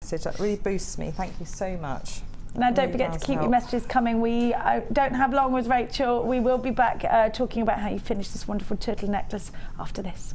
message. That really boosts me. Thank you so much. Now, don't forget to keep your messages coming. We don't have long with Rachel. We will be back talking about how you finish this wonderful turtle necklace after this.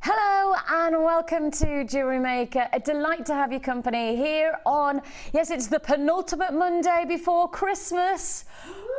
Hello and welcome to Jewellery Maker. A delight to have your company here on, yes, it's the penultimate Monday before Christmas.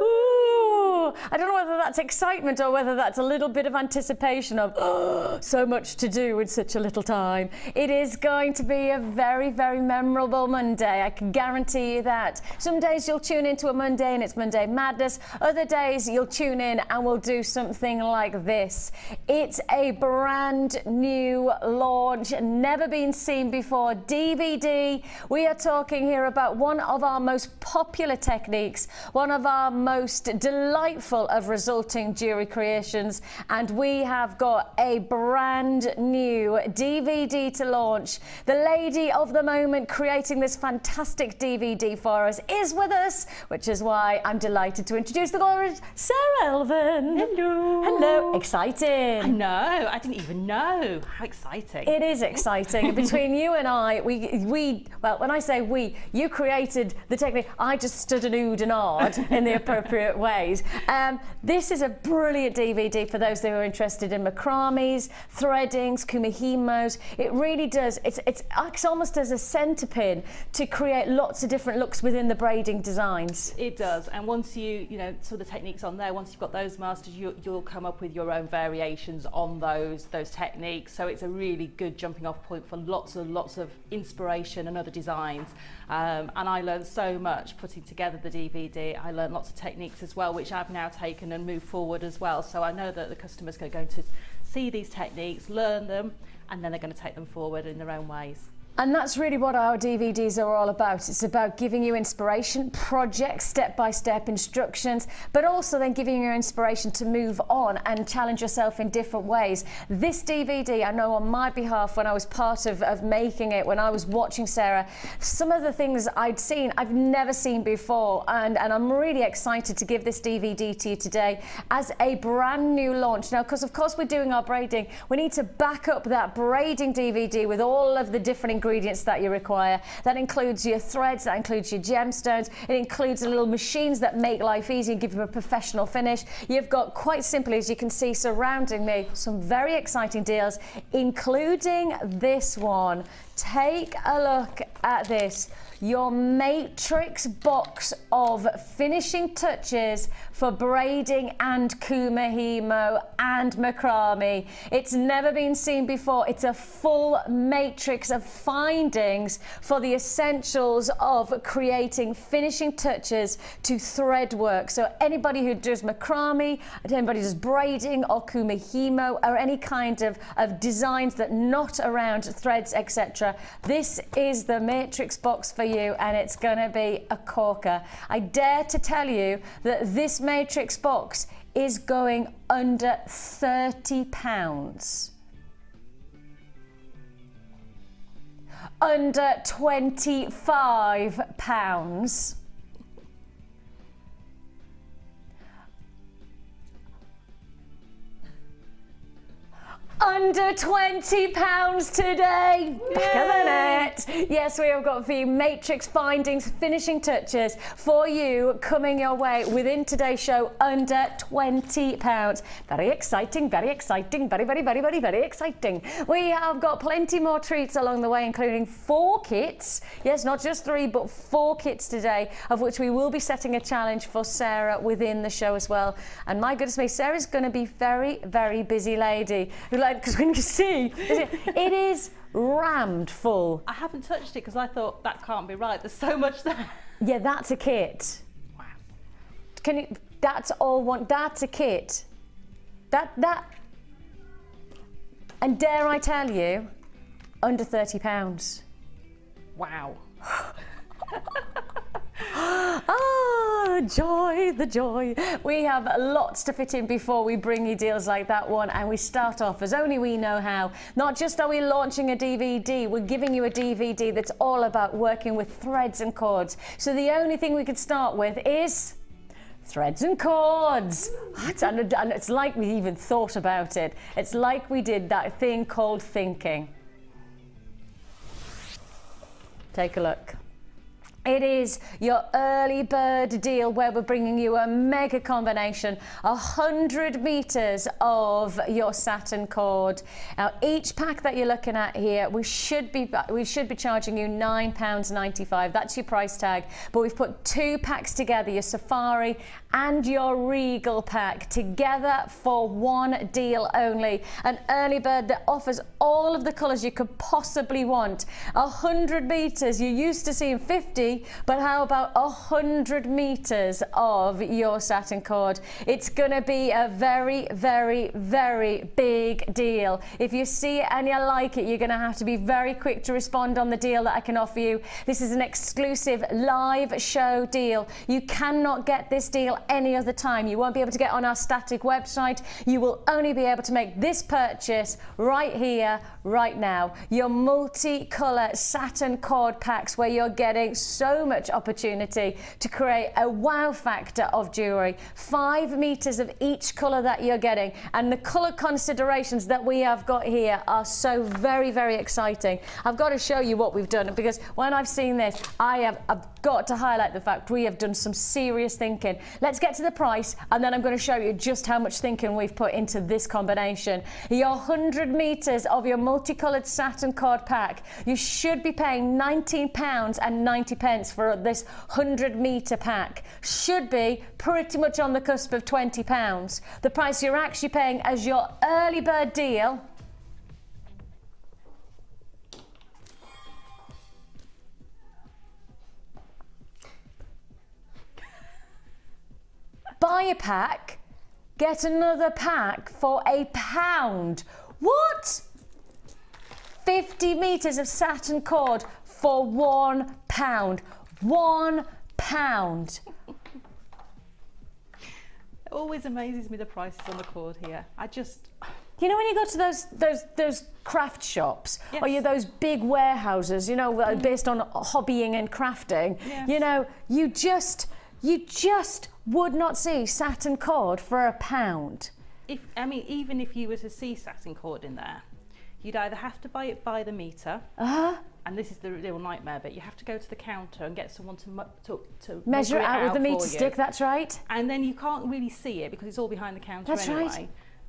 Ooh, I don't know whether that's excitement or whether that's a little bit of anticipation of so much to do with such a little time. It is going to be a very, very memorable Monday. I can guarantee you that. Some days you'll tune into a Monday and it's Monday Madness. Other days you'll tune in and we'll do something like this. It's a brand new launch, never been seen before DVD. We are talking here about one of our most popular techniques, one of our most delightful of resulting jewelry creations, and we have got a brand new DVD to launch. The lady of the moment creating this fantastic DVD for us is with us, which is why I'm delighted to introduce the gorgeous Sara Elvin. Hello. Hello. Exciting. I know. I didn't even know. How exciting. It is exciting. Between you and I, well, when I say we, you created the technique. I just stood and oohed and awed in the appropriate ways. This is a brilliant DVD for those that are interested in macrames, threadings, kumihimos. It really does. It acts almost as a centre pin to create lots of different looks within the braiding designs. It does. And once you so the techniques on there, once you've got those masters, you'll come up with your own variations on those techniques. So it's a really good jumping off point for lots of inspiration and other designs. And I learned so much putting together the DVD. I learned lots of techniques as well, which I've now taken and moved forward as well. So I know that the customers are going to see these techniques, learn them, and then they're going to take them forward in their own ways. And that's really what our DVDs are all about. It's about giving you inspiration, projects, step-by-step instructions, but also then giving you inspiration to move on and challenge yourself in different ways. This DVD, I know on my behalf, when I was part of making it, when I was watching Sara, some of the things I'd seen, I've never seen before. And I'm really excited to give this DVD to you today as a brand new launch. Now, because of course we're doing our braiding, we need to back up that braiding DVD with all of the different ingredients that you require. That includes your threads, that includes your gemstones, it includes the little machines that make life easy and give you a professional finish. You've got, quite simply, as you can see surrounding me, some very exciting deals, including this one. Take a look at this. Your matrix box of finishing touches for braiding and kumihimo and macrame. It's never been seen before. It's a full matrix of findings for the essentials of creating finishing touches to thread work. So anybody who does macrame, anybody who does braiding or kumihimo or any kind of designs that not around threads, etc. This is the matrix box for you, and it's going to be a corker. I dare to tell you that this matrix box is going under £30. Under £25. Under £20 today. Back of the net. Yes, we have got the matrix findings, finishing touches for you coming your way within today's show under £20. Very exciting, very exciting, very, very, very, very, very exciting. We have got plenty more treats along the way, including 4 kits. Yes, not just 3, but 4 kits today, of which we will be setting a challenge for Sara within the show as well. And my goodness me, Sara's going to be very, very busy lady. Because when you see, it is rammed full. I haven't touched it because I thought that can't be right. There's so much there. Yeah, that's a kit. Wow. Can you, that's all one, that's a kit. And dare I tell you, under £30. Wow. Ah, joy, the joy. We have lots to fit in before we bring you deals like that one, and we start off as only we know how. Not just are we launching a DVD, we're giving you a DVD that's all about working with threads and cords. So the only thing we could start with is threads and cords. And it's like we even thought about it. It's like we did that thing called thinking. Take a look. It is your early bird deal where we're bringing you a mega combination, 100 meters of your satin cord. Now, each pack that you're looking at here, we should be charging you £9.95. That's your price tag. But we've put 2 packs together, your Safari and your Regal pack, together for one deal only. An early bird that offers all of the colours you could possibly want. 100 meters, you used to seeing 50, but how about 100 meters of your satin cord? It's going to be a very, very, very big deal. If you see it and you like it, you're going to have to be very quick to respond on the deal that I can offer you. This is an exclusive live show deal. You cannot get this deal any other time. You won't be able to get on our static website. You will only be able to make this purchase right here, right now. Your multicolour satin cord packs, where you're getting so much opportunity to create a wow factor of jewellery. 5 meters of each colour that you're getting, and the colour considerations that we have got here are so very, very exciting. I've got to show you what we've done, because when I've seen this, I've got to highlight the fact we have done some serious thinking. Let's get to the price, and then I'm going to show you just how much thinking we've put into this combination. Your 100 meters of your multicoloured satin cord pack, you should be paying £19.90 for this 100 metre pack. Should be pretty much on the cusp of £20. The price you're actually paying as your early bird deal buy a pack, get another pack for £1. What? 50 meters of satin cord for £1. £1. It always amazes me, the prices on the cord here. You know, when you go to those craft shops, yes, or those big warehouses, you know, based on hobbying and crafting, yes, you know, you just would not see satin cord for £1. Even if you were to see satin cord in there, you'd either have to buy it by the meter, and this is the real nightmare, but you have to go to the counter and get someone to measure it out with the meter stick. That's right. And then you can't really see it because it's all behind the counter. That's anyway. right.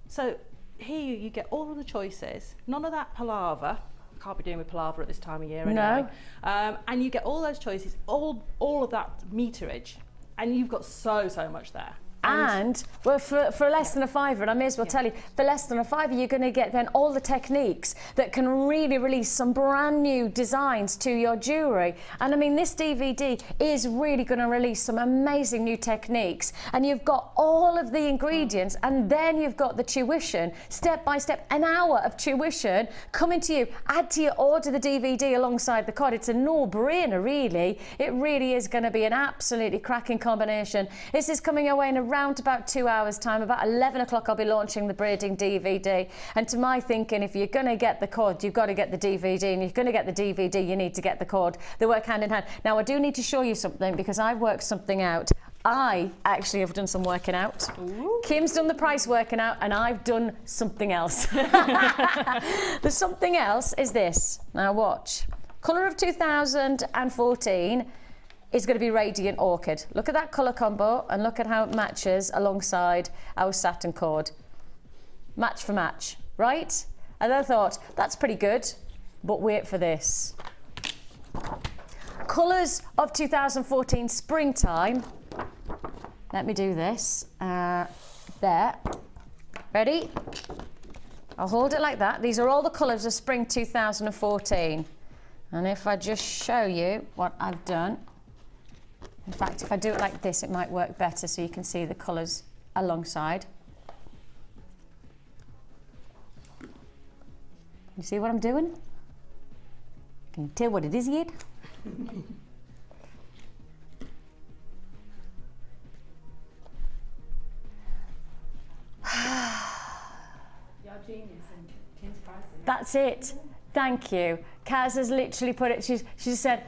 So here you get all of the choices, none of that palaver. Can't be doing with palaver at this time of year anyway. No. And you get all those choices, all of that meterage, and you've got so much there. And well, for less than a £5, and I may as well tell you, for less than a £5, you're going to get then all the techniques that can really release some brand new designs to your jewellery. And I mean, this DVD is really going to release some amazing new techniques. And you've got all of the ingredients, and then you've got the tuition, step by step, an hour of tuition coming to you. Add to your order the DVD alongside the card. It's a no-brainer, really. It really is going to be an absolutely cracking combination. This is coming your way in around about 2 hours time. About 11 o'clock I'll be launching the Braiding DVD, and to my thinking, if you're going to get the cord, you've got to get the DVD, and if you're going to get the DVD, you need to get the cord. They work hand in hand. Now I do need to show you something, because I've worked something out. I actually have done some working out. Ooh. Kim's done the price working out, and I've done something else. The something else is this. Now watch. Colour of 2014 is going to be Radiant Orchid. Look at that colour combo, and look at how it matches alongside our satin cord. Match for match, right? And I thought, that's pretty good, but wait for this. Colours of 2014 Springtime. Let me do this. There. Ready? I'll hold it like that. These are all the colours of Spring 2014. And if I just show you what I've done. In fact, if I do it like this, it might work better so you can see the colours alongside. You see what I'm doing? Can you tell what it is yet? That's it. Thank you. Kaz has literally put it, she said,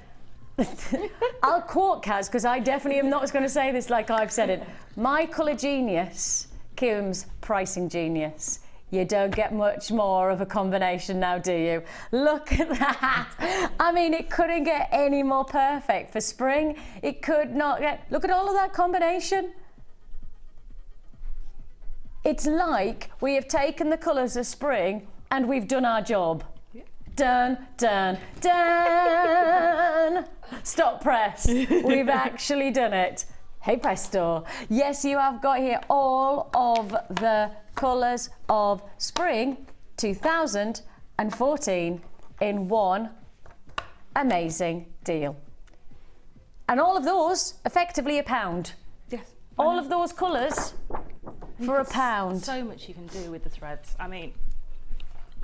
I'll quote Kaz because I definitely am not going to say this like I've said it. My colour genius, Kim's pricing genius. You don't get much more of a combination now, do you? Look at that. I mean, it couldn't get any more perfect for spring. It could not get, look at all of that combination. It's like we have taken the colours of spring and we've done our job. Yeah. Done, done, done. Stop press. We've actually done it. Hey Pastel. Yes, you have got here all of the colours of spring 2014 in one amazing deal. And all of those effectively £1. Yes. All of those colours for £1. So much you can do with the threads. I mean,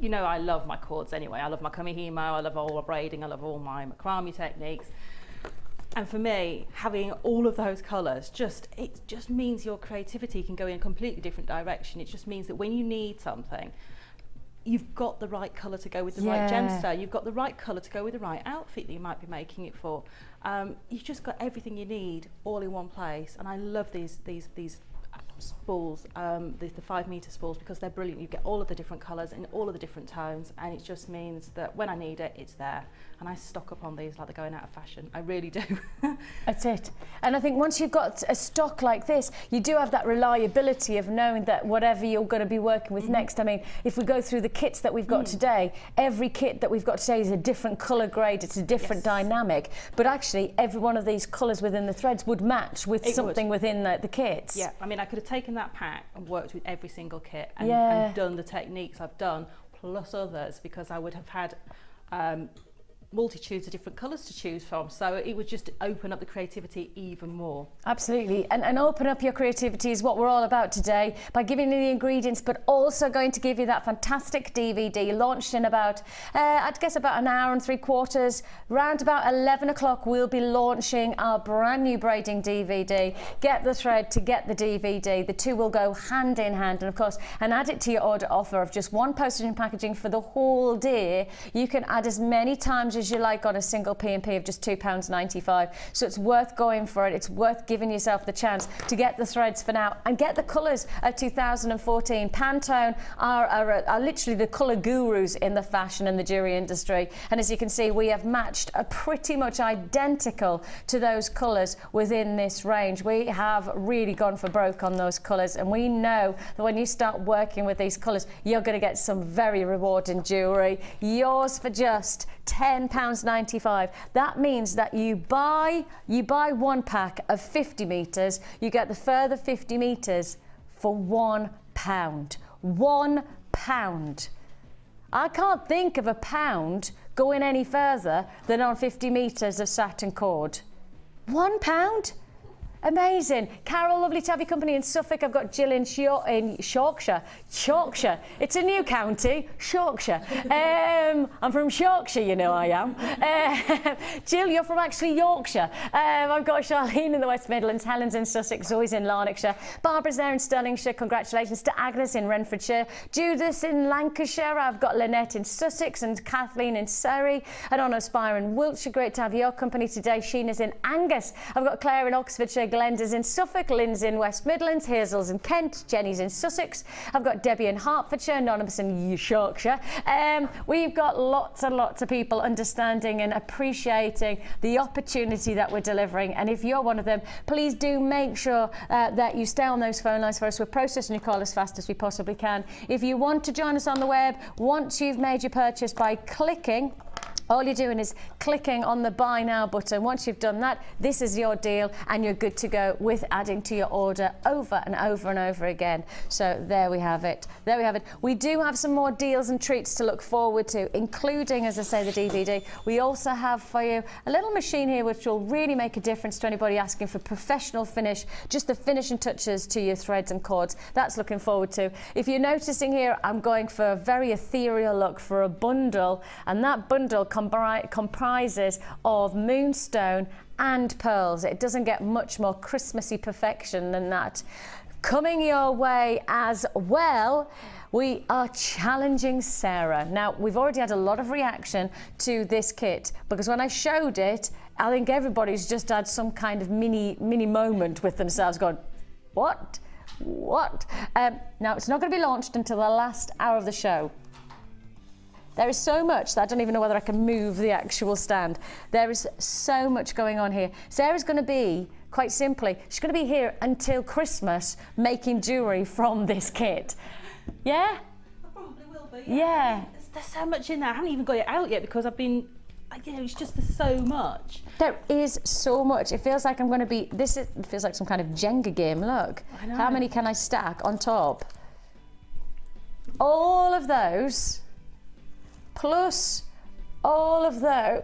you know, I love my cords anyway. I love my Kumihimo, I love all my braiding, I love all my macrame techniques. And for me, having all of those colours, it just means your creativity can go in a completely different direction. It just means that when you need something, you've got the right colour to go with the right gemstone. You've got the right colour to go with the right outfit that you might be making it for. You've just got everything you need all in one place. And I love these spools, the 5 metre spools, because they're brilliant. You get all of the different colours in all of the different tones, and it just means that when I need it, it's there. And I stock up on these like they're going out of fashion. I really do. That's it. And I think once you've got a stock like this, you do have that reliability of knowing that whatever you're going to be working with next. I mean, if we go through the kits that we've got today, every kit that we've got today is a different colour grade, it's a different dynamic, but actually every one of these colours within the threads would match with something within the kits. Yeah, I mean, I could have taken that pack and worked with every single kit and done the techniques I've done, plus others, because I would have had multitudes of different colours to choose from, so it would just open up the creativity even more. Absolutely, and open up your creativity is what we're all about today, by giving you the ingredients, but also going to give you that fantastic DVD launched in about I'd guess about an hour and 3/4. Round about 11 o'clock we'll be launching our brand new braiding DVD. Get the thread to get the DVD, the two will go hand in hand, and of course, and add it to your order offer of just one postage and packaging for the whole day. You can add as many times as you like on a single P&P of just £2.95. So it's worth going for it. It's worth giving yourself the chance to get the threads for now and get the colours of 2014. Pantone are literally the colour gurus in the fashion and the jewellery industry. And as you can see, we have matched a pretty much identical to those colours within this range. We have really gone for broke on those colours, and we know that when you start working with these colours, you're going to get some very rewarding jewellery. Yours for just £10.95. That means that you buy one pack of 50 metres, you get the further 50 metres for £1. £1. I can't think of a pound going any further than on 50 metres of satin cord. £1? Amazing. Carol, lovely to have your company in Suffolk. I've got Jill in Yorkshire. Yorkshire. It's a new county, Yorkshire. I'm from Yorkshire, you know I am. Jill, you're from actually Yorkshire. I've got Charlene in the West Midlands, Helen's in Sussex, Zoe's in Lanarkshire, Barbara's there in Stirlingshire. Congratulations to Agnes in Renfrewshire, Judith in Lancashire. I've got Lynette in Sussex and Kathleen in Surrey, and on Aspire in Wiltshire. Great to have your company today. Sheena's in Angus. I've got Claire in Oxfordshire, Glenda's in Suffolk, Lynn's in West Midlands, Hazel's in Kent, Jenny's in Sussex. I've got Debbie in Hertfordshire, Anonymous in Yorkshire. We've got lots and lots of people understanding and appreciating the opportunity that we're delivering. And if you're one of them, please do make sure that you stay on those phone lines for us. We're processing your call as fast as we possibly can. If you want to join us on the web, once you've made your purchase by clicking, all you're doing is click clicking on the buy now button. Once you've done that, this is your deal and you're good to go with adding to your order over and over and over again. So there we have it. There we have it. We do have some more deals and treats to look forward to, including, as I say, the DVD. We also have for you a little machine here which will really make a difference to anybody asking for professional finish, just the finishing touches to your threads and cords. That's looking forward to. If you're noticing here, I'm going for a very ethereal look for a bundle, and that bundle comprises of moonstone and pearls. It doesn't get much more Christmassy perfection than that. Coming your way as well, we are challenging Sara. Now, we've already had a lot of reaction to this kit because when I showed it, I think everybody's just had some kind of mini moment with themselves going, what? What? Now, it's not going to be launched until the last hour of the show. There is so much that I don't even know whether I can move the actual stand. There is so much going on here. Sara's going to be, quite simply, she's going to be here until Christmas making jewellery from this kit. Yeah? I probably will be. Yeah. There's so much in there. I haven't even got it out yet because I've been, you know, it's just there's so much. There is so much. It feels like I'm going to be, it feels like some kind of Jenga game. Look. I know. How many can I stack on top? All of those, plus all of those.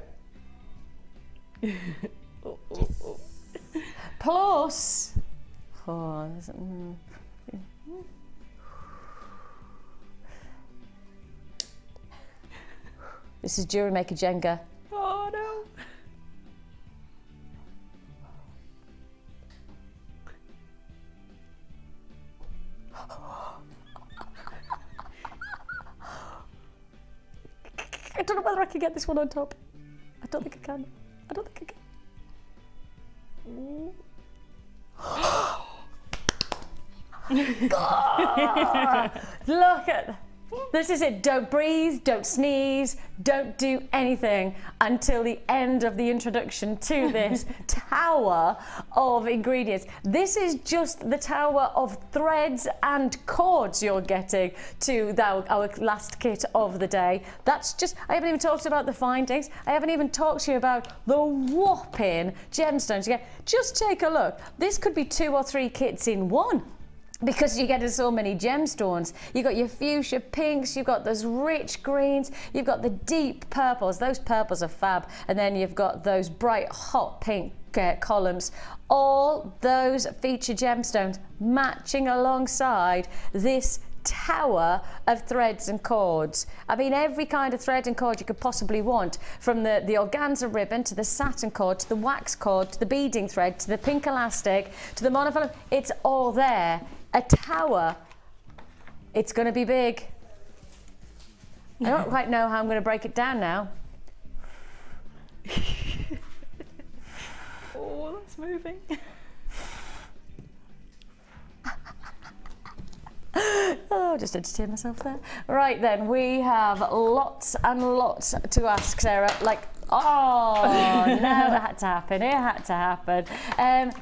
Plus, this is Jewellery Maker Jenga. Oh no. I don't know whether I can get this one on top. I don't think I can. I don't think I can. Look at this. Is it. Don't breathe, don't sneeze, don't do anything until the end of the introduction to this tower of ingredients. This is just the tower of threads and cords you're getting to our last kit of the day. That's just, I haven't even talked about the findings. I haven't even talked to you about the whopping gemstones you get. Just take a look. This could be 2 or 3 kits in one, because you get so many gemstones. You've got your fuchsia pinks, you've got those rich greens, you've got the deep purples. Those purples are fab. And then you've got those bright hot pink columns. All those feature gemstones matching alongside this tower of threads and cords. I mean, every kind of thread and cord you could possibly want, from the organza ribbon to the satin cord to the wax cord to the beading thread to the pink elastic to the monochrome. It's all there. A tower. It's going to be big. I don't quite know how I'm going to break it down now. Oh, that's moving. Oh, just entertain myself there. Right then, we have lots and lots to ask Sara. Like, oh, no, it had to happen. It had to happen.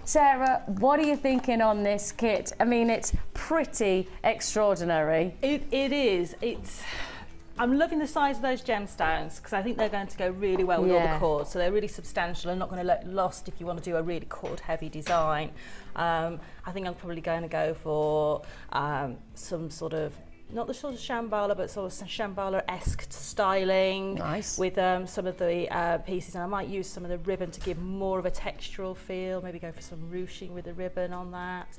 Sara, what are you thinking on this kit? I mean, it's pretty extraordinary. It is. I'm loving the size of those gemstones because I think they're going to go really well with all the cords. So they're really substantial and not going to look lost if you want to do a really cord heavy design. I think I'm probably going to go for some sort of, not the sort of shambala, but sort of shambala-esque styling. Nice. With some of the pieces, and I might use some of the ribbon to give more of a textural feel, maybe go for some ruching with the ribbon on that.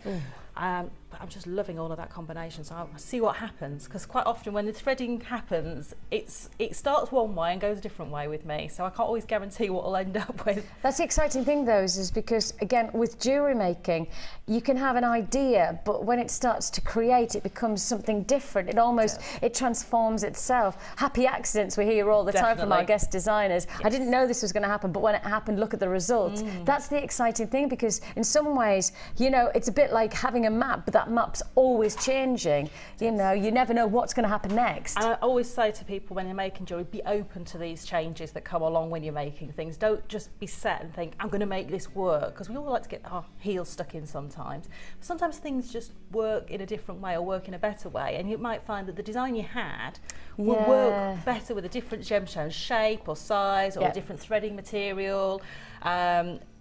But I'm just loving all of that combination, so I'll see what happens, because quite often when the threading happens, it starts one way and goes a different way with me, so I can't always guarantee what I'll end up with. That's the exciting thing, though, is because, again, with jewellery making, you can have an idea, but when it starts to create, it becomes something different. It almost, it transforms itself. Happy accidents we hear all the time from our guest designers. Yes. I didn't know this was going to happen, but when it happened, look at the results. That's the exciting thing, because in some ways, you know, it's a bit like having following a map, but that map's always changing. You know, you never know what's going to happen next. And I always say to people when you're making jewellery, be open to these changes that come along when you're making things. Don't just be set and think, I'm going to make this work, because we all like to get our heels stuck in sometimes. But sometimes things just work in a different way or work in a better way, and you might find that the design you had will work better with a different gemstone shape or size or a different threading material.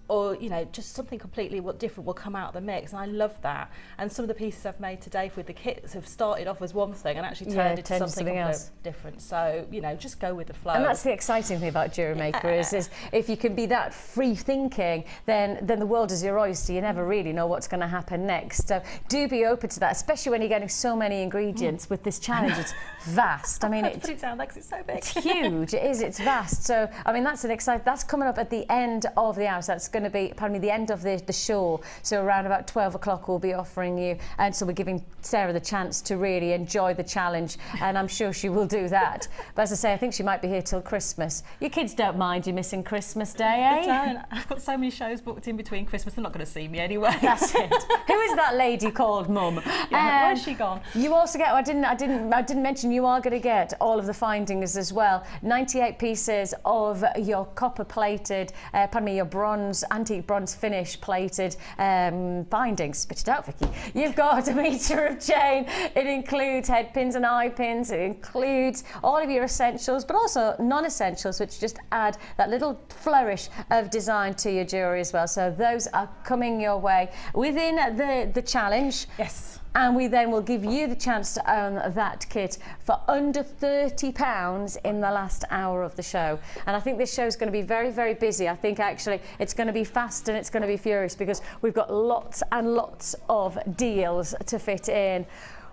Or, you know, just something completely different will come out of the mix, and I love that. And some of the pieces I've made today with the kits have started off as one thing and actually turned into something else different. So, you know, just go with the flow. And that's the exciting thing about Jewellery Maker is if you can be that free thinking, then the world is your oyster. You never really know what's going to happen next. So do be open to that, especially when you're getting so many ingredients with this challenge. It's vast. I mean, put it down like it's so big. It's huge. It is. It's vast. So, I mean, that's an exciting. That's coming up at the end of the hour. So that's going to be, pardon me, the end of the show. So around about 12 o'clock we'll be offering you, and so we're giving Sarah the chance to really enjoy the challenge, and I'm sure she will do that. But as I say, I think she might be here till Christmas. Your kids don't mind you missing Christmas Day, eh? They don't. I've got so many shows booked in between Christmas, they're not going to see me anyway. That's it. Who is that lady called Mum? Where's she gone? You also get, I didn't mention, you are going to get all of the findings as well. 98 pieces of your copper plated, your bronze, antique bronze finish plated bindings. Spit it out, Vicky. You've got a metre of chain. It includes head pins and eye pins. It includes all of your essentials, but also non-essentials, which just add that little flourish of design to your jewellery as well. So those are coming your way within the challenge. Yes. And we then will give you the chance to own that kit for under £30 in the last hour of the show. And I think this show is going to be very, very busy. I think actually it's going to be fast and it's going to be furious, because we've got lots and lots of deals to fit in.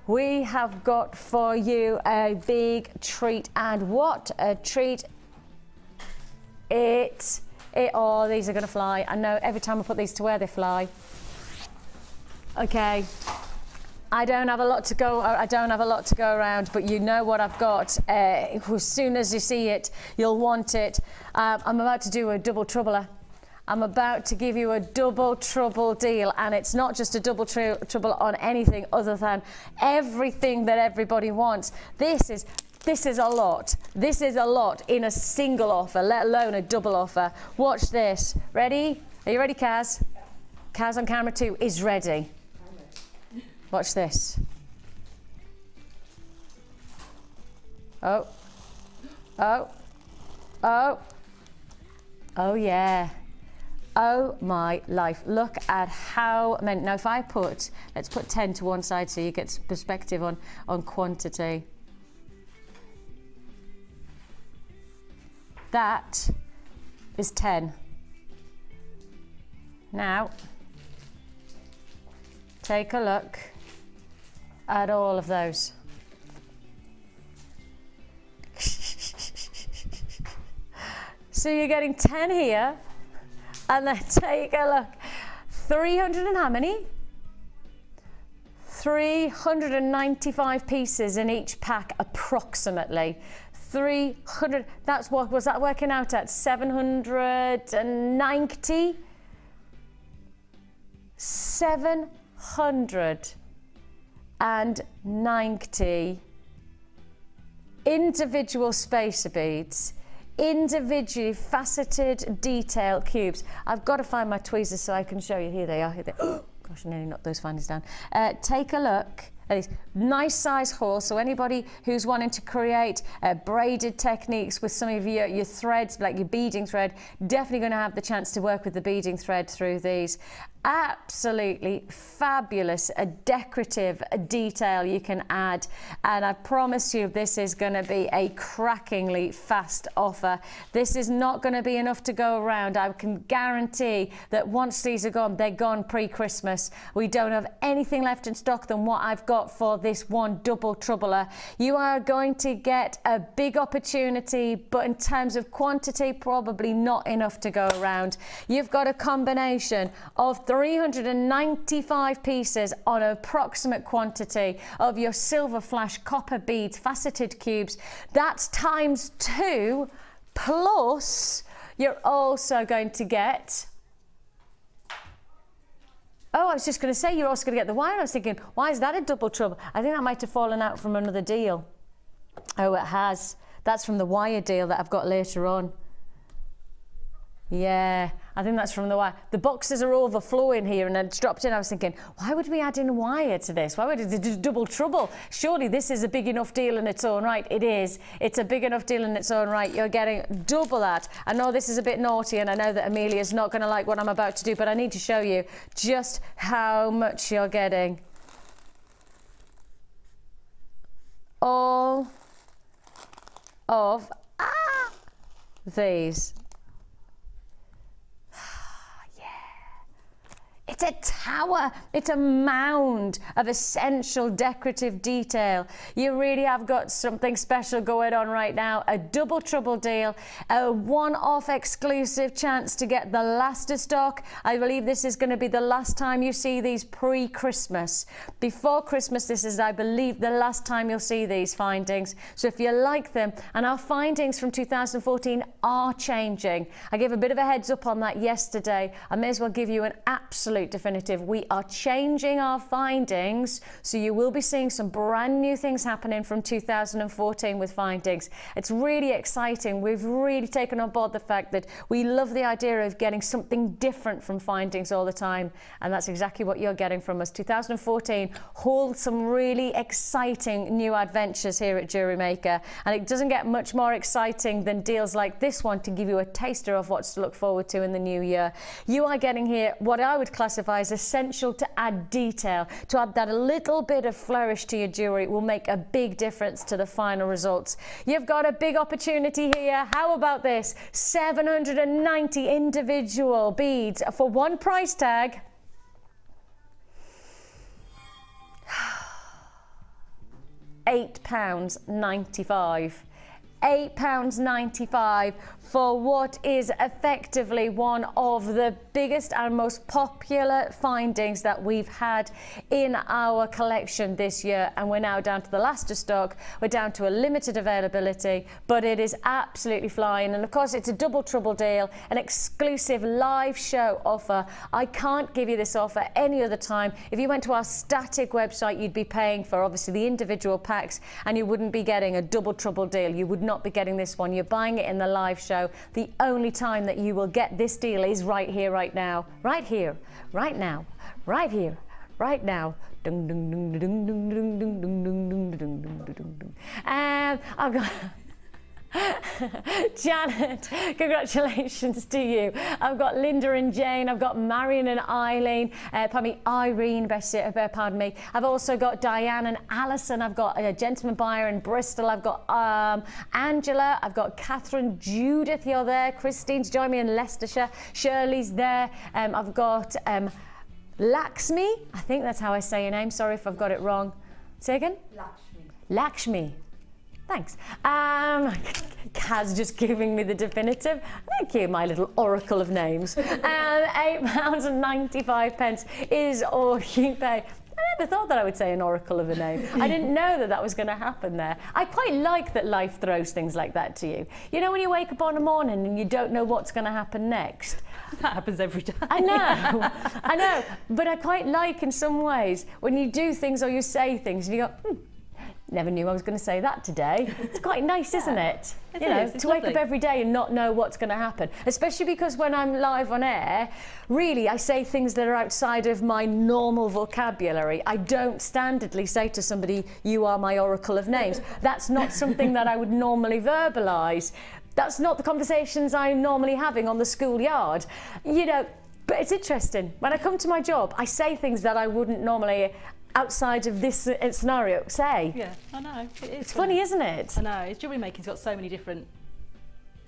We have got for you a big treat, and what a treat oh, these are going to fly. I know every time I put these to wear, they fly. Okay. I don't have a lot to go around, but you know what I've got. As soon as you see it, you'll want it. I'm about to do a double troubler. I'm about to give you a double trouble deal, and it's not just a double trouble on anything other than everything that everybody wants. This is a lot. This is a lot in a single offer, let alone a double offer. Watch this. Ready? Are you ready, Kaz? Kaz on camera 2 is ready. Watch this. Oh. Oh. Oh. Oh, yeah. Oh, my life. Look at how many. Now, if I let's put 10 to one side so you get some perspective on quantity. That is 10. Now, take a look at all of those. So you're getting 10 here, and then take a look. 300 and how many? 395 pieces in each pack, approximately. 300, that's what was that working out at? 790? 790 individual spacer beads, individually faceted detail cubes. I've got to find my tweezers so I can show you. Here they are. Here they are. Oh, gosh, I nearly knocked those findings down. Take a look at these. Nice size haul. So anybody who's wanting to create braided techniques with some of your threads, like your beading thread, definitely going to have the chance to work with the beading thread through these. Absolutely fabulous, a decorative detail you can add, and I promise you this is going to be a crackingly fast offer. This is not going to be enough to go around. I can guarantee that once these are gone, they're gone pre-Christmas. We don't have anything left in stock than what I've got for this one double troubler. You are going to get a big opportunity, but in terms of quantity, probably not enough to go around. You've got a combination of 395 pieces on an approximate quantity of your silver flash copper beads, faceted cubes. That's times 2, plus you're also going to get Oh, I was just going to say, you're also going to get the wire. I was thinking, why is that a double trouble? I think that might have fallen out from another deal. Oh, it has. That's from the wire deal that I've got later on. Yeah, I think that's from the wire. The boxes are overflowing here and it's dropped in. I was thinking, why would we add in wire to this? Why would it do double trouble? Surely this is a big enough deal in its own right. It is. It's a big enough deal in its own right. You're getting double that. I know this is a bit naughty and I know that Amelia's not going to like what I'm about to do, but I need to show you just how much you're getting. All of these. It's a tower, it's a mound of essential decorative detail. You really have got something special going on right now. A double trouble deal, a one-off exclusive chance to get the last of stock. I believe this is going to be the last time you see these pre-Christmas. Before Christmas, this is, I believe, the last time you'll see these findings. So if you like them, and our findings from 2014 are changing. I gave a bit of a heads up on that yesterday. I may as well give you an absolute definitive. We are changing our findings, so you will be seeing some brand new things happening from 2014 with findings. It's really exciting. We've really taken on board the fact that we love the idea of getting something different from findings all the time, and that's exactly what you're getting from us. 2014 holds some really exciting new adventures here at Jewellery Maker, and it doesn't get much more exciting than deals like this one to give you a taster of what's to look forward to in the new year. You are getting here what I would classify as essential to add detail, to add that a little bit of flourish to your jewellery. It will make a big difference to the final results. You've got a big opportunity here. How about this? 790 individual beads for one price tag. £8.95. £8.95 for what is effectively one of the biggest and most popular findings that we've had in our collection this year, and we're now down to the last of stock. We're down to a limited availability, but it is absolutely flying. And of course, it's a double trouble deal, an exclusive live show offer. I can't give you this offer any other time. If you went to our static website, you'd be paying for obviously the individual packs, and you wouldn't be getting a double trouble deal. You would not be getting this one. You're buying it in the live show. The only time that you will get this deal is right here, right now. Right here, right now, right here, right now. And I've got Janet, congratulations to you. I've got Linda and Jane, I've got Marion and Eileen, Irene, pardon me. I've also got Diane and Alison. I've got a gentleman buyer in Bristol. I've got Angela. I've got Catherine, Judith, you're there. Christine's joined me in Leicestershire. Shirley's there. I've got Lakshmi. I think that's how I say your name. Sorry if I've got it wrong. Say again? Lakshmi. Thanks. Kaz just giving me the definitive. Thank you, my little oracle of names. £8.95 is all you pay. I never thought that I would say an oracle of a name. I didn't know that that was going to happen there. I quite like that life throws things like that to you. You know when you wake up on a morning and you don't know what's going to happen next? That happens every day. I know, I know. But I quite like in some ways when you do things or you say things and you go, never knew I was going to say that today. It's quite nice, isn't it? It you know, is, it's to wake lovely. up every day and not know what's going to happen. Especially because when I'm live on air, really, I say things that are outside of my normal vocabulary. I don't standardly say to somebody, you are my oracle of names. That's not something that I would normally verbalise. That's not the conversations I'm normally having on the schoolyard. You know, but it's interesting. When I come to my job, I say things that I wouldn't normally outside of this scenario say. Yeah, I know. It's funny, isn't it? I know. Jewellery making's got so many different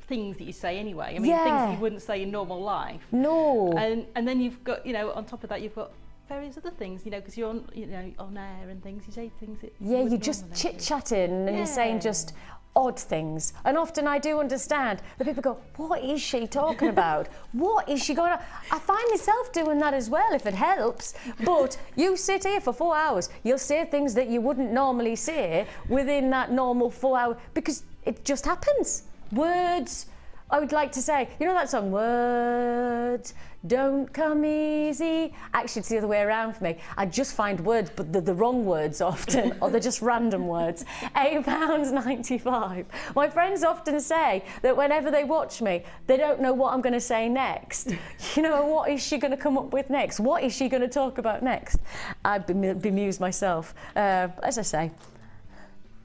things that you say anyway. I mean, Yeah. things that you wouldn't say in normal life. No. And then you've got, you know, on top of that, you've got various other things, you know, because you're on, you know, on air and things. You say things that Yeah, wouldn't you're just normally. chit-chatting and you're saying Yeah. just odd things. And often I do understand that people go, what is she talking about? What is she going on? I find myself doing that as well, if it helps. But you sit here for 4 hours, you'll say things that you wouldn't normally say within that normal 4 hour, because it just happens. Words, I would like to say, you know that song, words don't come easy? Actually, it's the other way around for me. I just find words, but they're the wrong words often, or they're just random words. £8.95. My friends often say that whenever they watch me, they don't know what I'm going to say next. You know, what is she going to come up with next? What is she going to talk about next? I bemused myself. As I say,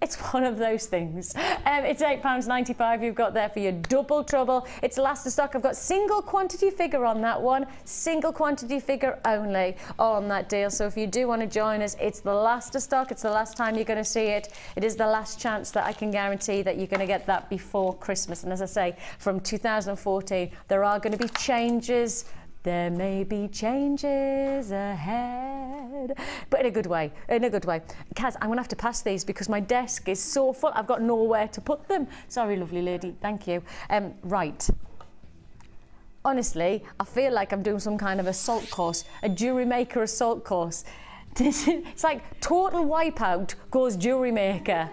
it's one of those things. It's £8.95 you've got there for your double trouble. It's last of stock. I've got single quantity figure on that one. Single quantity figure only on that deal. So if you do want to join us, it's the last of stock. It's the last time you're going to see it. It is the last chance that I can guarantee that you're going to get that before Christmas. And as I say, from 2014, there are going to be changes. There may be changes ahead, but in a good way, in a good way. Kaz, I'm going to have to pass these because my desk is so full, I've got nowhere to put them. Sorry, lovely lady, thank you. Right. Honestly, I feel like I'm doing some kind of assault course, a Jewellery Maker assault course. It's like total wipeout goes Jewellery Maker.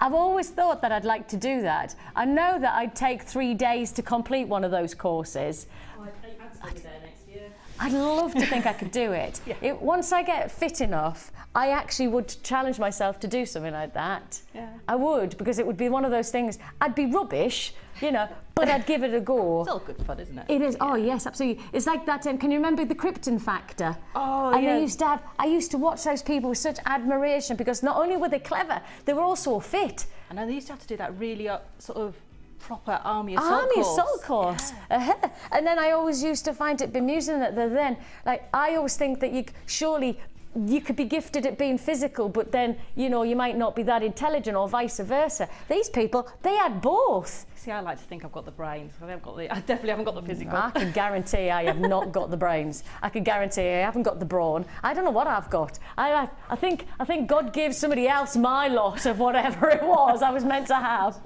I've always thought that I'd like to do that. I know that I'd take 3 days to complete one of those courses. Oh, I'd study there next year. I'd love to think I could do it. Yeah. Once I get fit enough, I actually would challenge myself to do something like that. Yeah. I would, because it would be one of those things. I'd be rubbish, you know, but I'd give it a go. It's all good fun, isn't it? It is. Yeah. Oh yes, absolutely. It's like that. Can you remember the Krypton Factor? Oh, and yeah. I used to watch those people with such admiration because not only were they clever, they were also fit. I know they used to have to do that really sort of proper army assault course. Yeah. And then I always used to find it bemusing that they're then, like, I always think that you could be gifted at being physical, but then, you know, you might not be that intelligent or vice versa. These people, they had both. See, I like to think I've got the brains. I definitely haven't got the physical. I can guarantee I have not got the brains. I can guarantee I haven't got the brawn. I don't know what I've got. I think God gave somebody else my lot of whatever it was I was meant to have.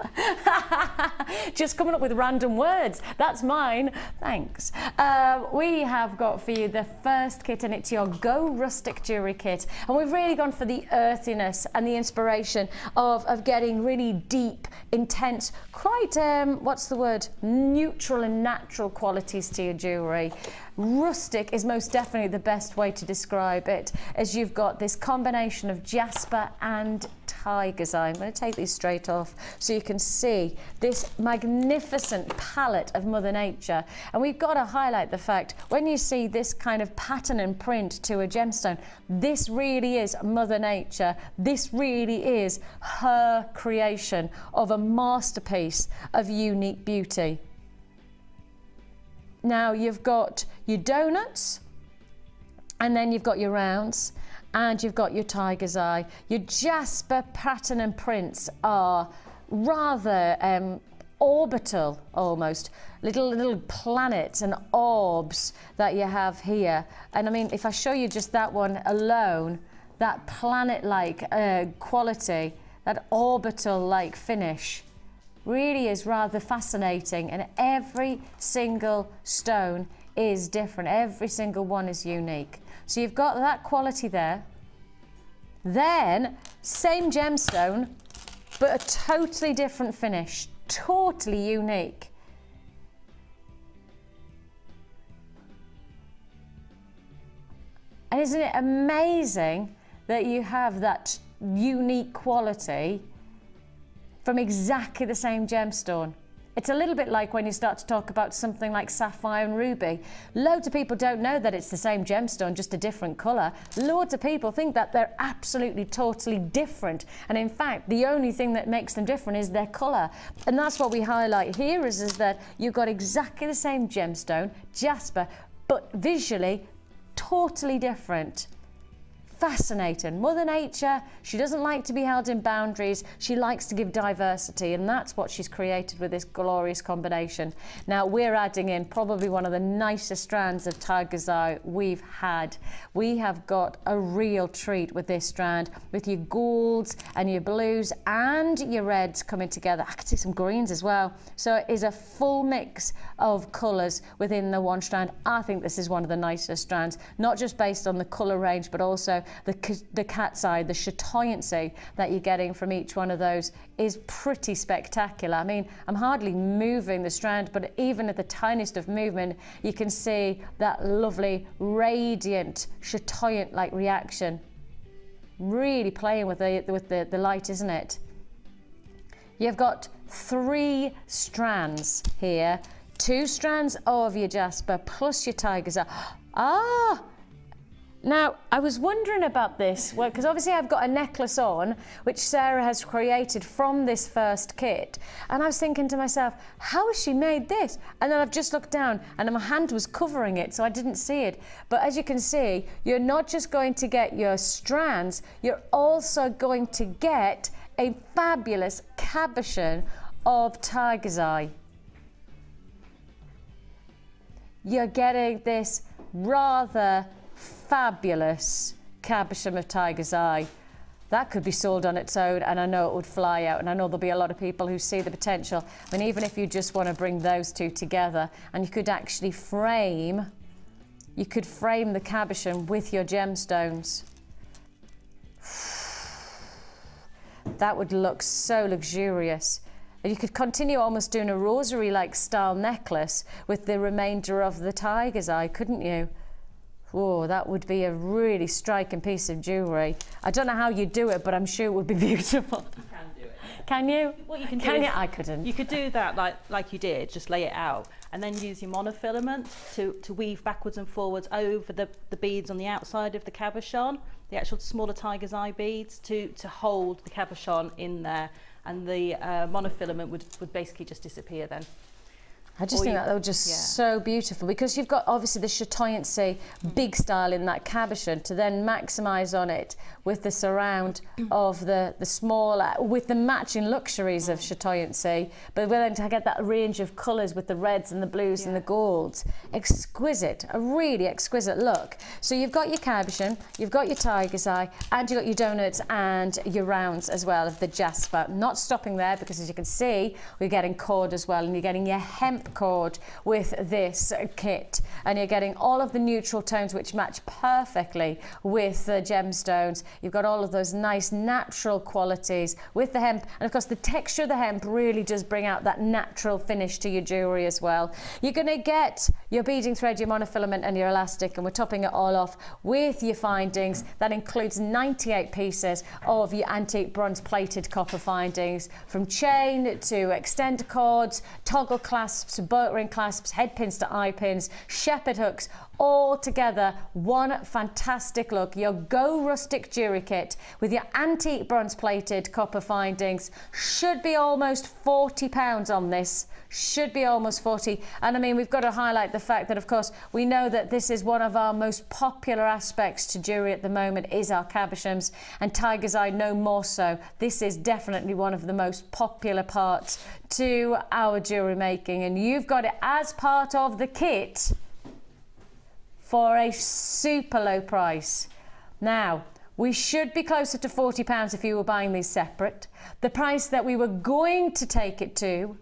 Just coming up with random words. That's mine. Thanks. We have got for you the first kit, and it's your Go Rustic Jewellery Kit. And we've really gone for the earthiness and the inspiration of getting really deep, intense, quite what's the word, neutral and natural qualities to your jewellery. Rustic is most definitely the best way to describe it, as you've got this combination of jasper and tiger's eye. I'm going to take these straight off so you can see this magnificent palette of Mother Nature. And we've got to highlight the fact, when you see this kind of pattern and print to a gemstone, this really is Mother Nature. This really is her creation of a masterpiece of unique beauty. Now you've got your donuts, and then you've got your rounds, and you've got your tiger's eye. Your jasper pattern and prints are rather orbital, almost little planets and orbs that you have here. And I mean, if I show you just that one alone, that planet-like quality, that orbital-like finish, really is rather fascinating. And every single stone is different. Every single one is unique. So you've got that quality there. Then, same gemstone, but a totally different finish. Totally unique. And isn't it amazing that you have that unique quality from exactly the same gemstone? It's a little bit like when you start to talk about something like sapphire and ruby. Loads of people don't know that it's the same gemstone, just a different colour. Loads of people think that they're absolutely, totally different. And in fact, the only thing that makes them different is their colour. And that's what we highlight here, is that you've got exactly the same gemstone, jasper, but visually totally different. Fascinating. Mother Nature, she doesn't like to be held in boundaries. She likes to give diversity, and that's what she's created with this glorious combination. Now we're adding in probably one of the nicest strands of tiger's eye we've had. We have got a real treat with this strand, with your golds and your blues and your reds coming together. I could see some greens as well. So it is a full mix of colours within the one strand. I think this is one of the nicest strands, not just based on the colour range, but also the cat's eye, the chatoyancy that you're getting from each one of those is pretty spectacular. I mean, I'm hardly moving the strand, but even at the tiniest of movement, you can see that lovely, radiant, chatoyant-like reaction. Really playing with the light, isn't it? You've got 3 strands here, 2 strands of your jasper plus your tiger's eye. Ah! Now, I was wondering about this, well, because obviously I've got a necklace on, which Sara has created from this first kit. And I was thinking to myself, how has she made this? And then I've just looked down and my hand was covering it, so I didn't see it. But as you can see, you're not just going to get your strands, you're also going to get a fabulous cabochon of tiger's eye. You're getting this rather fabulous cabochon of tiger's eye. That could be sold on its own, and I know it would fly out, and I know there'll be a lot of people who see the potential. I mean, even if you just want to bring those two together, and you could actually frame, the cabochon with your gemstones. That would look so luxurious. And you could continue almost doing a rosary-like style necklace with the remainder of the tiger's eye, couldn't you? Oh, that would be a really striking piece of jewellery. I don't know how you do it, but I'm sure it would be beautiful. You can do it. Can you? What you can do Can is, you? I couldn't. You could do that like you did, just lay it out, and then use your monofilament to weave backwards and forwards over the beads on the outside of the cabochon, the actual smaller tiger's eye beads, to hold the cabochon in there, and the monofilament would basically just disappear then. I just think that was just so beautiful, because you've got obviously the chatoyancy, big style in that cabochon, to then maximise on it with the surround of the smaller, with the matching luxuries of chatoyancy, but then to get that range of colours with the reds and the blues and the golds. Exquisite, a really exquisite look. So you've got your cabochon, you've got your tiger's eye, and you've got your donuts and your rounds as well of the jasper. Not stopping there, because as you can see, we're getting cord as well, and you're getting your hemp cord with this kit, and you're getting all of the neutral tones which match perfectly with the gemstones. You've got all of those nice natural qualities with the hemp, and of course the texture of the hemp really does bring out that natural finish to your jewellery as well. You're going to get your beading thread, your monofilament and your elastic, and we're topping it all off with your findings. That includes 98 pieces of your antique bronze plated copper findings, from chain to extender cords, toggle clasps, boat ring clasps, head pins to eye pins, shepherd hooks, all together one fantastic look. Your Go Rustic jewellery kit with your antique bronze plated copper findings should be almost £40 on this. Should be almost 40. And I mean, we've got to highlight the fact that, of course, we know that this is one of our most popular aspects to jewellery at the moment, is our cabochons, and tiger's eye no more so. This is definitely one of the most popular parts to our jewellery making, and you've got it as part of the kit for a super low price. Now, we should be closer to £40 if you were buying these separate. The price that we were going to take it to,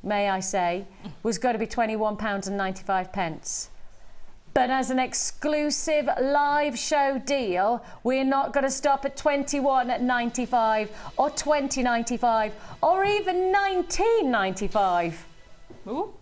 may I say, was going to be £21.95. But as an exclusive live show deal, we're not going to stop at £21.95 or £20.95 or even £19.95. Ooh.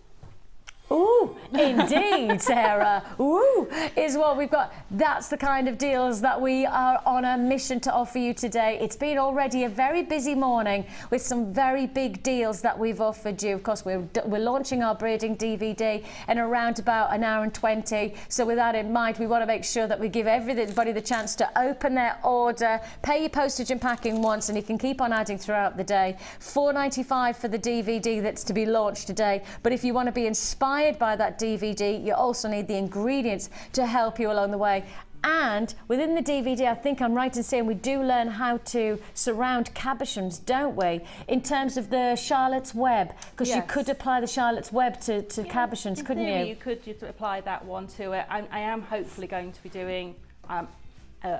Ooh, indeed, Sarah. Ooh, is what we've got. That's the kind of deals that we are on a mission to offer you today. It's been already a very busy morning with some very big deals that we've offered you. Of course, we're launching our Braiding DVD in around about an hour and 20. So with that in mind, we want to make sure that we give everybody the chance to open their order, pay your postage and packing once, and you can keep on adding throughout the day. £4.95 for the DVD that's to be launched today. But if you want to be inspired by that DVD, you also need the ingredients to help you along the way. And within the DVD, I think I'm right in saying we do learn how to surround cabochons, don't we? In terms of the Charlotte's Web, because you could apply the Charlotte's Web to cabochons, couldn't you? You could apply that one to it. I am hopefully going to be doing a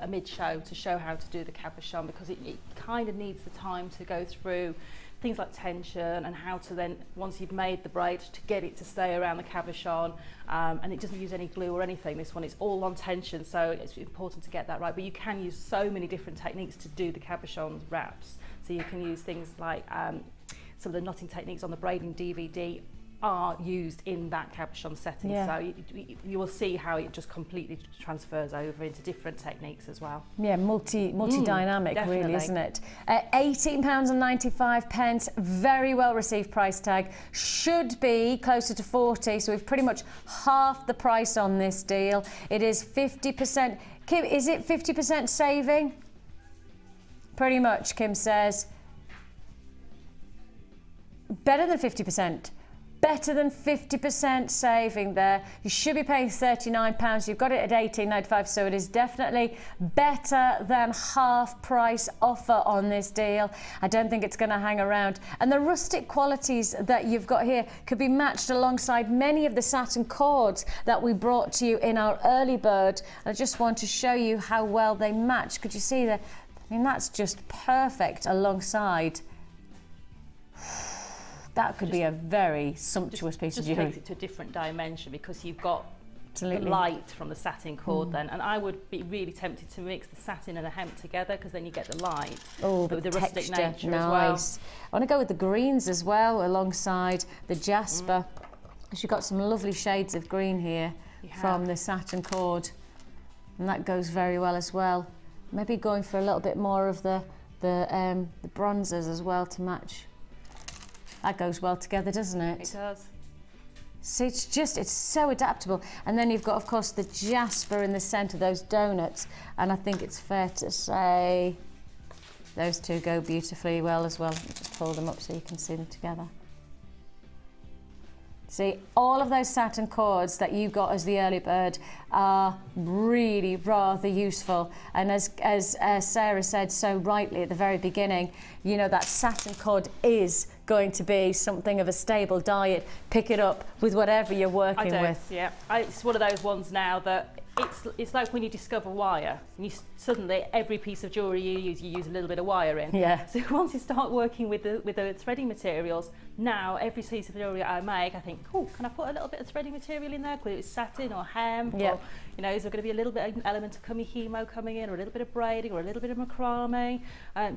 mid-show to show how to do the cabochon, because it kind of needs the time to go through things like tension and how to then, once you've made the braid, to get it to stay around the cabochon. And it doesn't use any glue or anything. This one is all on tension, so it's important to get that right. But you can use so many different techniques to do the cabochon wraps. So you can use things like some of the knotting techniques on the Braiding DVD are used in that cabochon setting. Yeah. So you will see how it just completely transfers over into different techniques as well. Yeah, multi-dynamic really, isn't it? £18.95, very well received price tag. Should be closer to 40, so we've pretty much half the price on this deal. It is 50%. Kim, is it 50% saving? Pretty much, Kim says. Better than 50%. Better than 50% saving there. You should be paying £39. You've got it at £18.95, so it is definitely better than half price offer on this deal. I don't think it's going to hang around. And the rustic qualities that you've got here could be matched alongside many of the satin cords that we brought to you in our early bird. I just want to show you how well they match. Could you see that? I mean, that's just perfect alongside. That could be a very sumptuous piece of jewellery. Takes it to a different dimension because you've got Absolutely. the light from the satin cord then. And I would be really tempted to mix the satin and the hemp together because then you get the light. Oh, but with the rustic texture, nature nice. as well. I want to go with the greens as well alongside the jasper. You've got some lovely shades of green here from the satin cord. And that goes very well as well. Maybe going for a little bit more of the bronzes as well to match. That goes well together, doesn't it? It does. See, it's so adaptable. And then you've got, of course, the jasper in the centre, those donuts. And I think it's fair to say those two go beautifully well as well. Just pull them up so you can see them together. See, all of those satin cords that you got as the early bird are really rather useful. And as Sarah said so rightly at the very beginning, you know, that satin cord is going to be something of a stable diet. Pick it up with whatever you're working with. Yeah, it's one of those ones now that it's like when you discover wire, and suddenly every piece of jewellery you use a little bit of wire in. Yeah. So once you start working with the threading materials, now every piece of jewellery I make, I think, oh, can I put a little bit of threading material in there? Whether it's satin or hemp, yeah. or, you know, is there going to be a little bit of an element of Kumihimo coming in, or a little bit of braiding, or a little bit of macrame,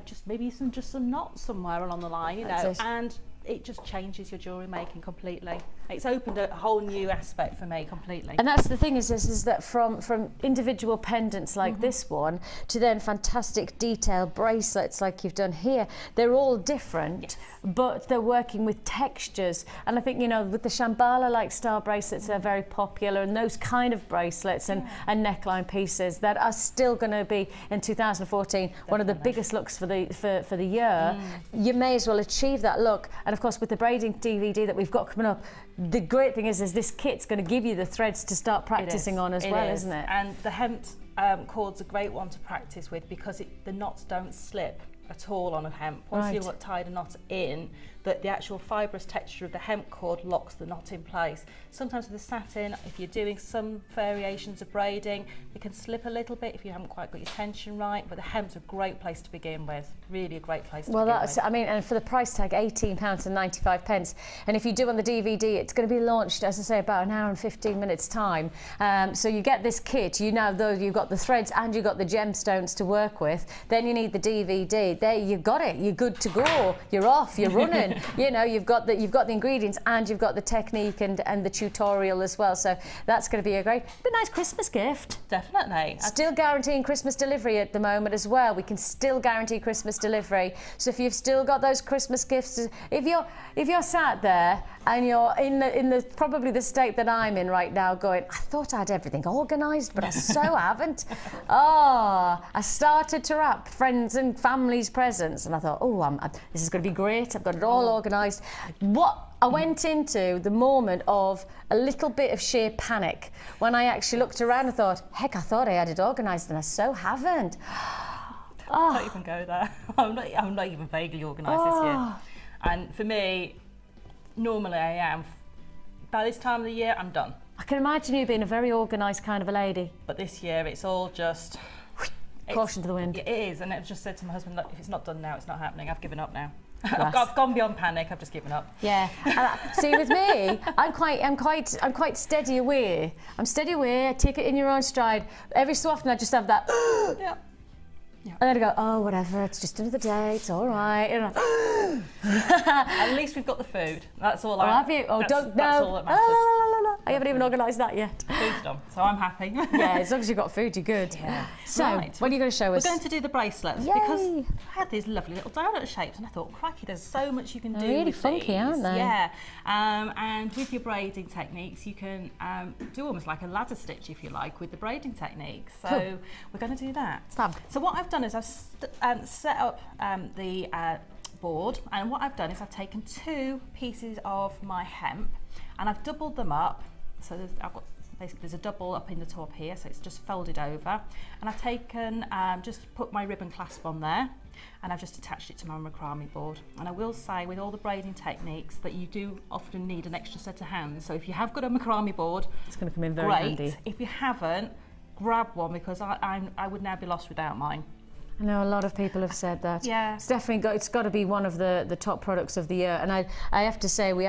just maybe some knots somewhere along the line, you know, and it just changes your jewellery making completely. It's opened a whole new aspect for me completely. And that's the thing is that from individual pendants like this one to then fantastic detailed bracelets like you've done here, they're all different, but they're working with textures. And I think, you know, with the Shambhala like style bracelets, they're very popular, and those kind of bracelets and neckline pieces that are still going to be in 2014 one of the biggest looks for the year. You may as well achieve that look. And of course, with the Braiding DVD that we've got coming up, the great thing is this kit's going to give you the threads to start practicing on as well, isn't it? And the hemp cord's a great one to practice with because the knots don't slip at all on a hemp. Once you've tied a knot in, the actual fibrous texture of the hemp cord locks the knot in place. Sometimes with the satin, if you're doing some variations of braiding, it can slip a little bit if you haven't quite got your tension right, but the hemp's a great place to begin with. Really a great place to begin with. I mean, and for the price tag, £18.95. And if you do on the DVD, it's going to be launched, as I say, about an hour and 15 minutes time. So you get this kit, you know, though you've got the threads and you've got the gemstones to work with, then you need the DVD. There, you've got it, you're good to go, you're off, you're running. You know, you've got the ingredients and you've got the technique and the tutorial as well. So that's going to be a nice Christmas gift. Definitely. Still guaranteeing Christmas delivery at the moment as well. We can still guarantee Christmas delivery. So if you've still got those Christmas gifts, if you're sat there and you're in the probably the state that I'm in right now, going, I thought I had everything organised, but I so haven't. I started to wrap friends and family's presents, and I thought, this is going to be great. I've got it all organised. What I went into the moment of a little bit of sheer panic when I actually looked around and thought, heck, I thought I had it organised, and I so haven't. Don't even go there. I'm not even vaguely organised this year. And for me, normally I am. By this time of the year, I'm done. I can imagine you being a very organised kind of a lady. But this year, it's all just... Caution to the wind. It is, and I've just said to my husband, look, if it's not done now, it's not happening. I've given up now. I've gone beyond panic. I've just given up. Yeah. See, with me, I'm quite steady aware. I'm steady aware. Take it in your own stride. Every so often, I just have that. Yeah. And then I go, oh, whatever. It's just another day. It's all right. At least we've got the food. That's all. Have you? Oh, that's all that matters. I haven't even organised that yet. Food's done, so I'm happy. Yeah, as long as you've got food, you're good. Yeah. So, right. what are you going to show us? We're going to do the bracelets. Yay. Because I had these lovely little donut shapes, and I thought, crikey, there's so much you can do. They're really with funky, these. aren't they? Yeah. And with your braiding techniques, you can do almost like a ladder stitch, if you like, with the braiding technique. So Cool. we're going to do that. Fab. So what I've done is I've set up the board, and what I've done is I've taken 2 pieces of my hemp, and I've doubled them up. So basically there's a double up in the top here, so it's just folded over, and I've taken just put my ribbon clasp on there, and I've just attached it to my macrame board. And I will say, with all the braiding techniques, that you do often need an extra set of hands. So if you have got a macrame board, It's going to come in very great. handy. If you haven't, grab one, because I would now be lost without mine. I know a lot of people have said that. Yeah. It's definitely it's got to be one of the top products of the year. And I have to say, we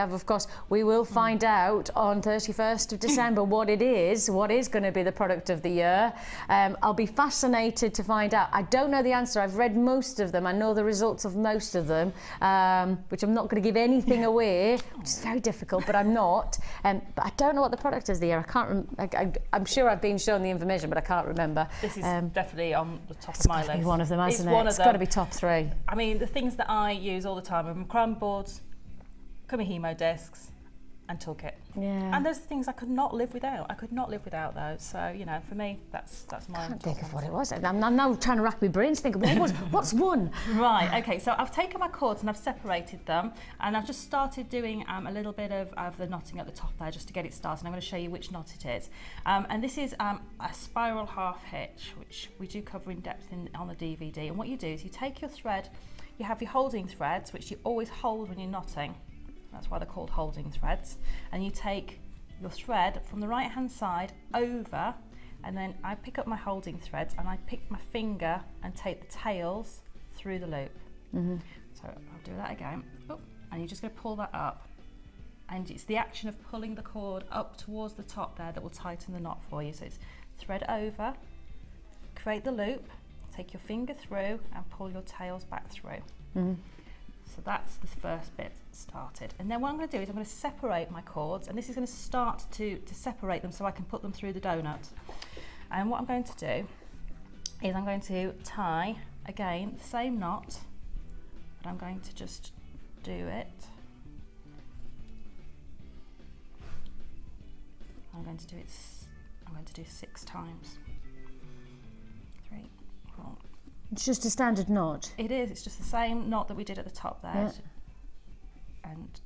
will find out on 31st of December what is going to be the product of the year. I'll be fascinated to find out. I don't know the answer. I've read most of them. I know the results of most of them, which I'm not going to give anything away, which is very difficult, but I'm not. But I don't know what the product is of the year. I can't. I'm sure I've been shown the information, but I can't remember. This is definitely on the top It's of my got to be list. one of them, hasn't It's one it? of It's them. got to be top 3. I mean, the things that I use all the time are macrame boards, Kumihimo discs, and toolkit. Yeah. And those are things I could not live without. I could not live without those. So, you know, for me, that's my. I can't think of what it was. I'm now trying to rack my brains, think of what's one. Right, okay, so I've taken my cords and I've separated them, and I've just started doing a little bit of the knotting at the top there just to get it started. I'm going to show you which knot it is. And this is a spiral half hitch, which we do cover in depth on the DVD. And what you do is you take your thread, you have your holding threads, which you always hold when you're knotting. That's why they're called holding threads. And you take your thread from the right hand side over, and then I pick up my holding threads and I pick my finger and take the tails through the loop. So I'll do that again. Oh, and you're just going to pull that up. And it's the action of pulling the cord up towards the top there that will tighten the knot for you. So it's thread over, create the loop, take your finger through and pull your tails back through. So that's the first bit started. And then what I'm going to do is I'm going to separate my cords, and this is going to start to separate them so I can put them through the donut. And what I'm going to do is I'm going to tie, again, the same knot, but I'm going to just do it. I'm going to do 6 times. 3, 4. It's just a standard knot. It is, it's just the same knot that we did at the top there. Yeah. And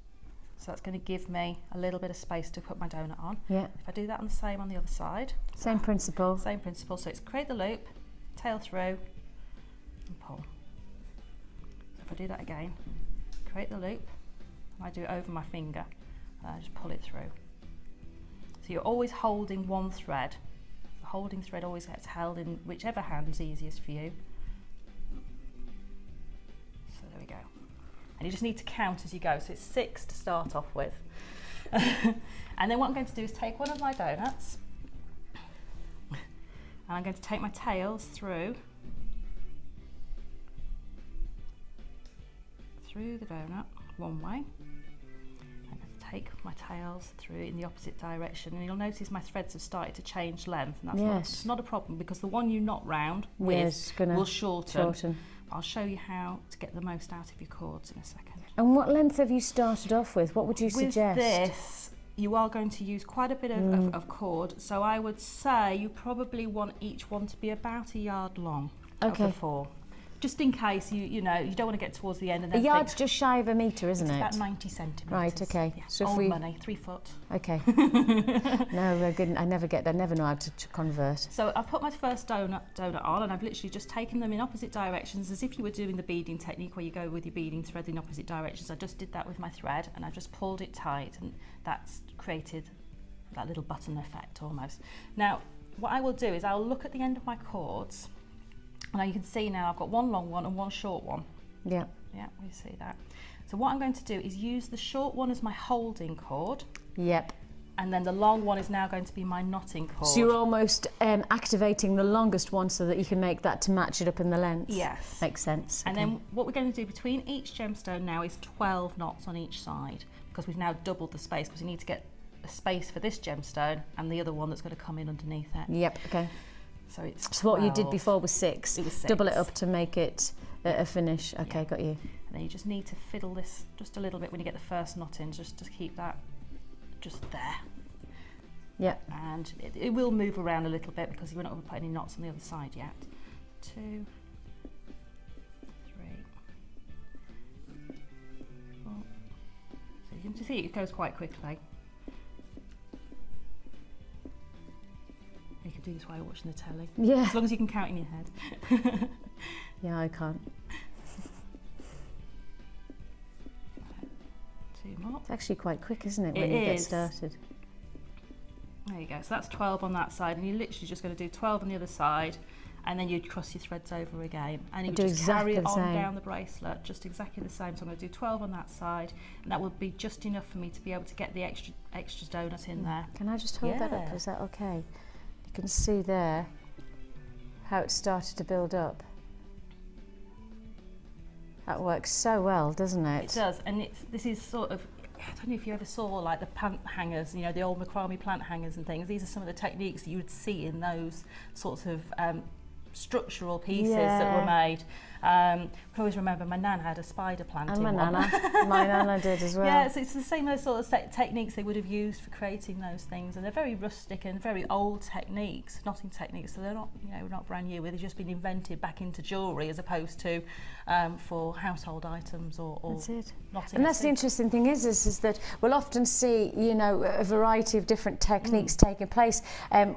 so that's going to give me a little bit of space to put my donut on. Yeah. If I do that on the same on the other side. Same principle. Same principle, so it's create the loop, tail through and pull. So if I do that again, create the loop, and I do it over my finger, and I just pull it through. So you're always holding one thread. The holding thread always gets held in whichever hand's easiest for you. So there we go. And you just need to count as you go. So it's 6 to start off with. And then what I'm going to do is take one of my donuts, and I'm going to take my tails through the donut one way. I'm going to take my tails through in the opposite direction, and you'll notice my threads have started to change length, and that's Yes. not a problem, because the one you knot round Yes, with will shorten. I'll show you how to get the most out of your cords in a second. And what length have you started off with? What would you suggest? With this, you are going to use quite a bit of cord, so I would say you probably want each one to be about a yard long of the 4. Just in case you don't want to get towards the end and then A yard's just shy of a metre, isn't it? about 90 centimetres. Right, okay. Yeah. So if Old we- money, 3 foot. Okay. No, we're good. I never know how to convert. So I've put my first donut on, and I've literally just taken them in opposite directions, as if you were doing the beading technique where you go with your beading thread in opposite directions. I just did that with my thread, and I just pulled it tight, and that's created that little button effect almost. Now, what I will do is I'll look at the end of my cords, and you can see now I've got one long one and one short one. Yeah. Yeah, we see that. So what I'm going to do is use the short one as my holding cord. Yep. And then the long one is now going to be my knotting cord. So you're almost activating the longest one so that you can make that to match it up in the length. Yes. Makes sense. And then what we're going to do between each gemstone now is 12 knots on each side, because we've now doubled the space, because we need to get a space for this gemstone and the other one that's going to come in underneath it. Yep, okay. So it's So what you did before was 6. It was 6. Double it up to make it a finish. Okay, Yeah. got you. And then you just need to fiddle this just a little bit when you get the first knot in, just to keep that just there. Yeah. And it will move around a little bit because we're not going to put any knots on the other side yet. 2, 3, 4. So you can see it goes quite quickly. You can do this while you're watching the telly. Yeah. As long as you can count in your head. Yeah, I can't. 2 more. It's actually quite quick, isn't it, when It you get is. started? There you go. So that's 12 on that side, and you're literally just going to do 12 on the other side, and then you'd cross your threads over again, and you Do would just carry exactly it the on same. down the bracelet, just exactly the same. So I'm going to do 12 on that side, and that would be just enough for me to be able to get the extra donut in there. Can I just hold that up? Yeah. Is that okay? You can see there how it started to build up. That works so well, doesn't it? It does, and this is sort of, I don't know if you ever saw like the plant hangers, you know, the old macrame plant hangers and things. These are some of the techniques that you would see in those sorts of structural pieces that were made. I can always remember my nan had a spider plant And in my one. nana. My nana did as well. Yeah, so it's the same those sort of techniques they would have used for creating those things, and they're very rustic and very old techniques, knotting techniques. So they're not, you know, not brand new. They've just been invented back into jewellery as opposed to for household items or That's it. knotting. And that's the interesting thing is that we'll often see, you know, a variety of different techniques taking place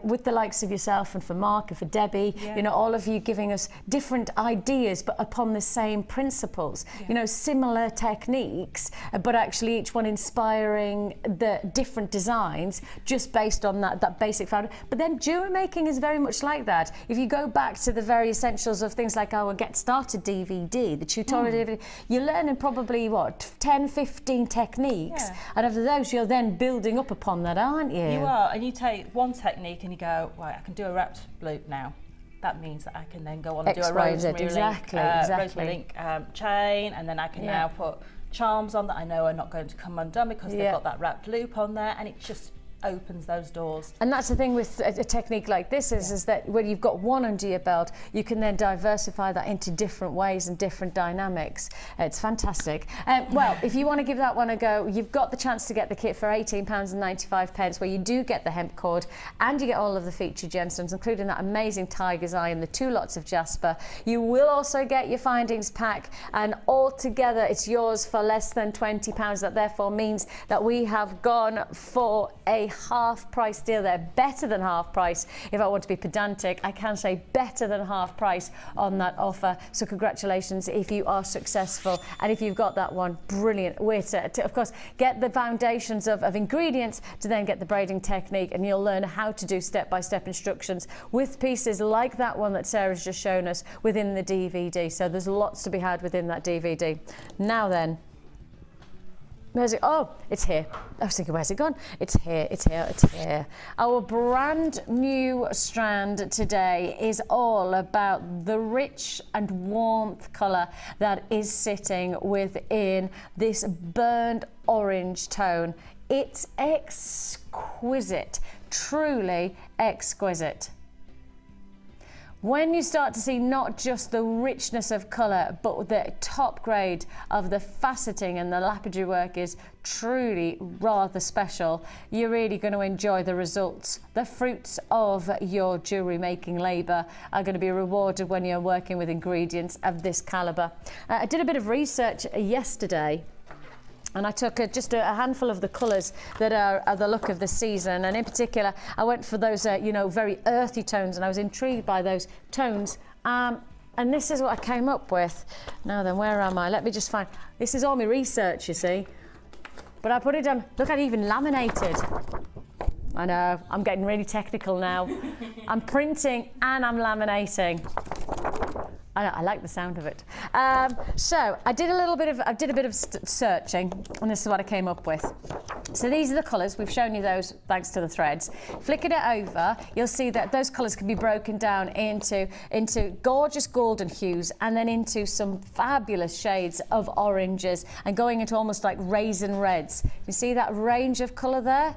with the likes of yourself and for Mark and for Debbie, you know, all of you giving us different ideas, but upon the same principles, you know, similar techniques, but actually each one inspiring the different designs just based on that basic foundation. But then jewellery making is very much like that. If you go back to the very essentials of things like our Get Started DVD, the tutorial DVD, you're learning probably what, 10, 15 techniques, and after those you're then building up upon that, aren't you? You are, and you take one technique and you go, right, I can do a wrapped loop now. That means that I can then go on and do a rosemary link chain, and then I can now put charms on that I know are not going to come undone because they've got that wrapped loop on there, and it just opens those doors. And that's the thing with a technique like this is that when you've got one under your belt, you can then diversify that into different ways and different dynamics. It's fantastic. Well, if you want to give that one a go, you've got the chance to get the kit for £18.95, where you do get the hemp cord and you get all of the featured gemstones, including that amazing tiger's eye and the 2 lots of jasper. You will also get your findings pack, and altogether it's yours for less than £20. That therefore means that we have gone for a half price deal there, better than half price. If I want to be pedantic, I can say better than half price on that offer. So congratulations if you are successful, and if you've got that one, brilliant way to of course get the foundations of ingredients to then get the braiding technique, and you'll learn how to do step-by-step instructions with pieces like that one that Sarah's just shown us within the DVD. So there's lots to be had within that DVD. Now then, where's it? Oh, it's here. I was thinking, where's it gone? It's here, it's here, it's here. Our brand new strand today is all about the rich and warmth colour that is sitting within this burnt orange tone. It's exquisite, truly exquisite. When you start to see not just the richness of colour, but the top grade of the faceting and the lapidary work is truly rather special, you're really going to enjoy the results. The fruits of your jewellery making labour are going to be rewarded when you're working with ingredients of this calibre. I did a bit of research yesterday, and I took just a handful of the colours that are the look of the season, and in particular I went for those you know, very earthy tones, and I was intrigued by those tones, and this is what I came up with. Now then, where am I? Let me just find, this is all my research, you see, but I put it down. Look, I even laminated. I know, I'm getting really technical now. I'm printing and I'm laminating. I like the sound of it. So I did a bit of searching, and this is what I came up with. So these are the colours. We've shown you those thanks to the threads. Flicking it over, you'll see that those colours can be broken down into gorgeous golden hues, and then into some fabulous shades of oranges, and going into almost like raisin reds. You see that range of colour there?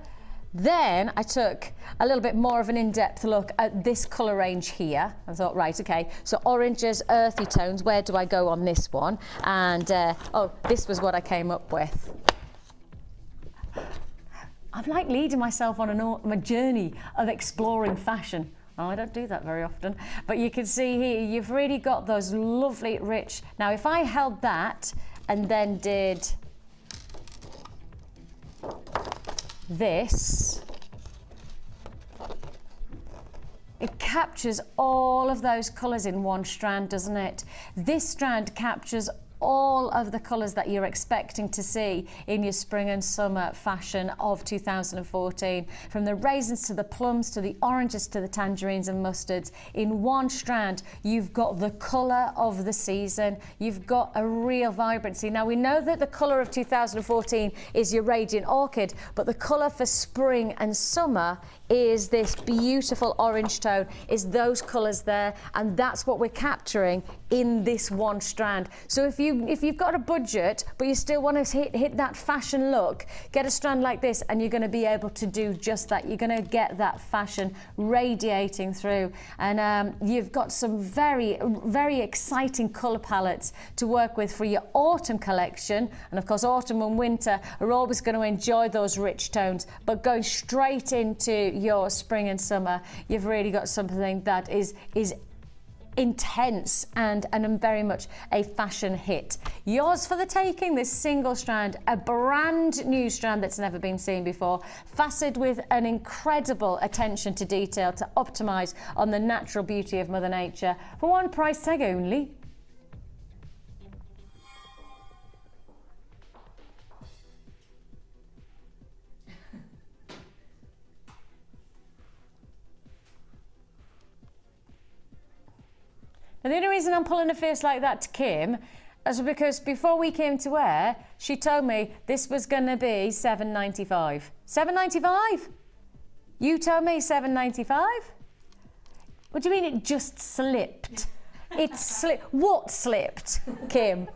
Then I took a little bit more of an in-depth look at this colour range here. I thought, right, okay, so oranges, earthy tones, where do I go on this one? And, oh, this was what I came up with. I'm like leading myself on a journey of exploring fashion. Oh, I don't do that very often. But you can see here, you've really got those lovely, rich... Now, if I held that and then did this, it captures all of those colours in one strand, doesn't it? This strand captures all of the colours that you're expecting to see in your spring and summer fashion of 2014, from the raisins to the plums to the oranges to the tangerines and mustards. In one strand, you've got the colour of the season. You've got a real vibrancy. Now, we know that the colour of 2014 is your radiant orchid, but the colour for spring and summer is this beautiful orange tone, is those colours there, and that's what we're capturing in this one strand. So if you've got a budget but you still want to hit that fashion look, get a strand like this and you're going to be able to do just that. You're going to get that fashion radiating through, and you've got some very, very exciting colour palettes to work with for your autumn collection. And of course, autumn and winter are always going to enjoy those rich tones, but going straight into your spring and summer, you've really got something that is intense and very much a fashion hit. Yours for the taking, this single strand, a brand new strand that's never been seen before, faceted with an incredible attention to detail to optimize on the natural beauty of Mother Nature for one price tag only. And the only reason I'm pulling a face like that to Kim is because before we came to air, she told me this was going to be $7.95. $7.95? You told me $7.95? What do you mean it just slipped? It slipped. What slipped, Kim?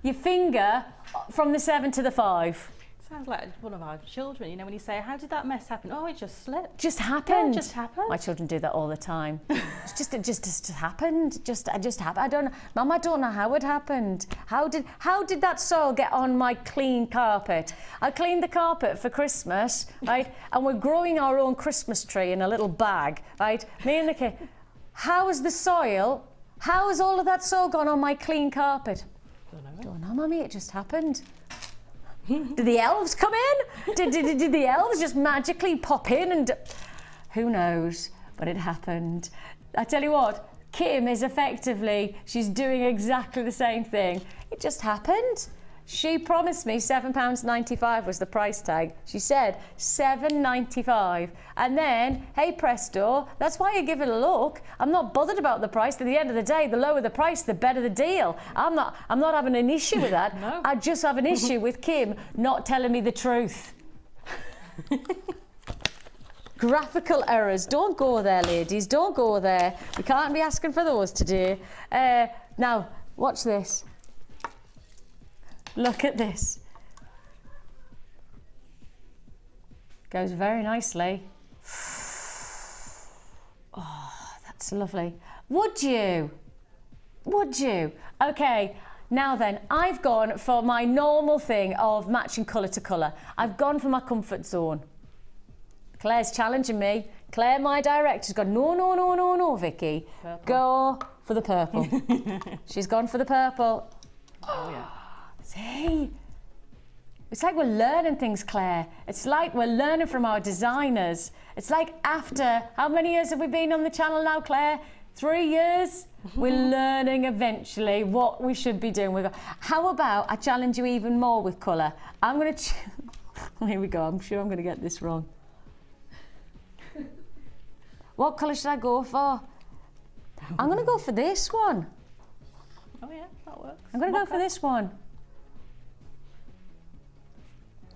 Your finger from the 7 to the 5. Sounds like one of our children, you know, when you say, how did that mess happen? Oh, it just slipped. Just happened. Yeah, it just happened. My children do that all the time. It just happened. It just happened. I don't know. Mum, I don't know how it happened. How did that soil get on my clean carpet? I cleaned the carpet for Christmas, right? And we're growing our own Christmas tree in a little bag, right? Me and the kid. How has all of that soil gone on my clean carpet? Don't know, Mummy, it just happened. Did the elves come in? Did the elves just magically pop in? And who knows? But it happened. I tell you what, Kim is effectively, she's doing exactly the same thing. It just happened. She promised me £7.95 was the price tag. She said £7.95. And then, hey presto, that's why you give it a look. I'm not bothered about the price. At the end of the day, the lower the price, the better the deal. I'm not having an issue with that. No. I just have an issue with Kim not telling me the truth. Graphical errors. Don't go there, ladies. Don't go there. We can't be asking for those today. Now, watch this. Look at this. Goes very nicely. Oh, that's lovely. Would you? Would you? Okay, now then, I've gone for my normal thing of matching colour to colour. I've gone for my comfort zone. Claire's challenging me. Claire, my director's gone, no, Vicki. Purple. Go for the purple. She's gone for the purple. Oh, yeah. See, it's like we're learning things, Claire. It's like we're learning from our designers. It's like after, how many years have we been on the channel now, Claire? 3 years? We're learning eventually what we should be doing. How about I challenge you even more with colour? I'm going to, here we go, I'm sure I'm going to get this wrong. What colour should I go for? I'm going to go for this one. Oh yeah, that works. I'm going to go for this one.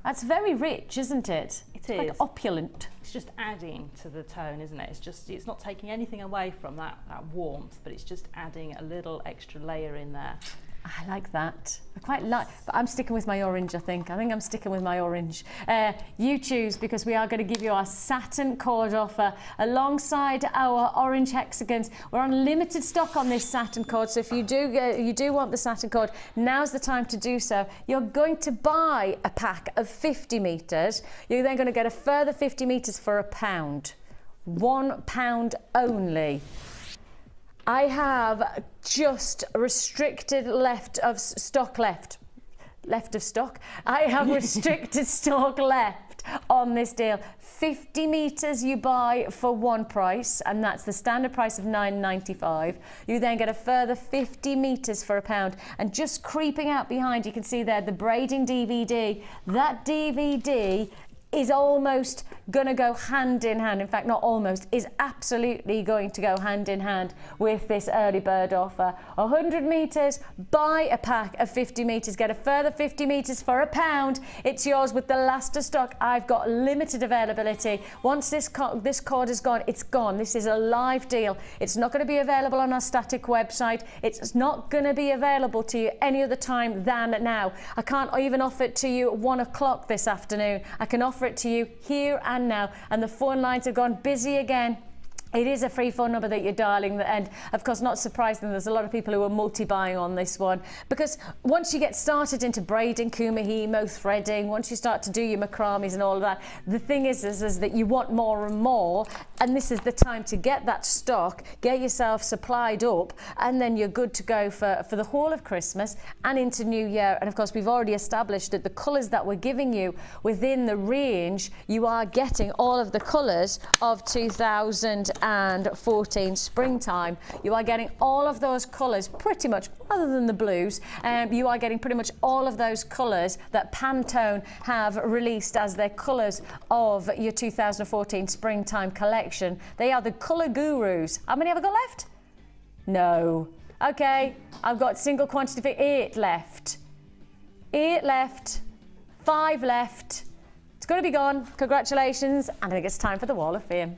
That's very rich, isn't it? It It's is. quite opulent. It's just adding to the tone, isn't it? It's not taking anything away from that warmth, but it's just adding a little extra layer in there. I like that. I quite like, but I'm sticking with my orange, I think. I think I'm sticking with my orange. You choose, because we are going to give you our satin cord offer alongside our orange hexagons. We're on limited stock on this satin cord, so if you do want the satin cord, now's the time to do so. You're going to buy a pack of 50 metres. You're then going to get a further 50 metres for £1. £1 only. I have just restricted left of stock. I have restricted stock left on this deal. 50 metres you buy for one price, and that's the standard price of £9.95. You then get a further 50 metres for £1. And just creeping out behind, you can see there the braiding DVD. That DVD is almost going to go hand in hand. In fact, not almost, is absolutely going to go hand in hand with this early bird offer. 100 metres, buy a pack of 50 metres, get a further 50 metres for £1. It's yours with the last of stock. I've got limited availability. Once this cord is gone, it's gone. This is a live deal. It's not going to be available on our static website. It's not going to be available to you any other time than now. I can't even offer it to you at 1 o'clock this afternoon. I can offer it to you here and now, and the phone lines have gone busy again. It is a free phone number that you're dialing, and of course, not surprising, there's a lot of people who are multi-buying on this one, because once you get started into braiding, Kumihimo, threading, once you start to do your macrames and all of that, the thing is that you want more and more, and this is the time to get that stock, get yourself supplied up, and then you're good to go for the whole of Christmas and into New Year. And of course, we've already established that the colours that we're giving you within the range, you are getting all of the colours of 2014 springtime. You are getting all of those colours pretty much, other than the blues, you are getting pretty much all of those colours that Pantone have released as their colours of your 2014 springtime collection. They are the colour gurus. How many have I got left? No. Okay, I've got single quantity for 8 left. 8 left, 5 left. It's going to be gone. Congratulations. And I think it's time for the Wall of Fame.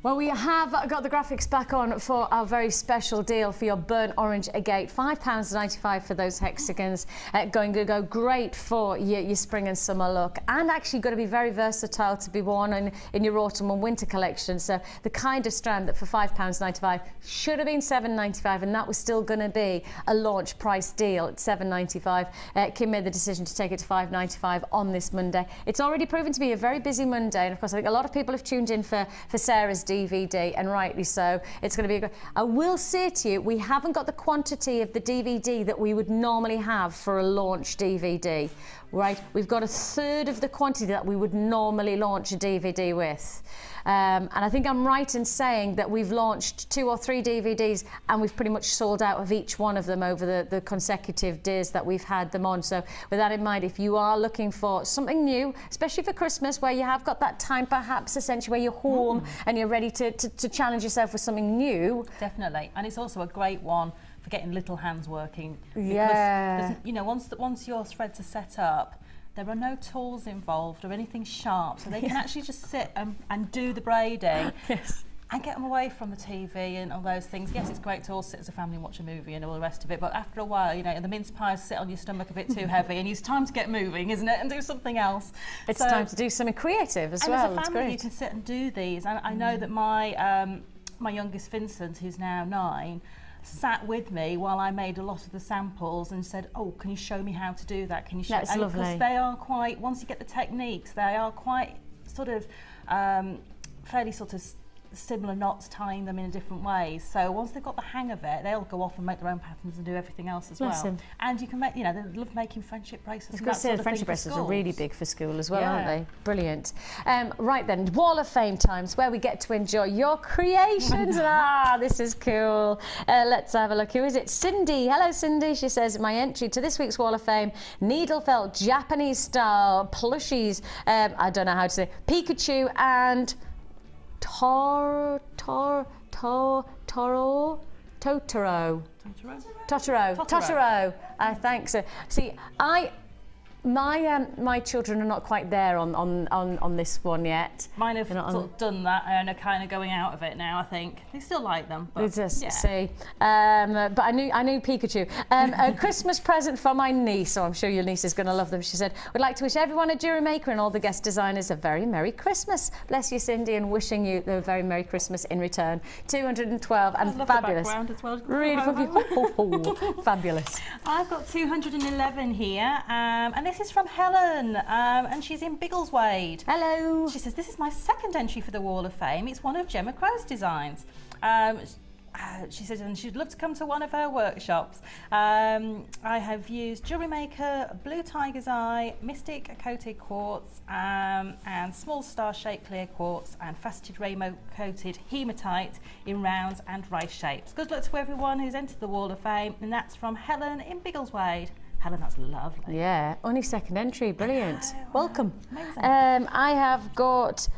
Well, we have got the graphics back on for our very special deal for your burnt orange agate. £5.95 for those hexagons. Going to go great for your spring and summer look, and actually going to be very versatile to be worn in your autumn and winter collection. So the kind of strand that for £5.95 should have been £7.95, and that was still going to be a launch price deal at £7.95. Kim made the decision to take it to £5.95 on this Monday. It's already proven to be a very busy Monday, and of course I think a lot of people have tuned in for Sarah's DVD, and rightly so. It's going to be a great... I will say to you, we haven't got the quantity of the DVD that we would normally have for a launch DVD, right? We've got a third of the quantity that we would normally launch a DVD with. And I think I'm right in saying that we've launched 2 or 3 DVDs and we've pretty much sold out of each one of them over the consecutive days that we've had them on. So with that in mind, if you are looking for something new, especially for Christmas, where you have got that time perhaps essentially where you're home and you're ready to challenge yourself with something new. Definitely. And it's also a great one for getting little hands working. Yeah. Because, you know, once your threads are set up, there are no tools involved or anything sharp, so they can actually just sit and do the braiding. Yes. And get them away from the TV and all those things. Yes, it's great to all sit as a family and watch a movie and all the rest of it, but after a while, you know, the mince pies sit on your stomach a bit too heavy, and it's time to get moving, isn't it, and do something else. It's time to do something creative as well. And as a family, you can sit and do these. And I know that my youngest Vincent, who's now 9, sat with me while I made a lot of the samples and said, "Oh, can you show me how to do that? Can you show?" That's lovely. Because they are quite, once you get the techniques, they are quite sort of fairly sort of similar knots, tying them in different ways. So once they've got the hang of it, they'll go off and make their own patterns and do everything else as Bless well. him. And you can make, you know, they love making friendship bracelets. I was and going that to say sort the of friendship thing for bracelets are really schools. big for school as well, Yeah. aren't they? Brilliant. Right then, Wall of Fame times, where we get to enjoy your creations. This is cool. Let's have a look. Who is it? Cindy. Hello, Cindy. She says, my entry to this week's Wall of Fame, needle felt Japanese style plushies. I don't know how to say Pikachu and Totoro. I think so. See, my children are not quite there on this one yet. Mine have sort of done that and are kind of going out of it now, I think. They still like them, but yeah. See, but I knew Pikachu. A Christmas present for my niece, so I'm sure your niece is going to love them. She said, would like to wish everyone at Jewellery Maker and all the guest designers a very Merry Christmas. Bless you, Cindy, and wishing you a very Merry Christmas in return. 212 and I love fabulous. The background as well. Really fucking fabulous. I've got 211 here, and this is from Helen, and she's in Biggleswade. Hello. She says, this is my second entry for the Wall of Fame. It's one of Gemma Crow's designs. She says, and she'd love to come to one of her workshops. I have used Jewellery Maker, Blue Tiger's Eye, Mystic coated quartz, and small star-shaped clear quartz, and faceted rainbow-coated hematite in rounds and rice shapes. Good luck to everyone who's entered the Wall of Fame, and that's from Helen in Biggleswade. Helen, that's lovely. Yeah, only second entry, brilliant. Welcome. Amazing. I have got,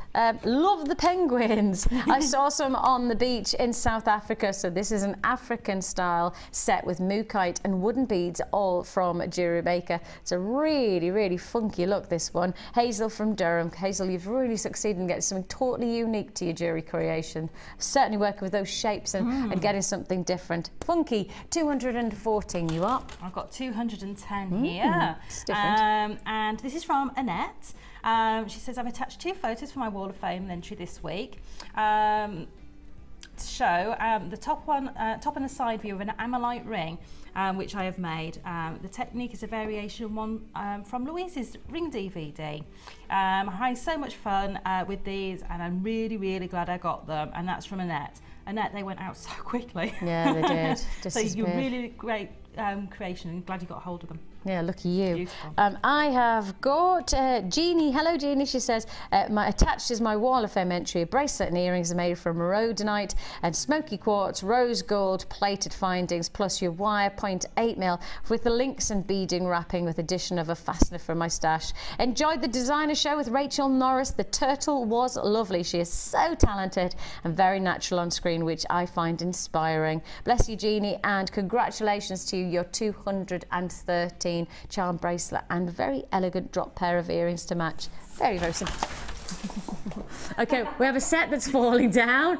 love the penguins. I saw some on the beach in South Africa, so this is an African style set with mookaite and wooden beads, all from Jewellery Maker. It's a really, really funky look, this one. Hazel from Durham. Hazel, you've really succeeded in getting something totally unique to your jewellery creation. Certainly working with those shapes and getting something different. Funky, 214 you are. I've got 210 here. It's different. And this is from Annette. She says, I've attached 2 photos for my Wall of Fame entry this week to show the top and the side view of an amylite ring, which I have made. The technique is a variation one from Louise's ring DVD. I'm having so much fun with these, and I'm really, really glad I got them, and that's from Annette. Annette, they went out so quickly. Yeah, they did. So you're really great creation, and glad you got hold of them. Yeah, lucky you. Beautiful. I have got Jeannie. Hello, Jeannie. She says, attached is my Wall of Fame entry. A bracelet and earrings are made from rhodonite and smoky quartz, rose gold plated findings, plus your wire 0.8mm with the links and beading wrapping with addition of a fastener from my stash. Enjoyed the designer show with Rachel Norris. The turtle was lovely. She is so talented and very natural on screen, which I find inspiring. Bless you, Jeannie, and congratulations to you, your 213 charm bracelet and very elegant drop pair of earrings to match. Very, very simple. Okay, we have a set that's falling down.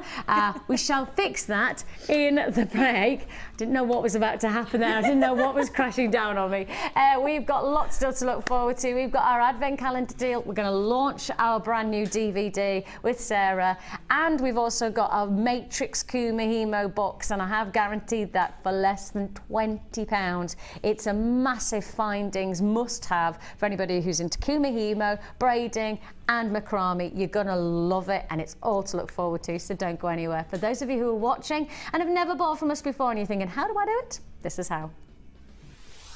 We shall fix that in the break. Didn't know what was about to happen there. I didn't know what was crashing down on me. We've got lots still to look forward to. We've got our advent calendar deal. We're going to launch our brand new DVD with Sara, and we've also got our Matrix Kumihimo box, and I have guaranteed that for less than £20. It's a massive findings must-have for anybody who's into Kumihimo, braiding and macrame. You're gonna love it, and it's all to look forward to, so don't go anywhere. For those of you who are watching and have never bought from us before and you're thinking, how do I do it? This is how.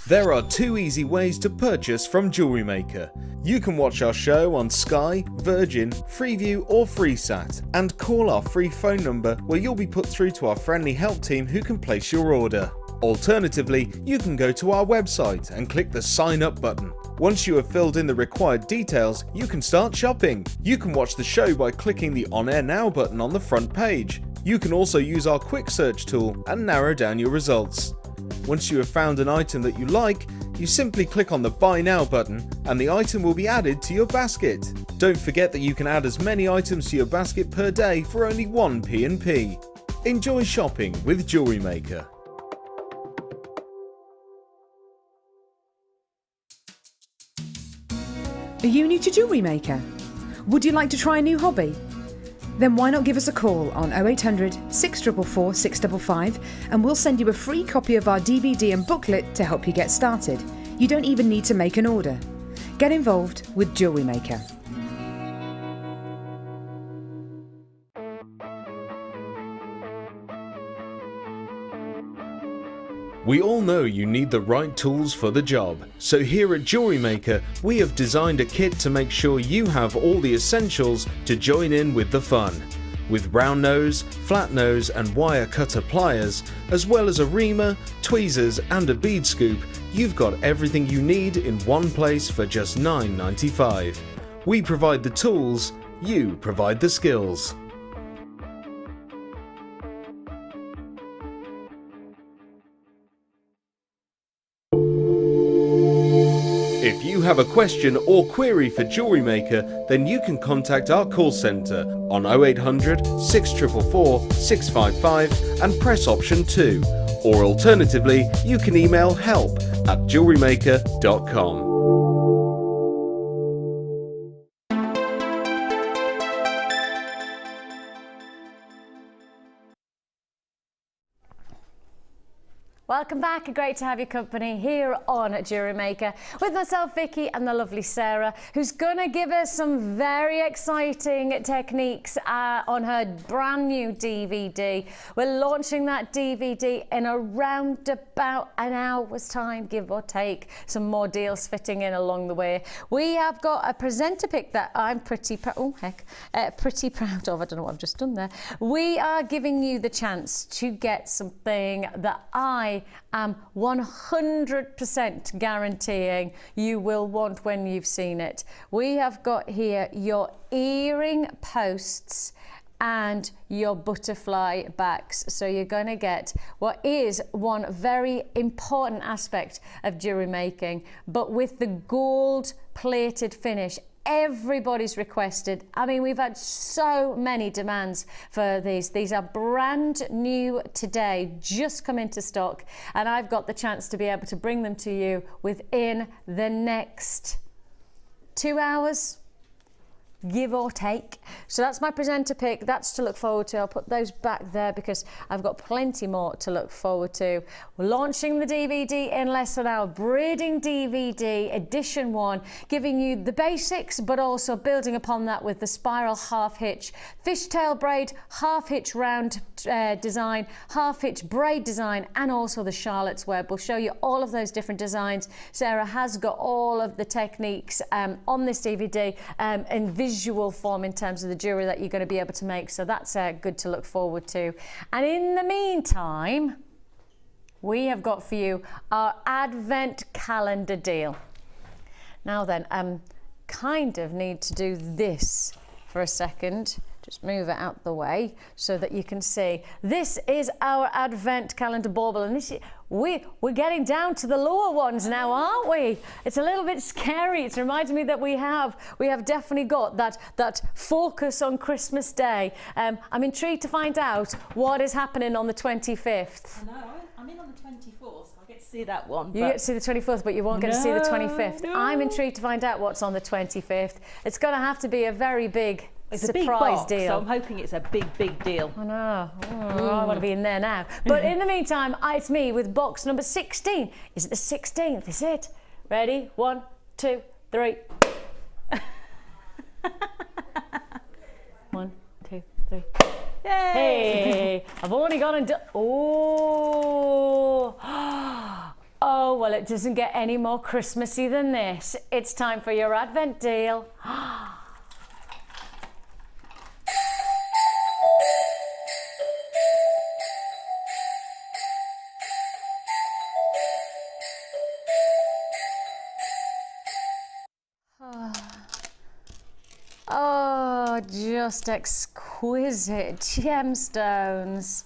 There are 2 easy ways to purchase from Jewellery Maker. You can watch our show on Sky, Virgin, Freeview or FreeSat, and call our free phone number where you'll be put through to our friendly help team who can place your order. Alternatively, you can go to our website and click the sign up button. Once you have filled in the required details, you can start shopping. You can watch the show by clicking the On Air Now button on the front page. You can also use our quick search tool and narrow down your results. Once you have found an item that you like, you simply click on the Buy Now button and the item will be added to your basket. Don't forget that you can add as many items to your basket per day for only 1 P&P. Enjoy shopping with Jewellery Maker. Are you new to Jewellery Maker? Would you like to try a new hobby? Then why not give us a call on 0800 644 655 and we'll send you a free copy of our DVD and booklet to help you get started. You don't even need to make an order. Get involved with Jewellery Maker. We all know you need the right tools for the job, so here at Jewellery Maker we have designed a kit to make sure you have all the essentials to join in with the fun. With round nose, flat nose and wire cutter pliers, as well as a reamer, tweezers and a bead scoop, you've got everything you need in one place for just $9.95. We provide the tools, you provide the skills. If you have a question or query for Jewellery Maker, then you can contact our call centre on 0800 644 655 and press option 2. Or alternatively, you can email help@jewellerymaker.com. Welcome back, great to have your company here on Jewellery Maker with myself, Vicki, and the lovely Sara, who's gonna give us some very exciting techniques on her brand new DVD. We're launching that DVD in around about an hour's time, give or take, some more deals fitting in along the way. We have got a presenter pick that I'm pretty proud of. I don't know what I've just done there. We are giving you the chance to get something that I am 100% guaranteeing you will want when you've seen it. We have got here your earring posts and your butterfly backs. So you're going to get what is one very important aspect of jewellery making, but with the gold plated finish. Everybody's requested. I mean, we've had so many demands for these. These are brand new today, just come into stock, and I've got the chance to be able to bring them to you within the next 2 hours, give or take. So that's my presenter pick. That's to look forward to. I'll put those back there because I've got plenty more to look forward to. We're launching the DVD in less than an hour. Braiding DVD edition 1, giving you the basics, but also building upon that with the spiral half hitch, fishtail braid, half hitch round design, half hitch braid design, and also the Charlotte's Web. We'll show you all of those different designs. Sara has got all of the techniques on this DVD in visual form in terms of the jewellery that you're going to be able to make, so that's good to look forward to. And in the meantime, we have got for you our advent calendar deal. Now then, kind of need to do this for a second. Just move it out the way so that you can see. This is our advent calendar bauble, and this is, we're getting down to the lower ones now, aren't we? It's a little bit scary. It reminds me that we have definitely got that focus on Christmas Day. I'm intrigued to find out what is happening on the 25th. No, I'm in on the 24th. I get to see that one. You get to see the 24th, but you won't get to see the 25th. No. I'm intrigued to find out what's on the 25th. It's going to have to be a very big It's surprise a big box, deal. so I'm hoping it's a big deal. I know. I want to be in there now. But in the meantime, it's me with box number 16. Is it the 16th? Is it? Ready? 1, 2, 3. 1, 2, 3. Yay! Hey, I've only gone and done. Oh. Oh, well, it doesn't get any more Christmassy than this. It's time for your advent deal. Oh, just exquisite gemstones.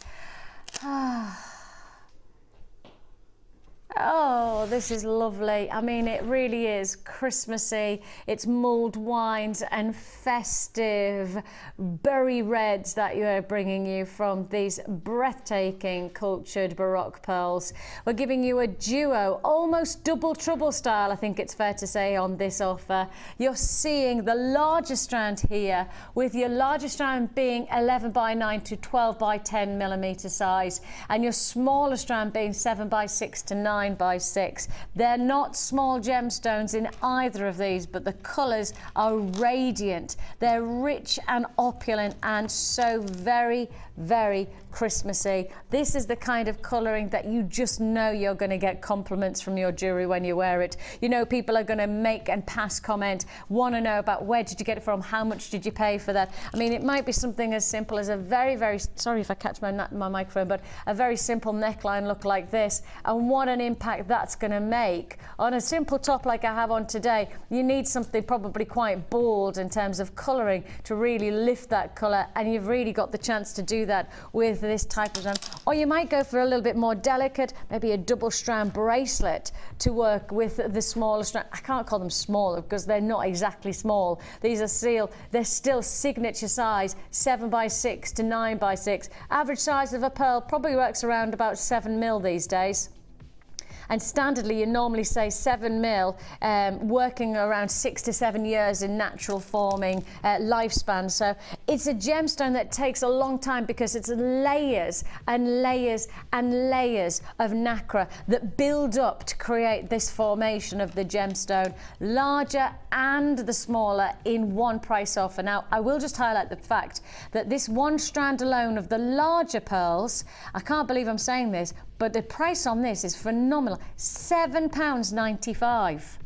Oh, this is lovely. I mean, it really is Christmassy. It's mulled wines and festive berry reds that you're bringing you from these breathtaking cultured Baroque pearls. We're giving you a duo, almost double trouble style, I think it's fair to say, on this offer. You're seeing the larger strand here, with your larger strand being 11 by 9 to 12 by 10 millimeter size, and your smaller strand being 7 by 6 to 9 9x6. They're not small gemstones in either of these, but the colours are radiant. They're rich and opulent and so very, very Christmassy. This is the kind of colouring that you just know you're going to get compliments from your jewellery when you wear it. You know, people are going to make and pass comment, want to know about where did you get it from, how much did you pay for that. I mean, it might be something as simple as a very, very, sorry if I catch my microphone, but a very simple neckline look like this, and what an impact that's going to make on a simple top like I have on today. You need something probably quite bold in terms of colouring to really lift that colour, and you've really got the chance to do that with this type of strand. Or you might go for a little bit more delicate, maybe a double strand bracelet to work with the smaller strand. I can't call them smaller because they're not exactly small. These are they're still signature size, 7x6 to 9x6. Average size of a pearl probably works around about 7mm these days. And standardly, you normally say 7mm, working around 6 to 7 years in natural forming lifespan. So it's a gemstone that takes a long time because it's layers and layers and layers of nacre that build up to create this formation of the gemstone, larger and the smaller in one price offer. Now, I will just highlight the fact that this one strand alone of the larger pearls, I can't believe I'm saying this, but the price on this is phenomenal. £7.95.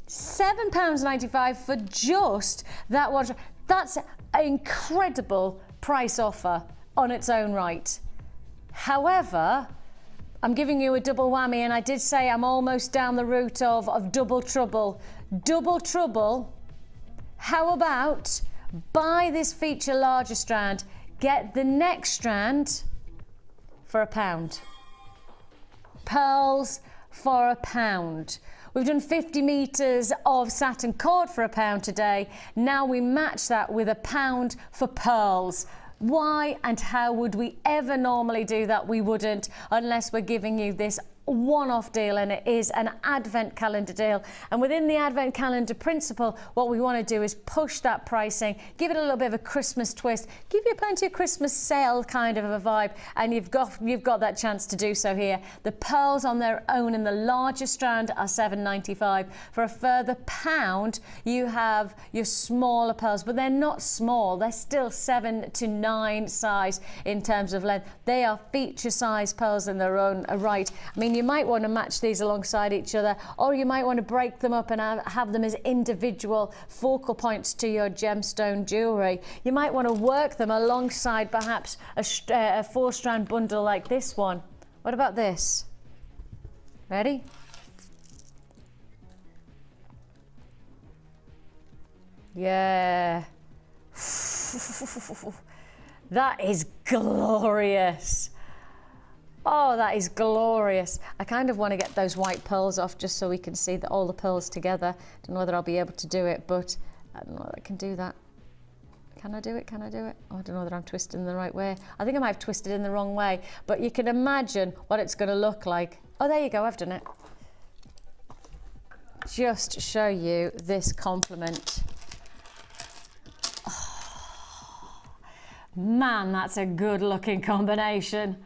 £7.95 for just that one. That's an incredible price offer on its own right. However, I'm giving you a double whammy, and I did say I'm almost down the route of double trouble. Double trouble. How about buy this feature larger strand, get the next strand for £1. Pearls for £1. We've done 50 metres of satin cord for £1 today. Now we match that with £1 for pearls. Why and how would we ever normally do that? We wouldn't, unless we're giving you this one-off deal, and it is an advent calendar deal. And within the advent calendar principle, what we want to do is push that pricing, give it a little bit of a Christmas twist, give you plenty of Christmas sale kind of a vibe, and you've got that chance to do so here. The pearls on their own in the larger strand are £7.95. For a further £1, you have your smaller pearls, but they're not small, they're still 7 to 9 size in terms of length. They are feature size pearls in their own right. I mean, you might want to match these alongside each other, or you might want to break them up and have them as individual focal points to your gemstone jewellery. You might want to work them alongside perhaps a 4-strand bundle like this one. What about this? Ready? Yeah. That is glorious. Oh, that is glorious. I kind of want to get those white pearls off just so we can see all the pearls together. Don't know whether I'll be able to do it, but I don't know whether I can do that. Can I do it? Can I do it? Oh, I don't know whether I'm twisting the right way. I think I might have twisted in the wrong way, but you can imagine what it's going to look like. Oh, there you go. I've done it. Just to show you this compliment. Oh, man, that's a good looking combination.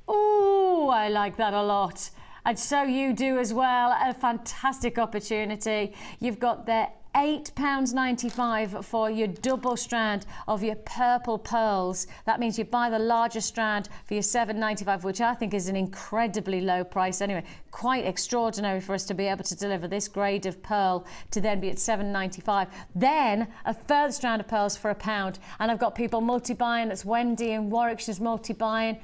Oh, I like that a lot. And so you do as well. A fantastic opportunity. You've got the £8.95 for your double strand of your purple pearls. That means you buy the larger strand for your £7.95, which I think is an incredibly low price anyway. Quite extraordinary for us to be able to deliver this grade of pearl to then be at £7.95. Then a further strand of pearls for £1. And I've got people multi-buying. It's Wendy in Warwickshire's multi-buying.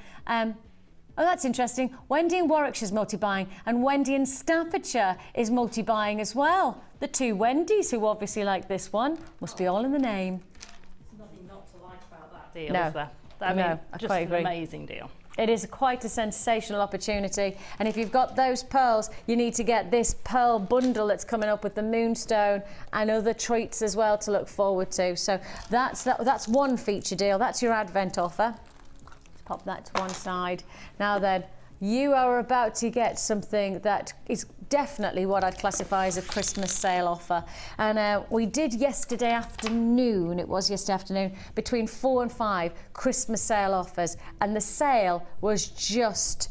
Oh, that's interesting. Wendy in Warwickshire's multi-buying, and Wendy in Staffordshire is multi-buying as well. The two Wendys who obviously like this one. Must be all in the name. There's nothing not to like about that deal, No. is there? I mean, No, I just quite an agree. amazing deal. It is quite a sensational opportunity, and if you've got those pearls, you need to get this pearl bundle that's coming up with the moonstone and other treats as well to look forward to. So that's one feature deal. That's your advent offer. Pop that to one side. Now then, you are about to get something that is definitely what I'd classify as a Christmas sale offer. And we did yesterday afternoon, between 4 and 5 Christmas sale offers. And the sale was just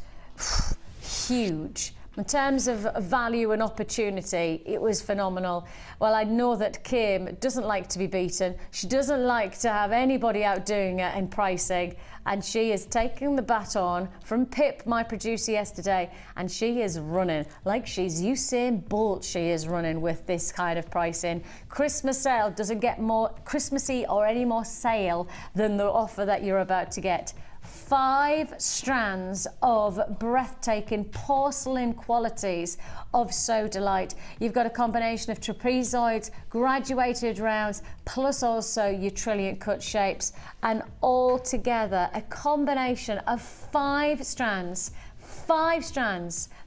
huge. In terms of value and opportunity, it was phenomenal. Well, I know that Kim doesn't like to be beaten. She doesn't like to have anybody outdoing her in pricing. And she is taking the baton from Pip, my producer, yesterday, and she is running like she's Usain Bolt. She is running with this kind of pricing. Christmas sale doesn't get more Christmassy or any more sale than the offer that you're about to get. 5 strands of breathtaking porcelain qualities of So Delight. You've got a combination of trapezoids, graduated rounds, plus also your trilliant cut shapes, and all together a combination of 5 strands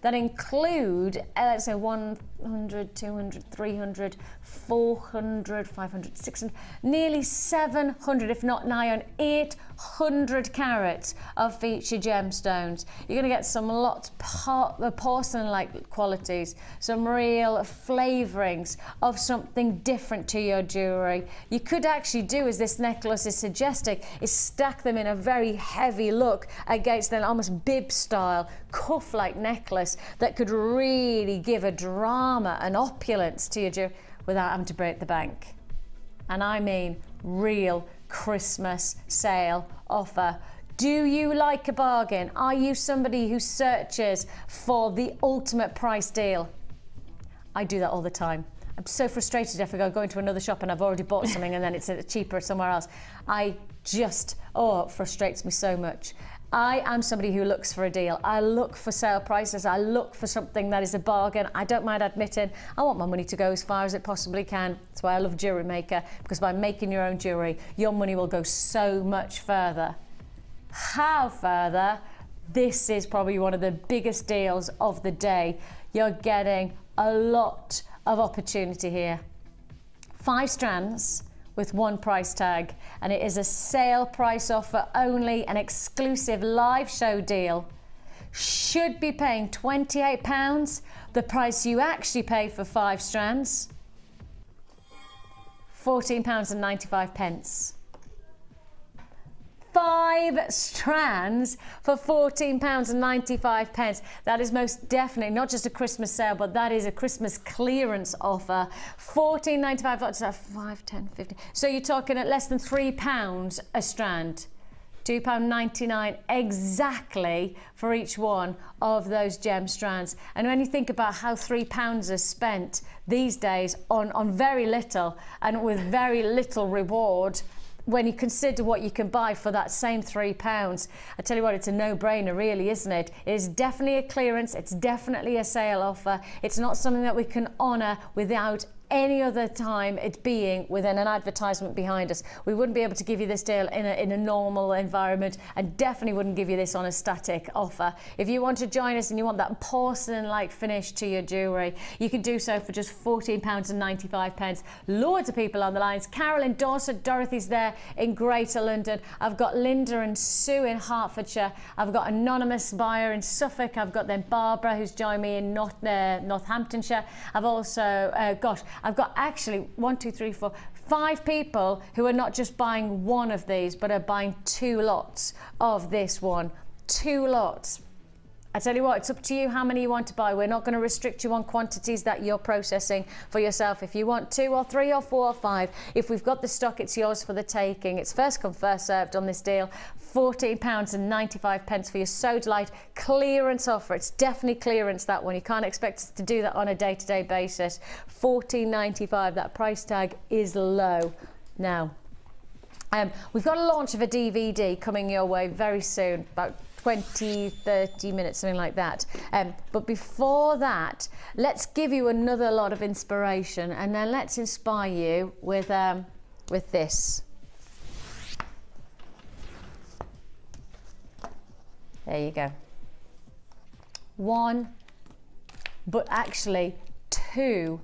that include, let's say 100, 200, 300, 400, 500, 600, nearly 700, if not nigh on 800 carats of featured gemstones. You're going to get some lots of porcelain-like qualities, some real flavourings of something different to your jewellery. You could actually do, as this necklace is suggesting, is stack them in a very heavy look against an almost bib-style, cuff-like necklace that could really give a drama and opulence to your jewellery without having to break the bank. And I mean real Christmas sale offer. Do you like a bargain? Are you somebody who searches for the ultimate price deal? I do that all the time. I'm so frustrated if I go into another shop and I've already bought something and then it's cheaper somewhere else. It frustrates me so much. I am somebody who looks for a deal. I look for sale prices. I look for something that is a bargain. I don't mind admitting I want my money to go as far as it possibly can. That's why I love Jewellery Maker, because by making your own jewellery, your money will go so much further. How further? This is probably one of the biggest deals of the day. You're getting a lot of opportunity here. 5 strands with 1 price tag, and it is a sale price offer only, an exclusive live show deal. Should be paying £28, the price you actually pay for 5 strands, £14.95. 5 strands for £14.95. That is most definitely not just a Christmas sale, but that is a Christmas clearance offer. £14.95, 5, 10, 15. So you're talking at less than £3 a strand. £2.99 exactly for each one of those gem strands. And when you think about how £3 is spent these days on very little and with very little reward, when you consider what you can buy for that same £3, I tell you what, it's a no-brainer really, isn't it? It is definitely a clearance, it's definitely a sale offer. It's not something that we can honour without any other time it being within an advertisement behind us. We wouldn't be able to give you this deal in a normal environment, and definitely wouldn't give you this on a static offer. If you want to join us and you want that porcelain-like finish to your jewellery, you can do so for just £14.95. Loads of people on the lines. Carol in Dorset, Dorothy's there in Greater London. I've got Linda and Sue in Hertfordshire. I've got anonymous buyer in Suffolk. I've got then Barbara who's joined me in Northamptonshire. I've also I've got actually 5 people who are not just buying one of these, but are buying 2 lots of this one. 2 lots. I tell you what, it's up to you how many you want to buy. We're not going to restrict you on quantities that you're processing for yourself. If you want 2 or 3 or 4 or 5, if we've got the stock, it's yours for the taking. It's first come, first served on this deal. £14.95 for your So Delight clearance offer. It's definitely clearance, that one. You can't expect us to do that on a day-to-day basis. £14.95, that price tag is low. Now, we've got a launch of a DVD coming your way very soon, about 20-30 minutes, something like that. But before that, let's give you another lot of inspiration, and then let's inspire you with this. There you go. 1, but actually 2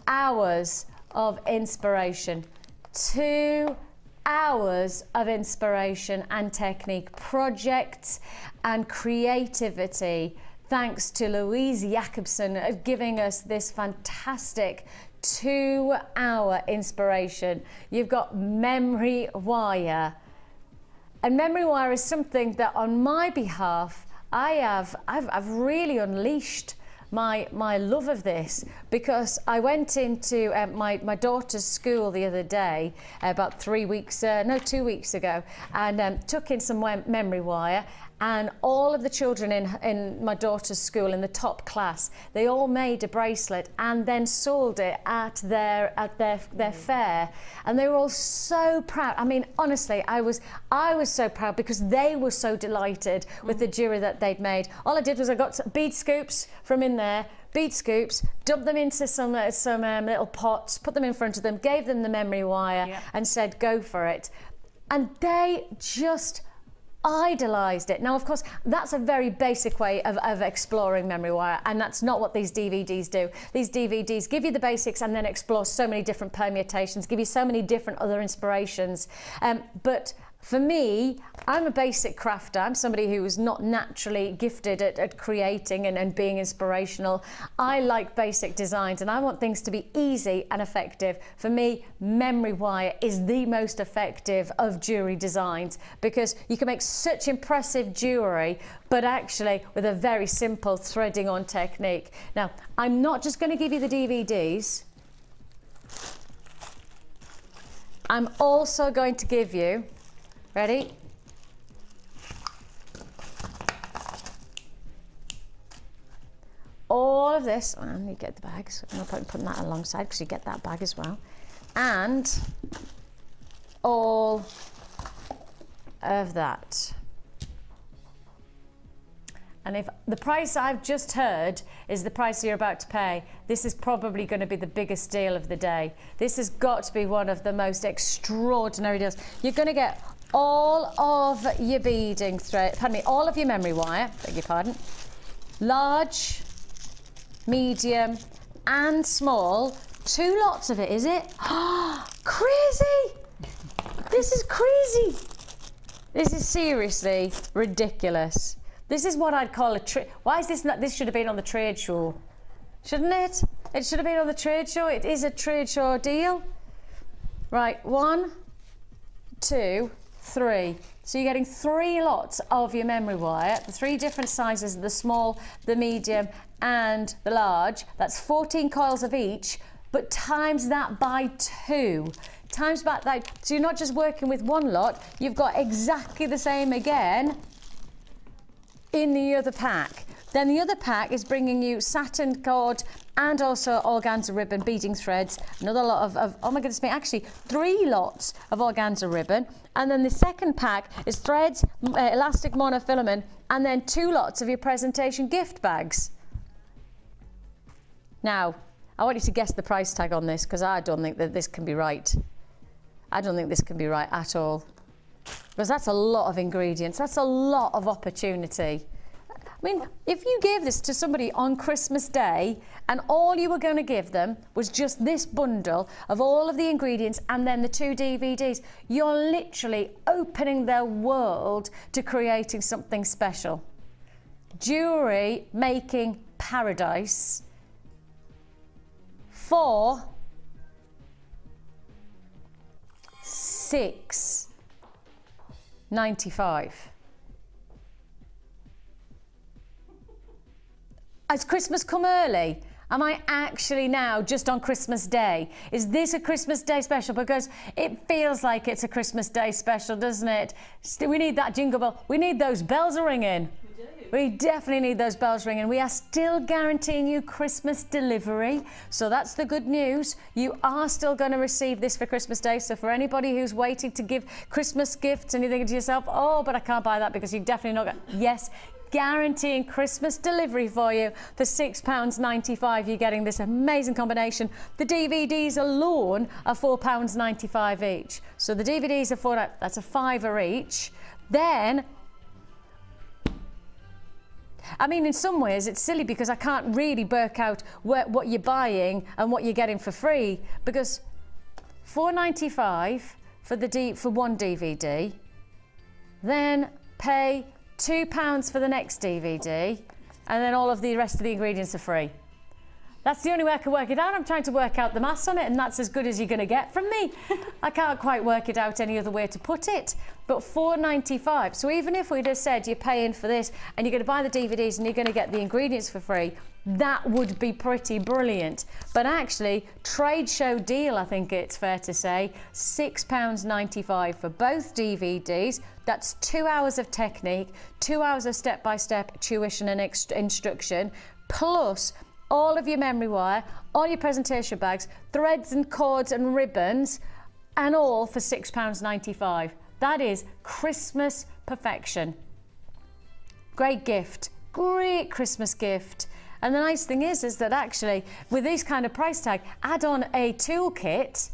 hours of inspiration. 2 hours of inspiration and technique, projects and creativity, thanks to Louise Jacobson of giving us this fantastic 2-hour inspiration. You've got memory wire, And memory wire is something that on my behalf, I've really unleashed my love of this, because I went into my daughter's school the other day, about 2 weeks ago, and took in some memory wire, and all of the children in my daughter's school, in the top class, they all made a bracelet and then sold it at their fair, and they were all so proud. I mean, honestly, I was so proud because they were so delighted with the jewellery that they'd made. All I did was I got bead scoops from in there, bead scoops, dumped them into some little pots, put them in front of them, gave them the memory wire, and said, go for it. And they just idolised it. Now, of course, that's a very basic way of exploring memory wire, and that's not what these DVDs do. These DVDs give you the basics and then explore so many different permutations, give you so many different other inspirations. But for me, I'm a basic crafter. I'm somebody who is not naturally gifted at creating and being inspirational. I like basic designs and I want things to be easy and effective. For me, memory wire is the most effective of jewellery designs, because you can make such impressive jewellery, but actually with a very simple threading on technique. Now, I'm not just going to give you the DVDs. I'm also going to give you, ready? All of this, and you get the bags. I'm putting that alongside because you get that bag as well. And all of that. And if the price I've just heard is the price you're about to pay, this is probably going to be the biggest deal of the day. This has got to be one of the most extraordinary deals. You're going to get all of your beading thread, pardon me, all of your memory wire, beg your pardon, large, medium and small. 2 lots of it, is it? Crazy! This is crazy. This is seriously ridiculous. This is what I'd call a trade. Why is this not? This should have been on the trade show, shouldn't it? It should have been on the trade show. It is a trade show deal. Right, 1, 2, 3. So you're getting 3 lots of your memory wire, the 3 different sizes, the small, the medium and the large. That's 14 coils of each, but times that by 2. Times by that, so you're not just working with 1 lot, you've got exactly the same again in the other pack. Then the other pack is bringing you satin cord and also organza ribbon, beading threads, another lot of oh my goodness me, actually 3 lots of organza ribbon. And then the second pack is threads, elastic monofilament, and then 2 lots of your presentation gift bags. Now, I want you to guess the price tag on this, because I don't think that this can be right. I don't think this can be right at all. Because that's a lot of ingredients, that's a lot of opportunity. I mean, if you gave this to somebody on Christmas Day and all you were going to give them was just this bundle of all of the ingredients and then the 2 DVDs, you're literally opening their world to creating something special. Jewellery making paradise for $6.95. Has Christmas come early? Am I actually now just on Christmas Day? Is this a Christmas Day special? Because it feels like it's a Christmas Day special, doesn't it? We need that jingle bell. We need those bells ringing. We do. We definitely need those bells ringing. We are still guaranteeing you Christmas delivery. So that's the good news. You are still going to receive this for Christmas Day. So for anybody who's waiting to give Christmas gifts and you're thinking to yourself, oh, but I can't buy that because you're definitely not going to. Yes. Guaranteeing Christmas delivery for you for £6.95. You're getting this amazing combination. The DVDs alone are £4.95 each. So the DVDs are that's a £5 each. Then, I mean, in some ways it's silly because I can't really work out what you're buying and what you're getting for free, because £4.95 for one DVD, then pay £2 for the next DVD, and then all of the rest of the ingredients are free. That's the only way I can work it out. I'm trying to work out the maths on it, and that's as good as you're going to get from me. I can't quite work it out any other way to put it. But £4.95. So even if we'd have said you're paying for this and you're going to buy the DVDs and you're going to get the ingredients for free, that would be pretty brilliant. But actually, trade show deal, I think it's fair to say, £6.95 for both DVDs. That's 2 hours of technique, 2 hours of step-by-step tuition and instruction, plus all of your memory wire, all your presentation bags, threads and cords and ribbons, and all for £6.95. That is Christmas perfection. Great gift, great Christmas gift. And the nice thing is that actually, with this kind of price tag, add on a toolkit,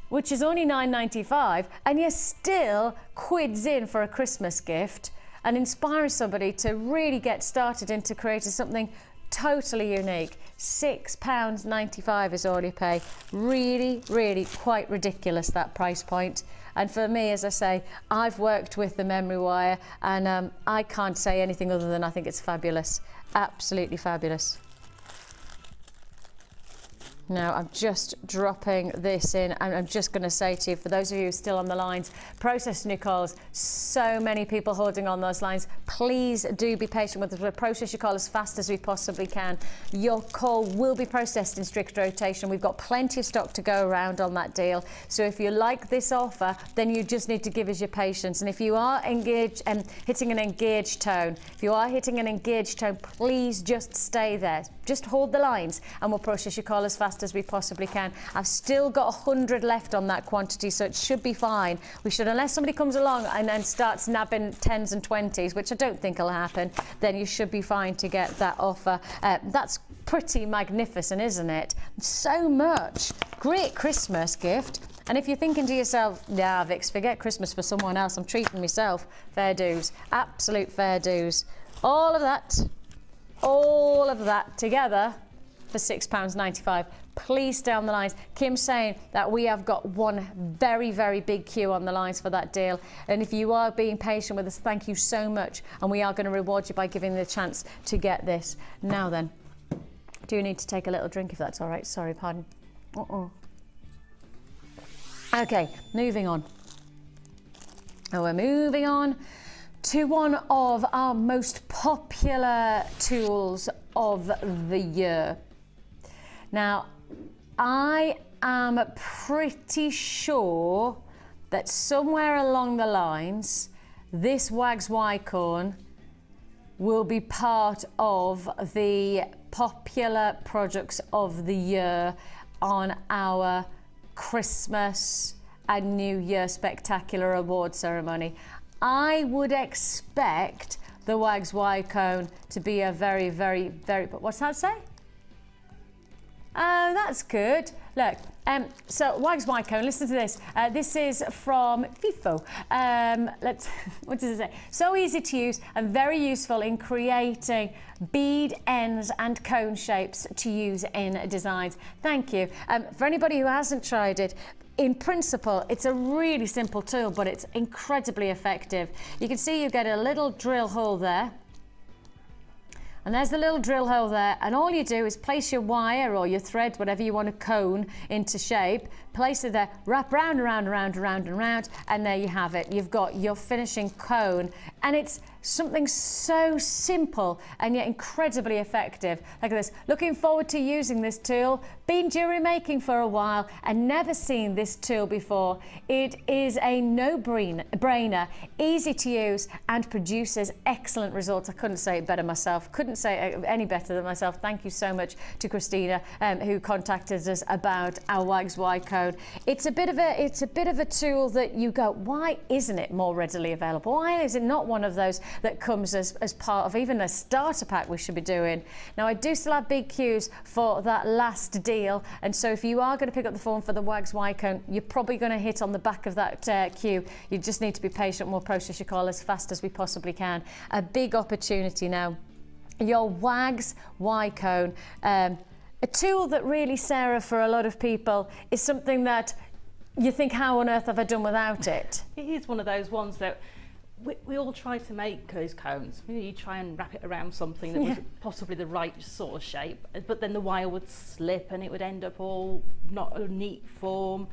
which is only £9.95, and you're still quids in for a Christmas gift and inspiring somebody to really get started into creating something totally unique. £6.95 is all you pay. Really, really quite ridiculous, that price point. And for me, as I say, I've worked with the memory wire, and I can't say anything other than I think it's fabulous. Absolutely fabulous. Now I'm just dropping this in, and I'm just going to say to you, for those of you who are still on the lines, processing your calls, so many people holding on those lines, please do be patient with us. We'll process your call as fast as we possibly can. Your call will be processed in strict rotation. We've got plenty of stock to go around on that deal. So if you like this offer, then you just need to give us your patience. And if you are engaged and hitting an engaged tone, please just stay there. Just hold the lines and we'll process your call as fast as we possibly can. I've still got 100 left on that quantity, so it should be fine. We should, unless somebody comes along and then starts nabbing 10s and 20s, which I don't think will happen, then you should be fine to get that offer. That's pretty magnificent, isn't it? So much. Great Christmas gift. And if you're thinking to yourself, nah, Vix, forget Christmas for someone else, I'm treating myself, fair dues, absolute fair dues. All of that together for £6.95. Please stay on the lines. Kim's saying that we have got one very, very big queue on the lines for that deal. And if you are being patient with us, thank you so much. And we are going to reward you by giving you the chance to get this. Now then, do you need to take a little drink if that's all right? Sorry, pardon. Okay, moving on. We're moving on to one of our most popular tools of the year. Now, I am pretty sure that somewhere along the lines, this wax Y-corn will be part of the popular products of the year on our Christmas and New Year Spectacular Award ceremony. I would expect the wax Y-cone to be a very, very, very, but what's that say? Oh, that's good. Look, so wax Y-cone, listen to this. This is from FIFO. What does it say? So easy to use and very useful in creating bead ends and cone shapes to use in designs. Thank you. For anybody who hasn't tried it, in principle, it's a really simple tool, but it's incredibly effective. You can see you get a little drill hole there. And there's the little drill hole there, and all you do is place your wire or your thread, whatever you want to cone into shape, place it there, wrap round, around, around, around, and around, and there you have it. You've got your finishing cone, and it's something so simple and yet incredibly effective. Look at this. Looking forward to using this tool. Been jewellery making for a while and never seen this tool before. It is a no-brainer, easy to use, and produces excellent results. I couldn't say it better myself. Couldn't say it any better than myself. Thank you so much to Christina who contacted us about our wax Y-cone. It's a bit of a tool that you go, why isn't it more readily available? Why is it not one of those that comes as part of even a starter pack we should be doing? Now, I do still have big queues for that last deal, and so if you are going to pick up the phone for the wax Y-cone, you're probably going to hit on the back of that queue. You just need to be patient, and we'll process your call as fast as we possibly can. A big opportunity now. Your wax Y-cone, a tool that really, Sarah, for a lot of people is something that you think, how on earth have I done without it? It is one of those ones that we all try to make those cones. You try and wrap it around something that was possibly the right sort of shape, but then the wire would slip and it would end up all not a neat form.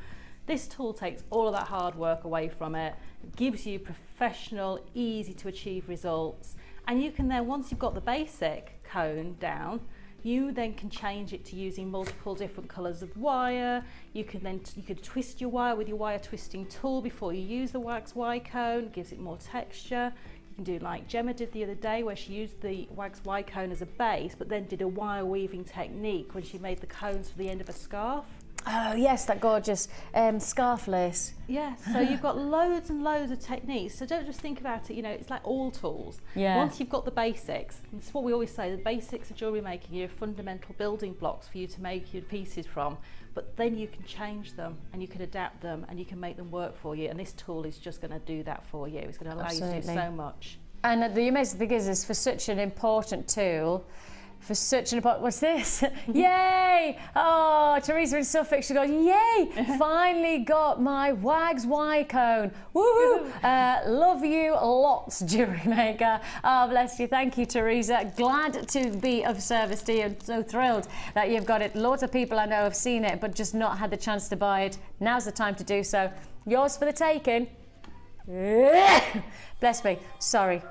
This tool takes all of that hard work away from it, gives you professional, easy to achieve results, and you can then, once you've got the basic cone down, you then can change it to using multiple different colours of wire. You could twist your wire with your wire twisting tool before you use the wax Y cone, gives it more texture. You can do like Gemma did the other day, where she used the wax Y cone as a base, but then did a wire weaving technique when she made the cones for the end of a scarf. Oh yes, that gorgeous scarf lace. Yeah, so you've got loads and loads of techniques. So don't just think about it, you know, it's like all tools. Yeah. Once you've got the basics, and it's what we always say, the basics of jewellery making, your fundamental building blocks for you to make your pieces from, but then you can change them and you can adapt them and you can make them work for you. And this tool is just going to do that for you. It's going to allow you to do so much. And the amazing thing is for such an important tool, for such an important, what's this? Yay! Oh, Teresa in Suffolk, she goes, yay! Finally got my Wags Y cone. Woohoo! Love you lots, Jewellery Maker. Oh, bless you. Thank you, Teresa. Glad to be of service to you. I'm so thrilled that you've got it. Lots of people I know have seen it, but just not had the chance to buy it. Now's the time to do so. Yours for the taking. Bless me. Sorry.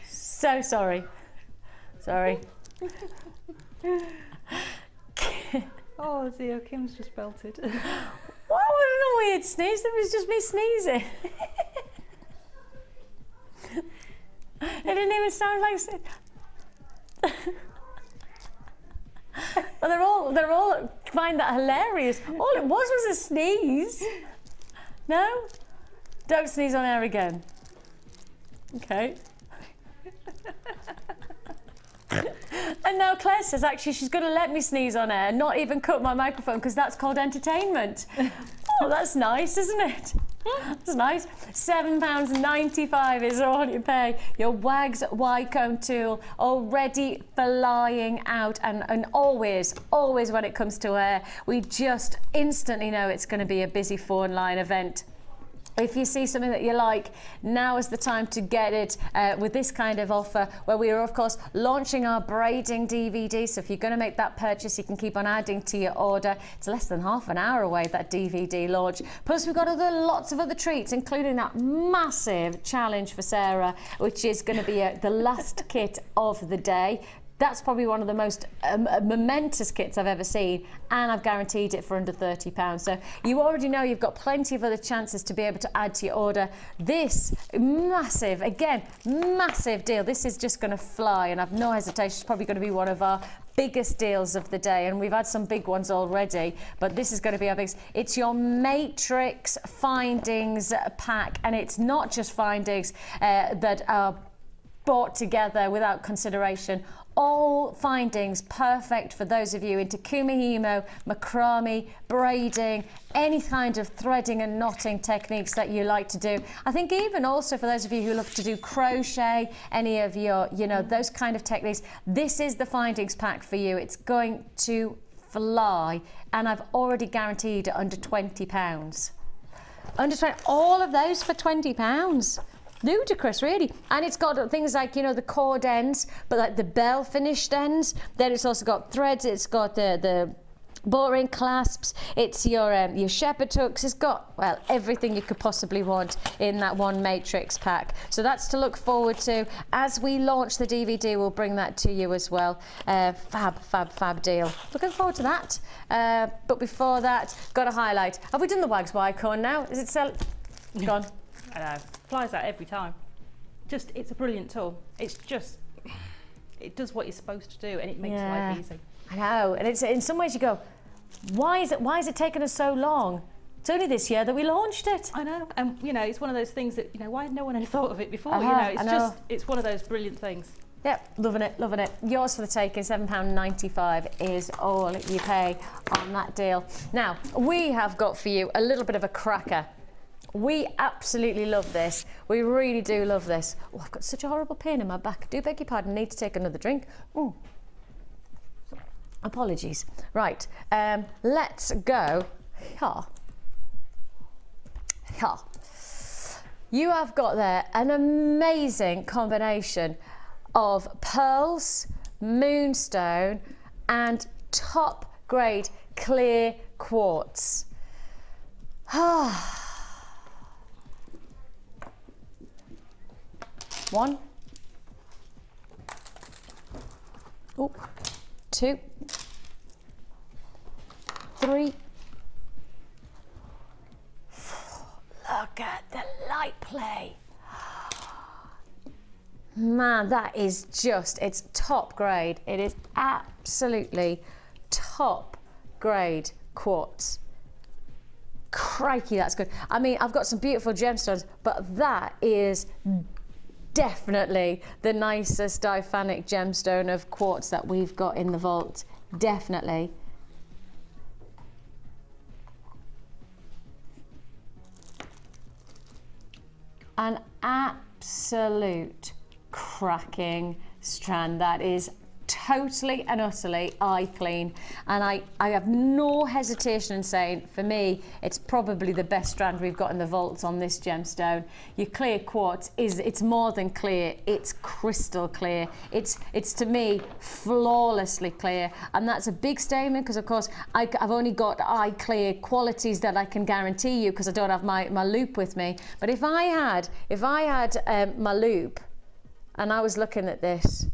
So sorry. Sorry. Oh dear, Kim's just belted. What wasn't a weird sneeze? It was just me sneezing. It didn't even sound like. Well, they're all find that hilarious. All it was a sneeze. No? Don't sneeze on air again. Okay. And now Claire says actually she's going to let me sneeze on air, not even cut my microphone, because that's called entertainment. Oh, that's nice, isn't it? That's nice. £7.95 is all you pay. Your Wags Y cone tool already flying out, and always when it comes to air, we just instantly know it's going to be a busy phone line event. If you see something that you like, now is the time to get it with this kind of offer, where we are, of course, launching our Braiding DVD. So if you're going to make that purchase, you can keep on adding to your order. It's less than half an hour away, that DVD launch. Plus, we've got lots of other treats, including that massive challenge for Sara, which is going to be the last kit of the day. That's probably one of the most momentous kits I've ever seen, and I've guaranteed it for under £30. So you already know you've got plenty of other chances to be able to add to your order. This massive, again, massive deal. This is just going to fly, and I've no hesitation. It's probably going to be one of our biggest deals of the day, and we've had some big ones already, but this is going to be our biggest. It's your Matrix Findings pack, and it's not just findings that are bought together without consideration. All findings perfect for those of you into Kumihimo, macrame, braiding, any kind of threading and knotting techniques that you like to do. I think even also for those of you who love to do crochet, any of your, you know, those kind of techniques, this is the findings pack for you. It's going to fly, and I've already guaranteed under £20. Under 20, all of those for £20. Ludicrous, really. And it's got things like, you know, the cord ends, but like the bell finished ends. Then it's also got threads. It's got the boring clasps. It's your shepherd hooks. It's got, well, everything you could possibly want in that one Matrix pack. So that's to look forward to. As we launch the DVD, we'll bring that to you as well. Fab deal. Looking forward to that. But before that, got a highlight. Have we done the Wags Y cone now? Is it still gone? I know, flies out every time. Just, it's a brilliant tool. It's just, it does what you're supposed to do, and it makes life easy. I know, and it's in some ways you go, why is it taken us so long? It's only this year that we launched it. I know, and you know, it's one of those things that, you know, why had no one ever thought of it before? You know, it's just, it's one of those brilliant things. Yep, loving it. Yours for the taking, £7.95 is all you pay on that deal. Now, we have got for you a little bit of a cracker. We absolutely love this. We really do love this. Oh, I've got such a horrible pain in my back. I do beg your pardon, need to take another drink. Ooh. Apologies. Right, let's go. Yeah. You have got there an amazing combination of pearls, moonstone, and top grade clear quartz. One. Oh, 2, 3, 4. Look at the light play. Man, that is just, it's top grade. It is absolutely top grade quartz. Crikey, that's good. I mean, I've got some beautiful gemstones, but that is definitely the nicest diaphanic gemstone of quartz that we've got in the vault. Definitely. An absolute cracking strand. That is totally and utterly eye clean, and I have no hesitation in saying, for me, it's probably the best strand we've got in the vaults on this gemstone. Your clear quartz it's more than clear, it's crystal clear. It's to me flawlessly clear, and that's a big statement, because of course I've only got eye clear qualities that I can guarantee you, because I don't have my loop with me. But if I had my loop and I was looking at this,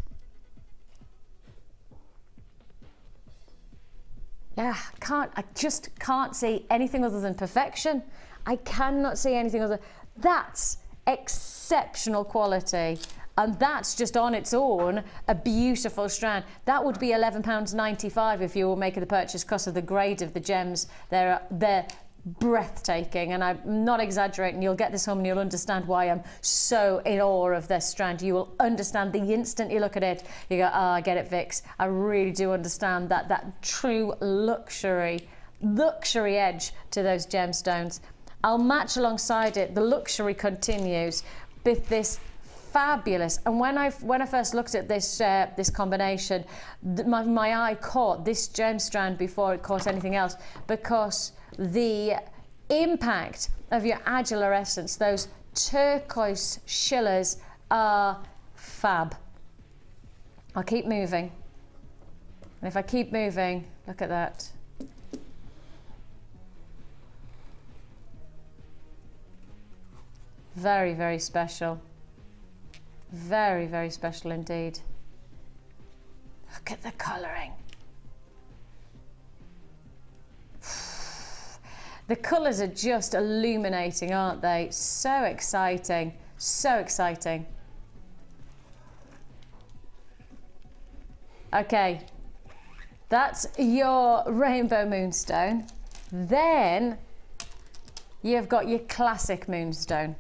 yeah, I just can't see anything other than perfection. I cannot see anything other. That's exceptional quality, and that's just on its own a beautiful strand. That would be £11.95 if you were making the purchase because of the grade of the gems. They're breathtaking, and I'm not exaggerating. You'll get this home and you'll understand why I'm so in awe of this strand. You will understand the instant you look at it. You go, oh, I get it, Vix. I really do understand that true luxury edge to those gemstones. I'll match alongside it. The luxury continues with this fabulous. And when I first looked at this combination, my eye caught this gem strand before it caught anything else, because the impact of your adular essence, those turquoise shillers, are fab. I'll keep moving, and if I keep moving, look at that. Very, very special. Very, very special indeed. Look at the colouring. The colours are just illuminating, aren't they? So exciting, so exciting. Okay, that's your rainbow moonstone. Then you've got your classic moonstone.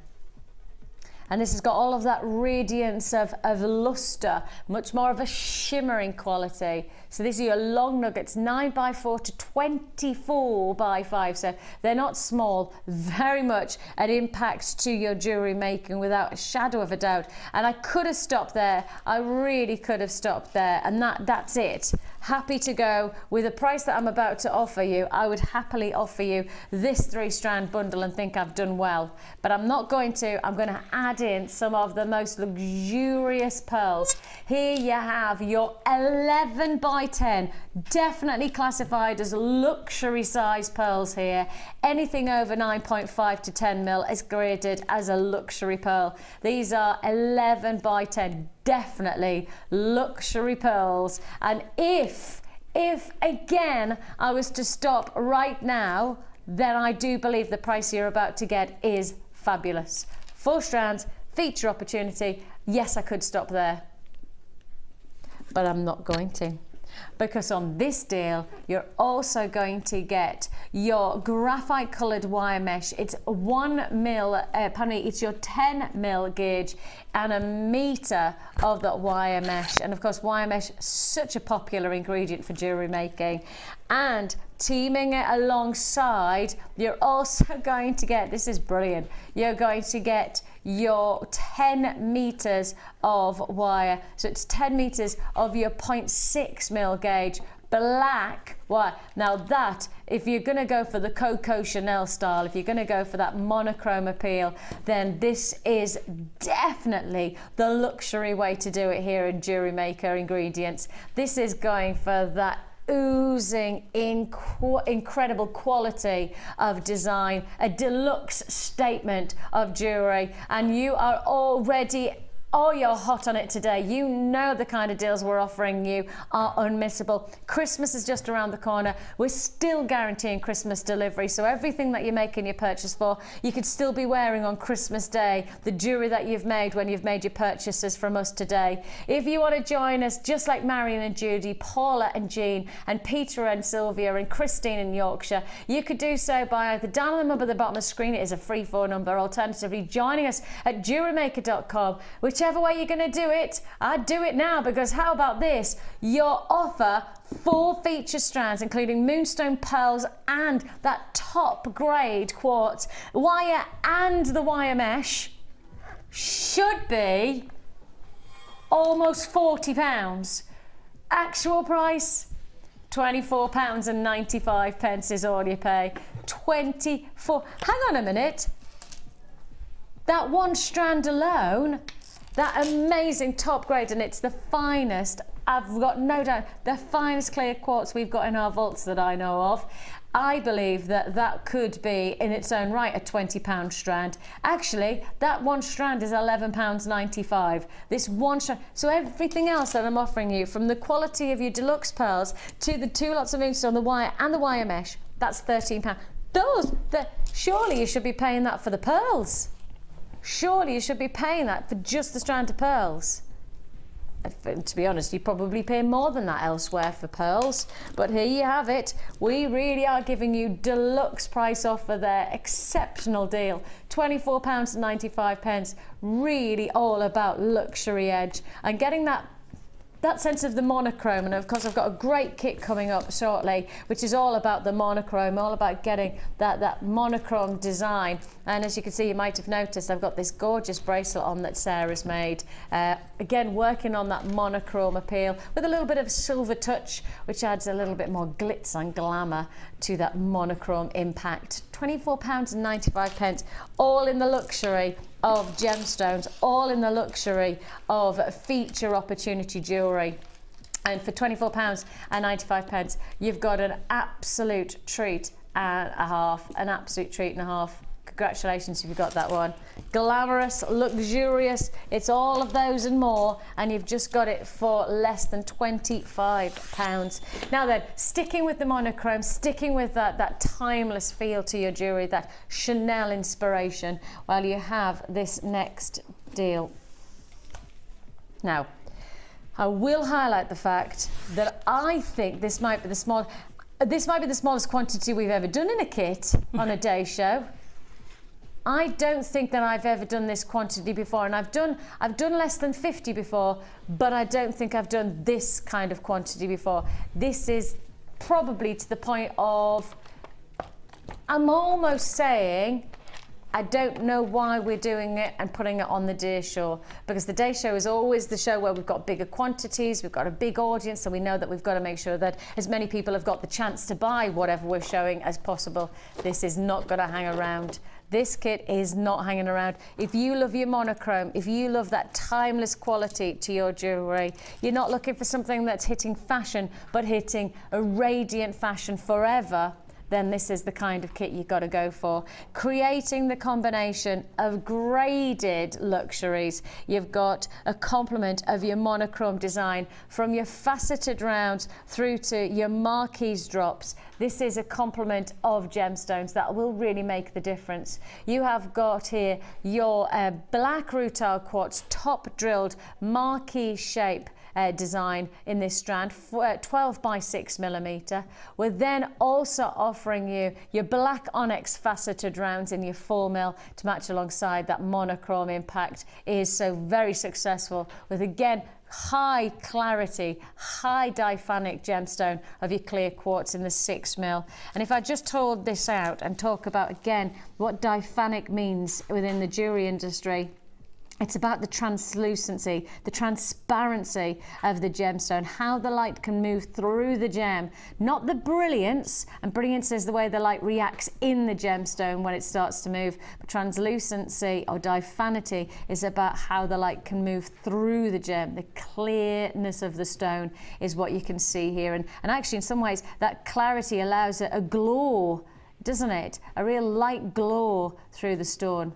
And this has got all of that radiance of luster, much more of a shimmering quality. So these are your long nuggets, 9x4 to 24x5. So they're not small, very much an impact to your jewellery making without a shadow of a doubt. And I could have stopped there. I really could have stopped there. And that's it. Happy to go with the price that I'm about to offer you. I would happily offer you this 3-strand bundle and think I've done well. But I'm not going to. I'm going to add in some of the most luxurious pearls. Here you have your 11x10, definitely classified as luxury size pearls here. Anything over 9.5 to 10 mil is graded as a luxury pearl. These are 11x10, definitely luxury pearls. And if again I was to stop right now, then I do believe the price you're about to get is fabulous. 4 strands, feature opportunity. Yes, I could stop there, but I'm not going to, because on this deal you're also going to get your graphite coloured wire mesh. It's 1 mil, it's your 10 mil gauge and 1 metre of that wire mesh. And of course, wire mesh, such a popular ingredient for jewellery making. And teaming it alongside, you're also going to get, this is brilliant, you're going to get your 10 meters of wire. So it's 10 meters of your 0.6 mil gauge, black. Why? Now that, if you're going to go for the Coco Chanel style, if you're going to go for that monochrome appeal, then this is definitely the luxury way to do it here in Jewellery Maker ingredients. This is going for that oozing incredible quality of design, a deluxe statement of jewelry, and you are already you're hot on it today. You know the kind of deals we're offering you are unmissable. Christmas is just around the corner. We're still guaranteeing Christmas delivery, so everything that you're making your purchase for, you could still be wearing on Christmas Day, the jewelry that you've made when you've made your purchases from us today. If you want to join us, just like Marion and Judy, Paula and Jean, and Peter and Sylvia, and Christine in Yorkshire, you could do so by either dialing the number at the bottom of the screen. It is a free phone number. Alternatively, joining us at JewelleryMaker.com. Whichever way you're going to do it, I'd do it now, because how about this? Your offer, 4 feature strands, including moonstone pearls and that top grade quartz, wire and the wire mesh, should be almost £40. Actual price, £24.95 is all you pay. 24. Hang on a minute. That one strand alone, that amazing top grade, and it's the finest, I've got no doubt, the finest clear quartz we've got in our vaults that I know of. I believe that that could be in its own right a £20 strand. Actually, that one strand is £11.95. This one strand. So everything else that I'm offering you, from the quality of your deluxe pearls to the 2 lots of moonstone, the wire and the wire mesh, that's £13. Surely you should be paying that for the pearls. Surely you should be paying that for just the strand of pearls. To be honest, you probably pay more than that elsewhere for pearls, but here you have it. We really are giving you deluxe price offer there, exceptional deal, £24.95, really all about luxury edge and getting that sense of the monochrome. And of course I've got a great kit coming up shortly which is all about the monochrome, all about getting that monochrome design. And as you can see, you might have noticed I've got this gorgeous bracelet on that Sarah's made, again working on that monochrome appeal with a little bit of silver touch, which adds a little bit more glitz and glamour to that monochrome impact. £24.95, all in the luxury of gemstones, all in the luxury of feature opportunity jewellery. And for £24.95, you've got an absolute treat and a half, an absolute treat and a half. Congratulations if you got that one. Glamorous, luxurious, it's all of those and more, and you've just got it for less than £25. Now then, sticking with the monochrome, sticking with that timeless feel to your jewellery, that Chanel inspiration, while you have this next deal. Now, I will highlight the fact that I think this might be the smallest quantity we've ever done in a kit on a day show. I don't think that I've ever done this quantity before, and I've done less than 50 before, but I don't think I've done this kind of quantity before. This is probably to the point of, I'm almost saying, I don't know why we're doing it and putting it on the day show, because the day show is always the show where we've got bigger quantities, we've got a big audience, so we know that we've got to make sure that as many people have got the chance to buy whatever we're showing as possible. This is not going to hang around. This kit is not hanging around. If you love your monochrome, if you love that timeless quality to your jewellery, you're not looking for something that's hitting fashion, but hitting a radiant fashion forever, then this is the kind of kit you've got to go for. Creating the combination of graded luxuries. You've got a complement of your monochrome design, from your faceted rounds through to your marquise drops. This is a complement of gemstones that will really make the difference. You have got here your black rutile quartz top drilled marquise shape design in this strand, 12 by 6 millimeter. We're then also offering you your black onyx faceted rounds in your 4 mil to match alongside that monochrome impact. Is so very successful with, again, high clarity, high diphanic gemstone of your clear quartz in the 6 mil. And if I just hold this out and talk about again what diphanic means within the jewelry industry, It's about the translucency, the transparency of the gemstone, how the light can move through the gem, not the brilliance, and brilliance is the way the light reacts in the gemstone when it starts to move, but translucency or diaphanity is about how the light can move through the gem. The clearness of the stone is what you can see here, and actually in some ways that clarity allows a glow, doesn't it? A real light glow through the stone.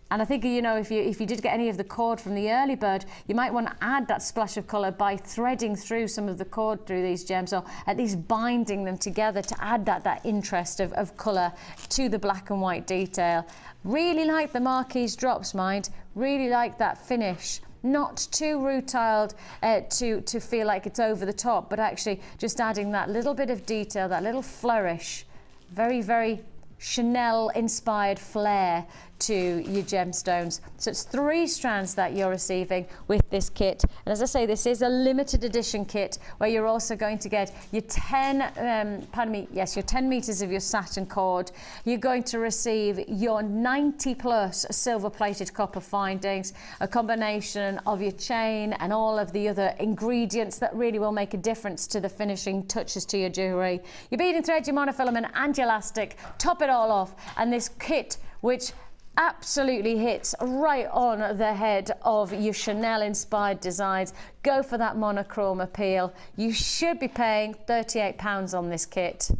And I think, you know, if you did get any of the cord from the early bird, you might want to add that splash of colour by threading through some of the cord through these gems, or at least binding them together to add that interest of colour to the black and white detail. Really like the Marquise drops, mind. Really like that finish. Not too rutiled to feel like it's over the top, but actually just adding that little bit of detail, that little flourish. Very, very Chanel-inspired flair to your gemstones. So it's 3 strands that you're receiving with this kit, and as I say, this is a limited edition kit where you're also going to get your 10 your 10 meters of your satin cord. You're going to receive your 90 plus silver plated copper findings, a combination of your chain and all of the other ingredients that really will make a difference to the finishing touches to your jewelry. Your beading thread, your monofilament and your elastic, top it all off, and this kit which absolutely hits right on the head of your Chanel inspired designs. Go for that monochrome appeal. You should be paying £38 on this kit.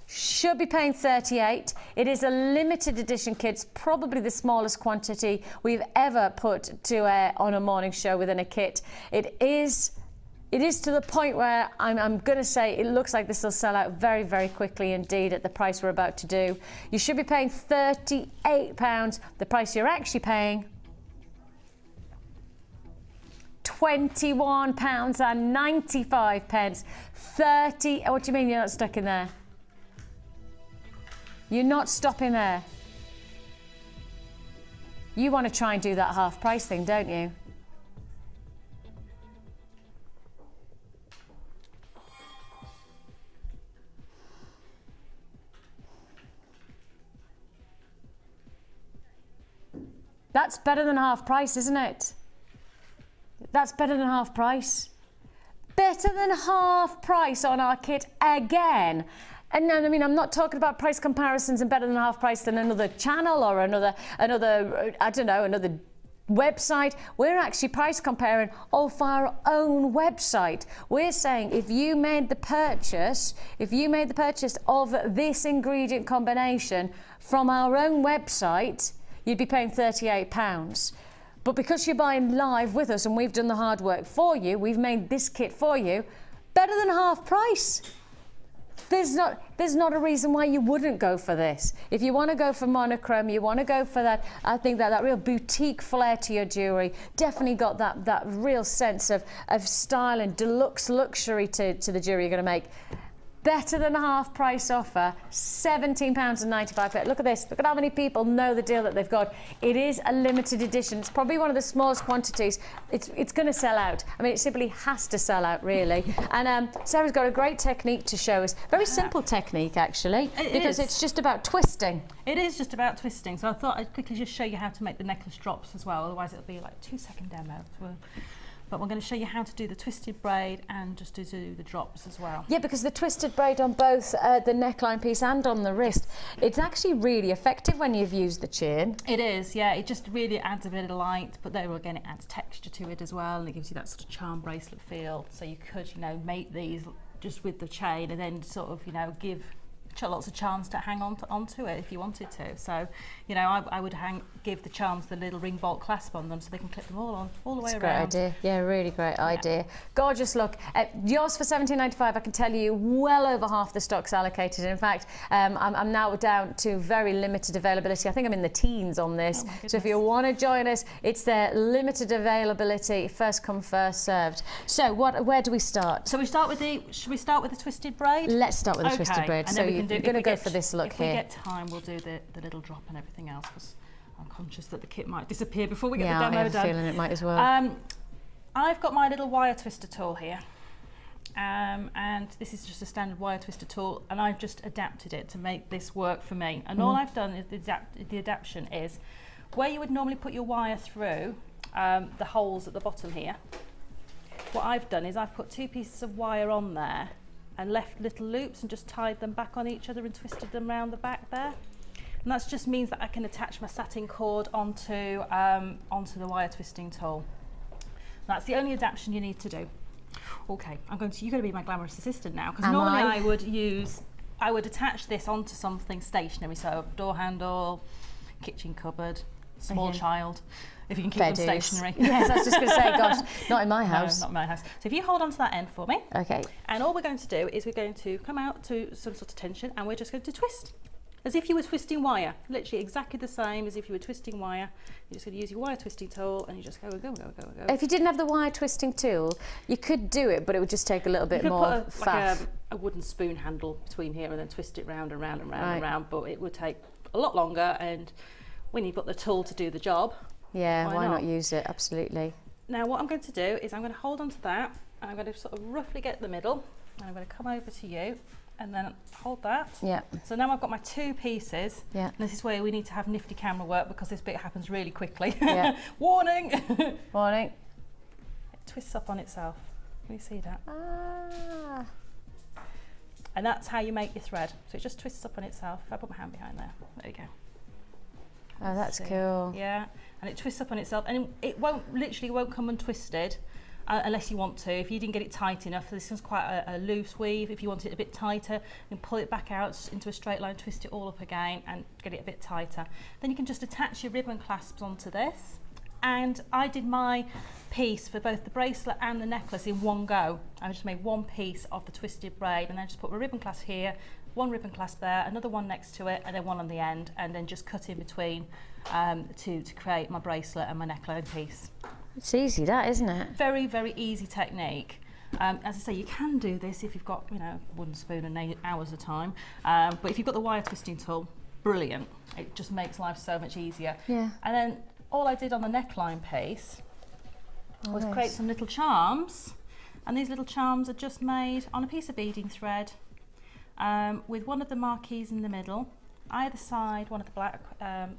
Should be paying 38. It is a limited edition kit. It's probably the smallest quantity we've ever put to air on a morning show within a kit. It is to the point where I'm going to say it looks like this will sell out very, very quickly indeed at the price we're about to do. You should be paying £38. The price you're actually paying, £21.95. 30. What do you mean you're not stuck in there? You're not stopping there. You want to try and do that half price thing, don't you? That's better than half price, isn't it? That's better than half price. Better than half price on our kit again. And I mean, I'm not talking about price comparisons and better than half price than another channel or another I don't know, another website. We're actually price comparing off our own website. We're saying if you made the purchase of this ingredient combination from our own website, you'd be paying £38. But because you're buying live with us and we've done the hard work for you, we've made this kit for you, better than half price. There's not a reason why you wouldn't go for this. If you want to go for monochrome, you want to go for that, I think that real boutique flair to your jewellery, definitely got that real sense of style and deluxe luxury to the jewellery you're going to make. Better than a half price offer, £17.95. Look at this, look at how many people know the deal that they've got. It is a limited edition. It's probably one of the smallest quantities. It's going to sell out. I mean, it simply has to sell out, really. And Sarah's got a great technique to show us. Very simple technique, actually, because it's just about twisting. It is just about twisting. So I thought I'd quickly just show you how to make the necklace drops as well. Otherwise, it'll be like a 2-second demo. But we're going to show you how to do the twisted braid and just to do the drops as well. Yeah, because the twisted braid on both the neckline piece and on the wrist, it's actually really effective when you've used the chain. It is, yeah. It just really adds a bit of light, but then again, it adds texture to it as well, and it gives you that sort of charm bracelet feel. So you could, you know, make these just with the chain and then sort of, you know, give lots of charms to hang onto it if you wanted to. So, you know, I would give the charms the little ring bolt clasp on them so they can clip them all the way around. Great idea. Yeah, really great idea. Gorgeous look. Yours for £17.95. I can tell you well over half the stock's allocated. In fact, I'm now down to very limited availability. I think I'm in the teens on this. So if you want to join us, it's their limited availability, first come, first served. So where do we start? So should we start with the twisted braid? Let's start with the twisted braid. So you're going to go for this look here. If we get time, we'll do the little drop and everything else, because I'm conscious that the kit might disappear before we get the demo done. Yeah, I have a feeling it might as well. I've got my little wire twister tool here, and this is just a standard wire twister tool, and I've just adapted it to make this work for me. And all I've done is the adaptation is where you would normally put your wire through, the holes at the bottom here, what I've done is I've put 2 pieces of wire on there and left little loops and just tied them back on each other and twisted them around the back there. And that just means that I can attach my satin cord onto the wire twisting tool. That's the only adaptation you need to do. Okay, you're going to be my glamorous assistant now, because normally I would attach this onto something stationary, so a door handle, kitchen cupboard, small child, if you can keep them stationary. Yes, I was just going to say, gosh, not in my house. No, not in my house. So if you hold on to that end for me. Okay. And all we're going to do is we're going to come out to some sort of tension, and we're just going to twist. As if you were twisting wire, literally exactly the same as if you were twisting wire. You're just going to use your wire twisting tool and you just go. If you didn't have the wire twisting tool, you could do it, but it would just take a little bit more put like a wooden spoon handle between here and then twist it round and round and round and round, but it would take a lot longer, and when you've got the tool to do the job, why not use it? Absolutely. Now what I'm going to do is I'm going to hold on to that, and I'm going to sort of roughly get the middle, and I'm going to come over to you and then hold that. Yeah. So now I've got my 2 pieces. Yeah. And this is where we need to have nifty camera work, because this bit happens really quickly. Yeah. Warning. Warning. It twists up on itself. Can you see that? Ah. And that's how you make your thread. So it just twists up on itself. If I put my hand behind there, there you go. Oh, that's cool. Yeah. And it twists up on itself, and it literally won't come untwisted. Unless you want to. If you didn't get it tight enough, this one's quite a loose weave. If you want it a bit tighter, you can pull it back out into a straight line, twist it all up again and get it a bit tighter. Then you can just attach your ribbon clasps onto this. And I did my piece for both the bracelet and the necklace in one go. I just made one piece of the twisted braid, and then just put my ribbon clasp here, one ribbon clasp there, another one next to it, and then one on the end, and then just cut in between to create my bracelet and my neckline piece. It's easy, that, isn't it? Very, very easy technique. As I say, you can do this if you've got, wooden spoon and hours of time. But if you've got the wire twisting tool, brilliant. It just makes life so much easier. Yeah. And then all I did on the neckline piece was create some little charms. And these little charms are just made on a piece of beading thread with one of the marquees in the middle, either side one of the black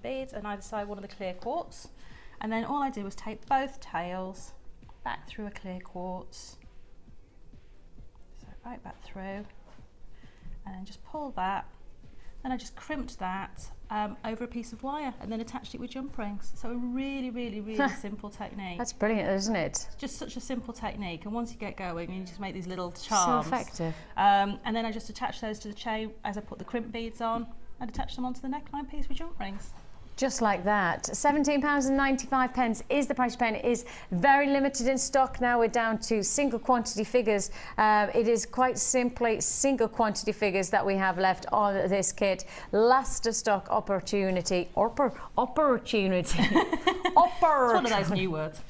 beads, and either side one of the clear quartz. And then all I did was take both tails back through a clear quartz, so right back through, and then just pull that. Then I just crimped that over a piece of wire and then attached it with jump rings. So a really, really, really simple technique. That's brilliant, isn't it? It's just such a simple technique, and once you get going, you just make these little charms. So effective. And then I just attach those to the chain as I put the crimp beads on, and attach them onto the neckline piece with jump rings. Just like that. £17.95 is the price you're paying. It is very limited in stock now. We're down to single quantity figures. It is quite simply single quantity figures that we have left on this kit. Last of stock opportunity. Opportunity. It's one of those new words.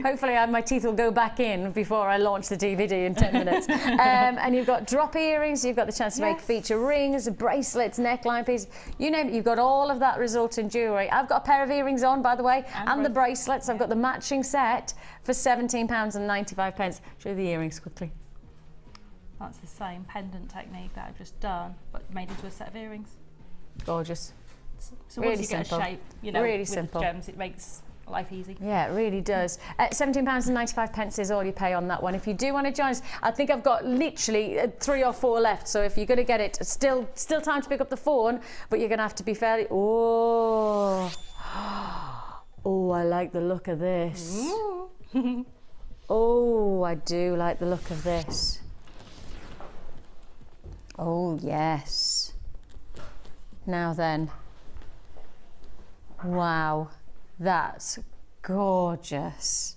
Hopefully my teeth will go back in before I launch the DVD in 10 minutes. And you've got drop earrings, you've got the chance to make feature rings, bracelets, neckline pieces, you name it, you've got all of that resulting jewellery. I've got a pair of earrings on, by the way, and the bracelets. I've got the matching set for £17.95. Show you the earrings quickly. That's the same pendant technique that I've just done, but made into a set of earrings. Gorgeous. So really once you get a shape, really with simple. gems, it makes life easy. Yeah, it really does. £17.95 is all you pay on that one. If you do want to join us, I think I've got literally 3 or 4 left. So if you're going to get it, still time to pick up the phone, but you're going to have to be fairly. Oh, I like the look of this. Oh, I do like the look of this. Oh yes. Now then. Wow. That's gorgeous.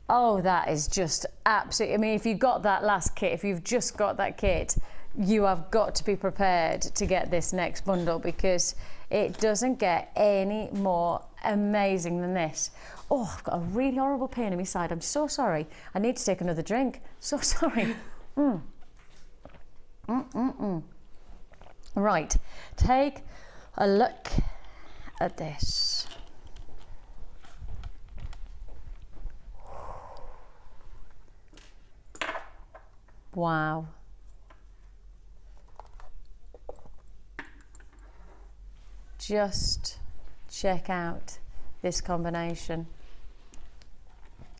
Oh, that is just absolutely, I mean, if you got that last kit, if you've just got that kit, you have got to be prepared to get this next bundle, because it doesn't get any more amazing than this. Oh, I've got a really horrible pain in my side. I'm so sorry. I need to take another drink. So sorry. Right, take a look at this. Wow. Just check out this combination.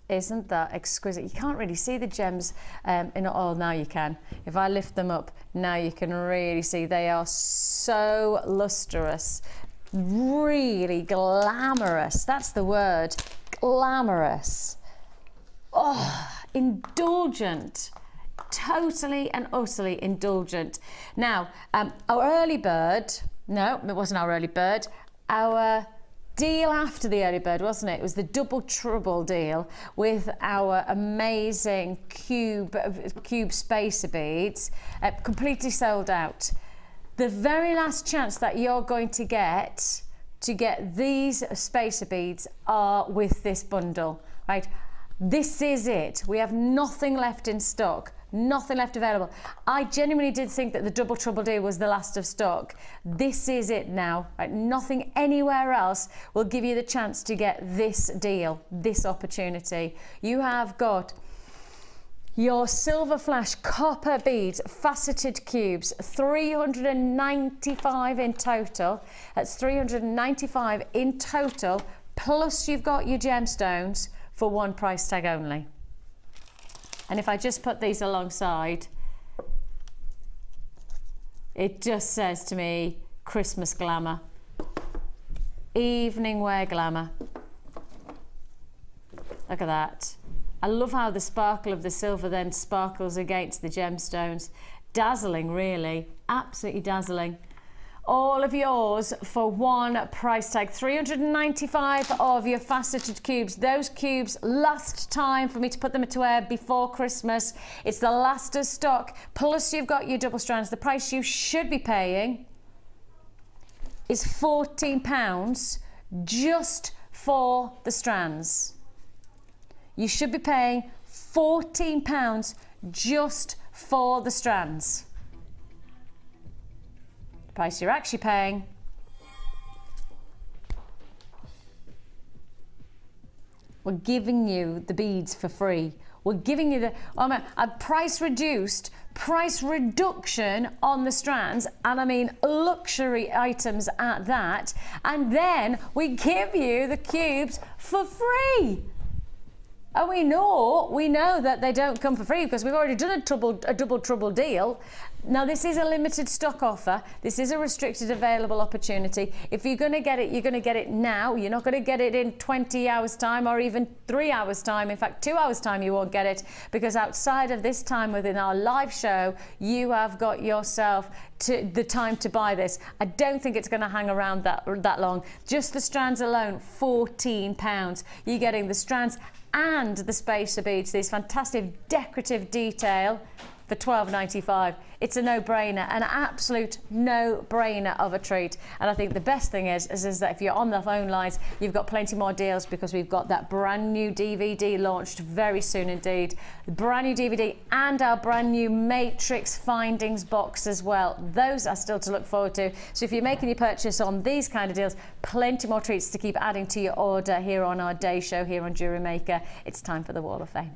Isn't that exquisite? You can't really see the gems in all. Now you can. If I lift them up, now you can really see they are so lustrous, really glamorous. That's the word, glamorous. Oh, indulgent, totally and utterly indulgent. Now, our early bird, no, it wasn't our early bird, our deal after the early bird, wasn't it? It was the double trouble deal with our amazing cube spacer beads, completely sold out. The very last chance that you're going to get these spacer beads are with this bundle, right? This is it. We have nothing left in stock. Nothing left available. I genuinely did think that the double trouble deal was the last of stock. This is it now, right? Nothing anywhere else will give you the chance to get this deal, this opportunity. You have got your silver flash copper beads, faceted cubes, 395 in total. That's 395 in total, plus you've got your gemstones for one price tag only. And if I just put these alongside, it just says to me, Christmas glamour, evening wear glamour. Look at that. I love how the sparkle of the silver then sparkles against the gemstones. Dazzling, really, absolutely dazzling. All of yours for one price tag. 395 of your faceted cubes. Those cubes, last time for me to put them to wear before Christmas. It's the last of stock. Plus you've got your double strands. The price you should be paying is £14 just for the strands. You should be paying £14 just for the strands. Price you're actually paying we're giving you the beads for free. We're giving you a price reduction on the strands, and I mean luxury items at that, and then we give you the cubes for free. And we know that they don't come for free because we've already done a double trouble deal. Now this is a limited stock offer. This is a restricted available opportunity. If you're going to get it, you're going to get it now. You're not going to get it in 20 hours time or even 3 hours time. In fact, 2 hours time you won't get it, because outside of this time within our live show, you have got yourself to the time to buy this. I don't think it's going to hang around that long. Just the strands alone, £14. You're getting the strands and the spacer beads, these fantastic decorative detail, for £12.95. It's a no-brainer, an absolute no-brainer of a treat. And I think the best thing is that if you're on the phone lines, you've got plenty more deals, because we've got that brand new DVD launched very soon indeed. The brand new DVD and our brand new Matrix Findings box as well. Those are still to look forward to. So if you're making your purchase on these kind of deals, plenty more treats to keep adding to your order here on our day show here on Jewellery Maker. It's time for the Wall of Fame.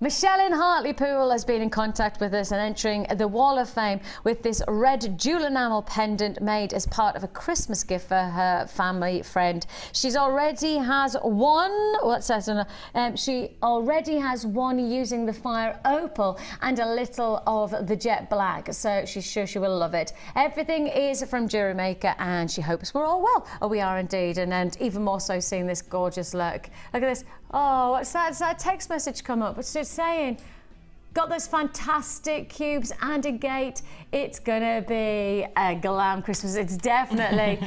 Michelle in Hartlepool has been in contact with us and entering the Wall of Fame with this red jewel enamel pendant made as part of a Christmas gift for her family friend. She's already has one, she already has one using the fire opal and a little of the jet black, so she's sure she will love it. Everything is from Jewellery Maker, and she hopes we're all well. Oh, we are indeed, and even more so seeing this gorgeous look. Look at this. Oh, what's that? Does that text message come up? What's it saying? Got those fantastic cubes and agate. It's gonna be a glam Christmas. It's definitely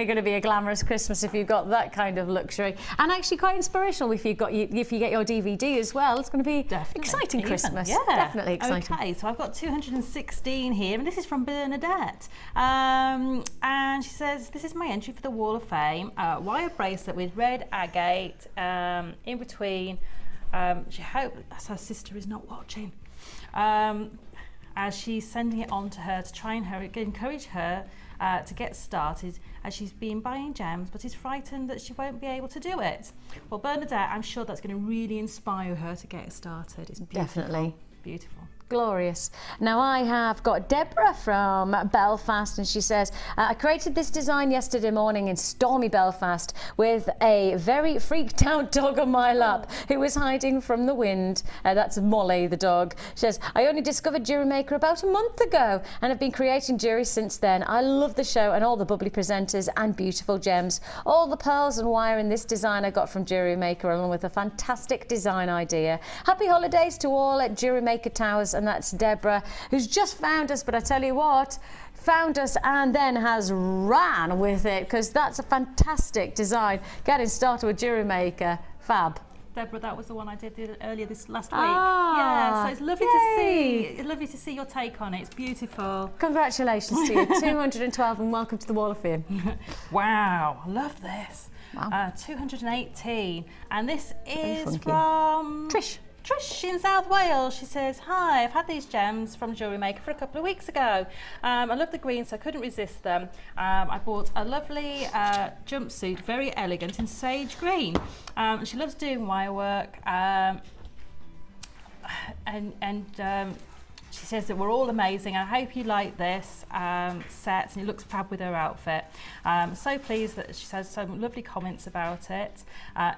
going to be a glamorous Christmas if you've got that kind of luxury, and actually quite inspirational if you get your DVD as well. It's going to be exciting Christmas. Yeah, definitely exciting. Okay, so I've got 216 here, and this is from Bernadette, and she says, "This is my entry for the Wall of Fame. Wire bracelet with red agate in between." She hopes her sister is not watching. as she's sending it on to her to try and encourage her to get started, as she's been buying gems but is frightened that she won't be able to do it. Well, Bernadette, I'm sure that's going to really inspire her to get started. It's beautiful. Definitely. Beautiful. Glorious. Now I have got Deborah from Belfast, and she says, I created this design yesterday morning in stormy Belfast with a very freaked out dog on my lap who was hiding from the wind. That's Molly, the dog. She says, I only discovered Jewellery Maker about a month ago and have been creating jewellery since then. I love the show and all the bubbly presenters and beautiful gems. All the pearls and wire in this design I got from Jewellery Maker, along with a fantastic design idea. Happy holidays to all at Jewellery Maker Towers. And that's Deborah, who's just found us, but I tell you what, found us and then has ran with it, because that's a fantastic design. Getting started with Jewellery Maker, fab. Deborah, that was the one I did earlier this last week. Ah, yeah, so it's lovely to see. It's lovely to see your take on it. It's beautiful. Congratulations to you. 212 and welcome to the Wall of Fame. Wow, I love this. Wow. 218, and this is funky. from Trish in South Wales. She says, hi, I've had these gems from Jewellery Maker for a couple of weeks ago. I love the green, so I couldn't resist them. I bought a lovely jumpsuit, very elegant, in sage green. And she loves doing wire work. She says that we're all amazing. I hope you like this set, and it looks fab with her outfit. So pleased that she has some lovely comments about it,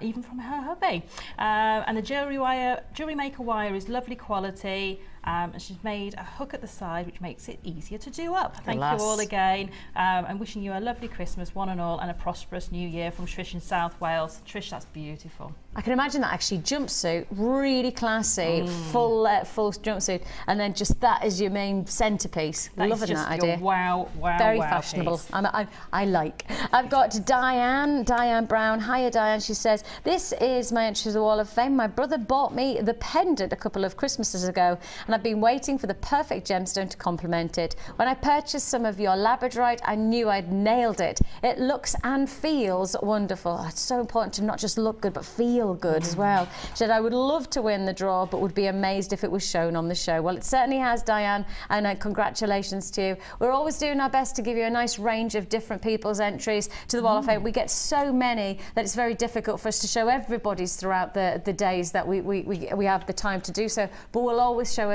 even from her hubby. And the Jewellery Maker wire is lovely quality. And she's made a hook at the side, which makes it easier to do up. Thank you all again. I'm wishing you a lovely Christmas, one and all, and a prosperous new year from Trish in South Wales. Trish, that's beautiful. I can imagine that actually. Jumpsuit, really classy, full jumpsuit, and then just that as your main centerpiece. Loving that idea. Wow, very fashionable. I like. I've got Diane Brown. Hiya, Diane. She says, this is my entry to the Wall of Fame. My brother bought me the pendant a couple of Christmases ago, and I've been waiting for the perfect gemstone to complement it. When I purchased some of your labradorite, I knew I'd nailed it. It looks and feels wonderful. It's so important to not just look good, but feel good as well. She said, I would love to win the draw, but would be amazed if it was shown on the show. Well, it certainly has, Diane, and congratulations to you. We're always doing our best to give you a nice range of different people's entries to the Wall of Fame. We get so many that it's very difficult for us to show everybody's throughout the days that we have the time to do so, but we'll always show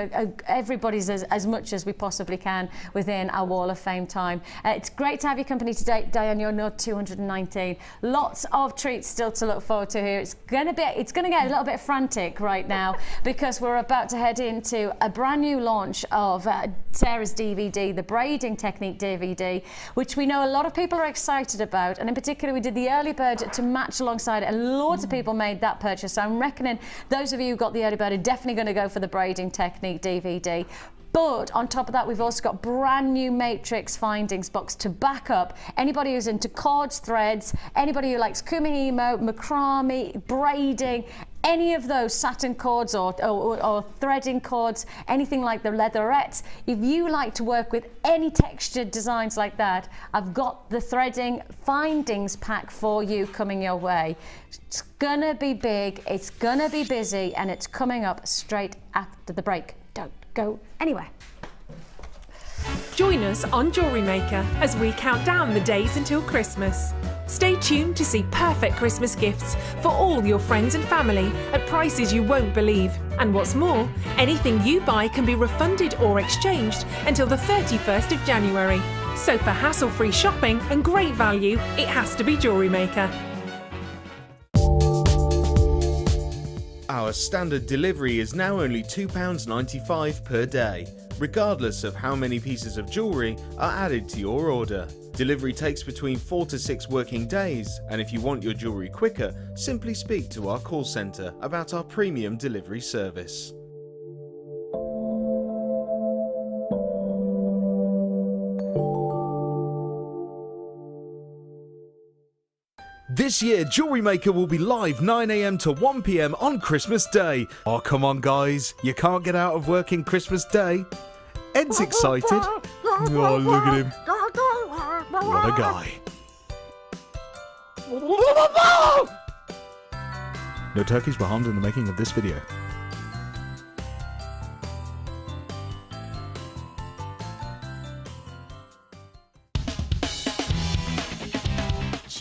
everybody's as much as we possibly can within our Wall of Fame time. It's great to have your company today, Diane. You're not 219. Lots of treats still to look forward to here. It's going to get a little bit frantic right now because we're about to head into a brand new launch of Sara's DVD, the Braiding Technique DVD, which we know a lot of people are excited about, and in particular we did the early bird to match alongside it, and loads of people made that purchase. So I'm reckoning those of you who got the early bird are definitely going to go for the Braiding Technique DVD. But on top of that, we've also got brand new matrix findings box to back up anybody who's into cords, threads, anybody who likes Kumihimo, macrame, braiding, any of those satin cords or threading cords, anything like the leatherettes. If you like to work with any textured designs like that, I've got the threading findings pack for you coming your way. It's gonna be big, it's gonna be busy, and it's coming up straight after the break. Don't go anywhere. Join us on Jewellery Maker as we count down the days until Christmas. Stay tuned to see perfect Christmas gifts for all your friends and family at prices you won't believe. And what's more, anything you buy can be refunded or exchanged until the 31st of January. So for hassle-free shopping and great value, it has to be Jewellery Maker. Our standard delivery is now only £2.95 per day, regardless of how many pieces of jewellery are added to your order. Delivery takes between 4 to 6 working days, and if you want your jewellery quicker, simply speak to our call centre about our premium delivery service. This year, Jewellery Maker will be live 9 AM to 1 PM on Christmas Day. Oh, come on, guys. You can't get out of work in Christmas Day. Ed's excited. Oh, look at him. What a guy. No turkeys were harmed in the making of this video.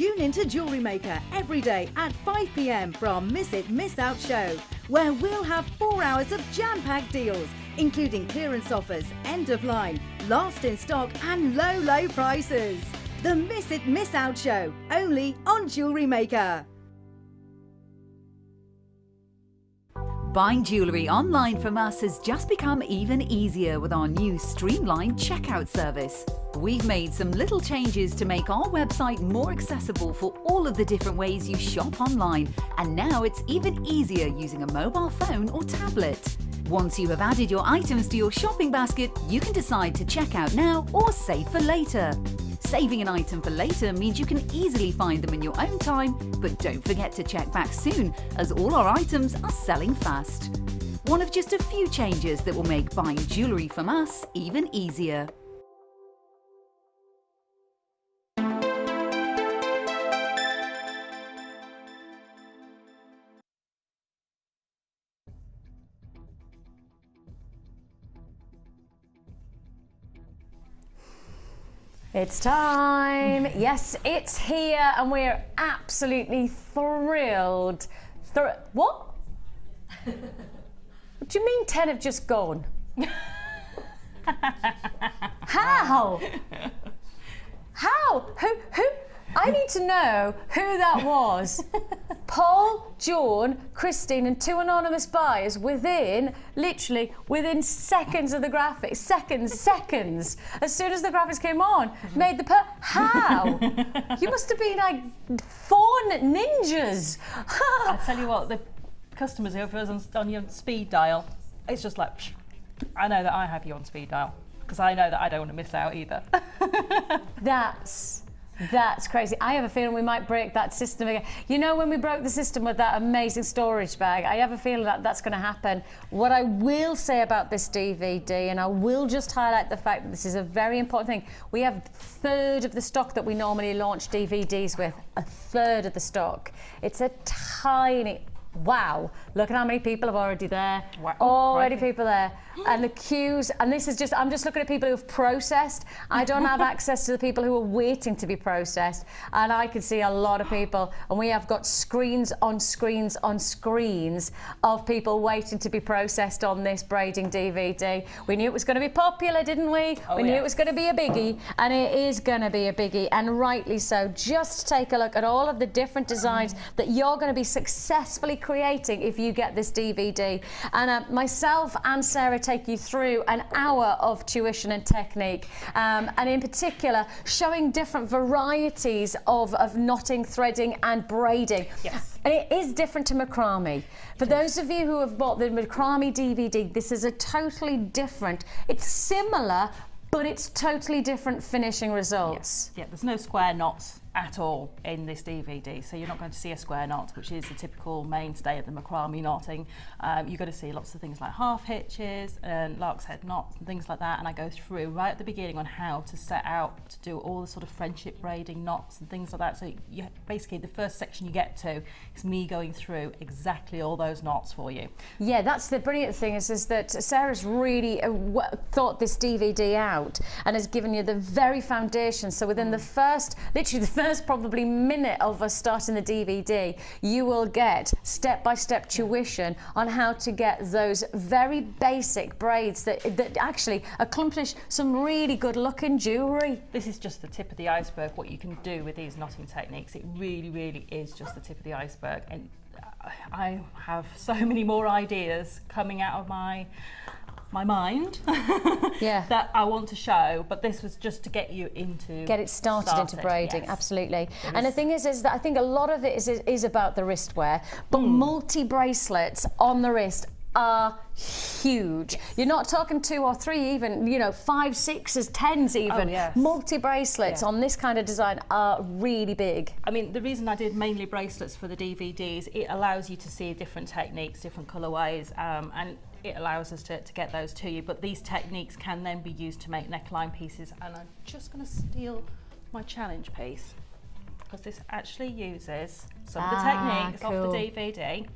Tune into Jewellery Maker every day at 5 p.m. for our Miss It, Miss Out show, where we'll have 4 hours of jam-packed deals, including clearance offers, end of line, last in stock and low, low prices. The Miss It, Miss Out show, only on Jewellery Maker. Buying jewellery online from us has just become even easier with our new streamlined checkout service. We've made some little changes to make our website more accessible for all of the different ways you shop online, and now it's even easier using a mobile phone or tablet. Once you have added your items to your shopping basket, you can decide to check out now or save for later. Saving an item for later means you can easily find them in your own time, but don't forget to check back soon, as all our items are selling fast. One of just a few changes that will make buying jewellery from us even easier. It's time. Yes, it's here, and we're absolutely thrilled. What? What do you mean 10 have just gone? How? How? Who? I need to know who that was. Paul, John, Christine and 2 anonymous buyers literally within seconds of the graphics. Seconds. As soon as the graphics came on, made the how? You must have been like 4 ninjas. I tell you what, the customers who have us on your speed dial, it's just like, psh, I know that I have you on speed dial because I know that I don't want to miss out either. That's crazy. I have a feeling we might break that system again. You know, when we broke the system with that amazing storage bag, I have a feeling that that's going to happen. What I will say about this DVD, and I will just highlight the fact that this is a very important thing, we have 1/3 of the stock that we normally launch DVDs with. 1/3 of the stock. It's a tiny... Wow, look at how many people are already there. Wow. Already people there. And the queues, and this is just, I'm just looking at people who've processed. I don't have access to the people who are waiting to be processed. And I can see a lot of people, and we have got screens on screens on screens of people waiting to be processed on this braiding DVD. We knew it was going to be popular, didn't we? We knew it was going to be a biggie, and it is going to be a biggie, and rightly so. Just take a look at all of the different designs that you're going to be successfully creating if you get this DVD. And myself and Sarah take you through an hour of tuition and technique, and in particular showing different varieties of knotting, threading and braiding. Yes. And it is different to macrame. For those of you who have bought the macrame DVD, this is a totally different, it's similar, but it's totally different finishing results. Yeah, there's no square knots at all in this DVD, so you're not going to see a square knot, which is the typical mainstay of the macrame knotting. You're going to see lots of things like half hitches and lark's head knots and things like that, and I go through right at the beginning on how to set out to do all the sort of friendship braiding knots and things like that. So you basically, the first section you get to is me going through exactly all those knots for you. Yeah, that's the brilliant thing is that Sarah's really thought this DVD out and has given you the very foundation. So within the first, literally the first probably minute of us starting the DVD, you will get step-by-step tuition on how to get those very basic braids that actually accomplish some really good looking jewellery. This is just the tip of the iceberg, what you can do with these knotting techniques. It really, really is just the tip of the iceberg. And I have so many more ideas coming out of my mind that I want to show, but this was just to get you into get it started into braiding. Yes. Absolutely. And the thing is that I think a lot of it is about the wristwear, but multi bracelets on the wrist are huge. Yes. You're not talking 2 or 3, even, you know, 5, 6s, 10s even. Oh, yes. Multi bracelets on this kind of design are really big. I mean, the reason I did mainly bracelets for the DVDs, it allows you to see different techniques, different colorways, and it allows us to get those to you. But these techniques can then be used to make neckline pieces, and I'm just going to steal my challenge piece because this actually uses some of the techniques off the DVD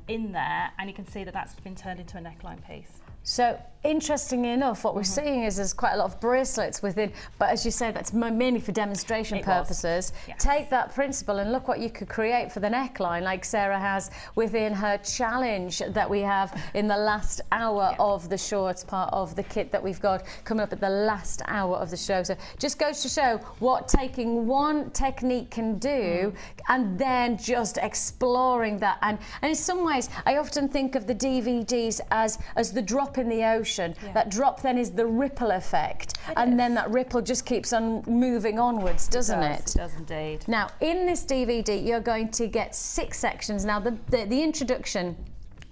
in there, and you can see that that's been turned into a neckline piece. So interestingly enough, what we're seeing is there's quite a lot of bracelets within, but as you say, that's mainly for demonstration purposes. Yes. Take that principle and look what you could create for the neckline, like Sarah has within her challenge that we have in the last hour of the show. It's part of the kit that we've got coming up at the last hour of the show. So just goes to show what taking one technique can do and then just exploring that. And in some ways, I often think of the DVDs as the drop in the ocean. That drop then is the ripple effect, then that ripple just keeps on moving onwards, doesn't it? It does indeed. Now, in this DVD, you're going to get 6 sections. Now, the introduction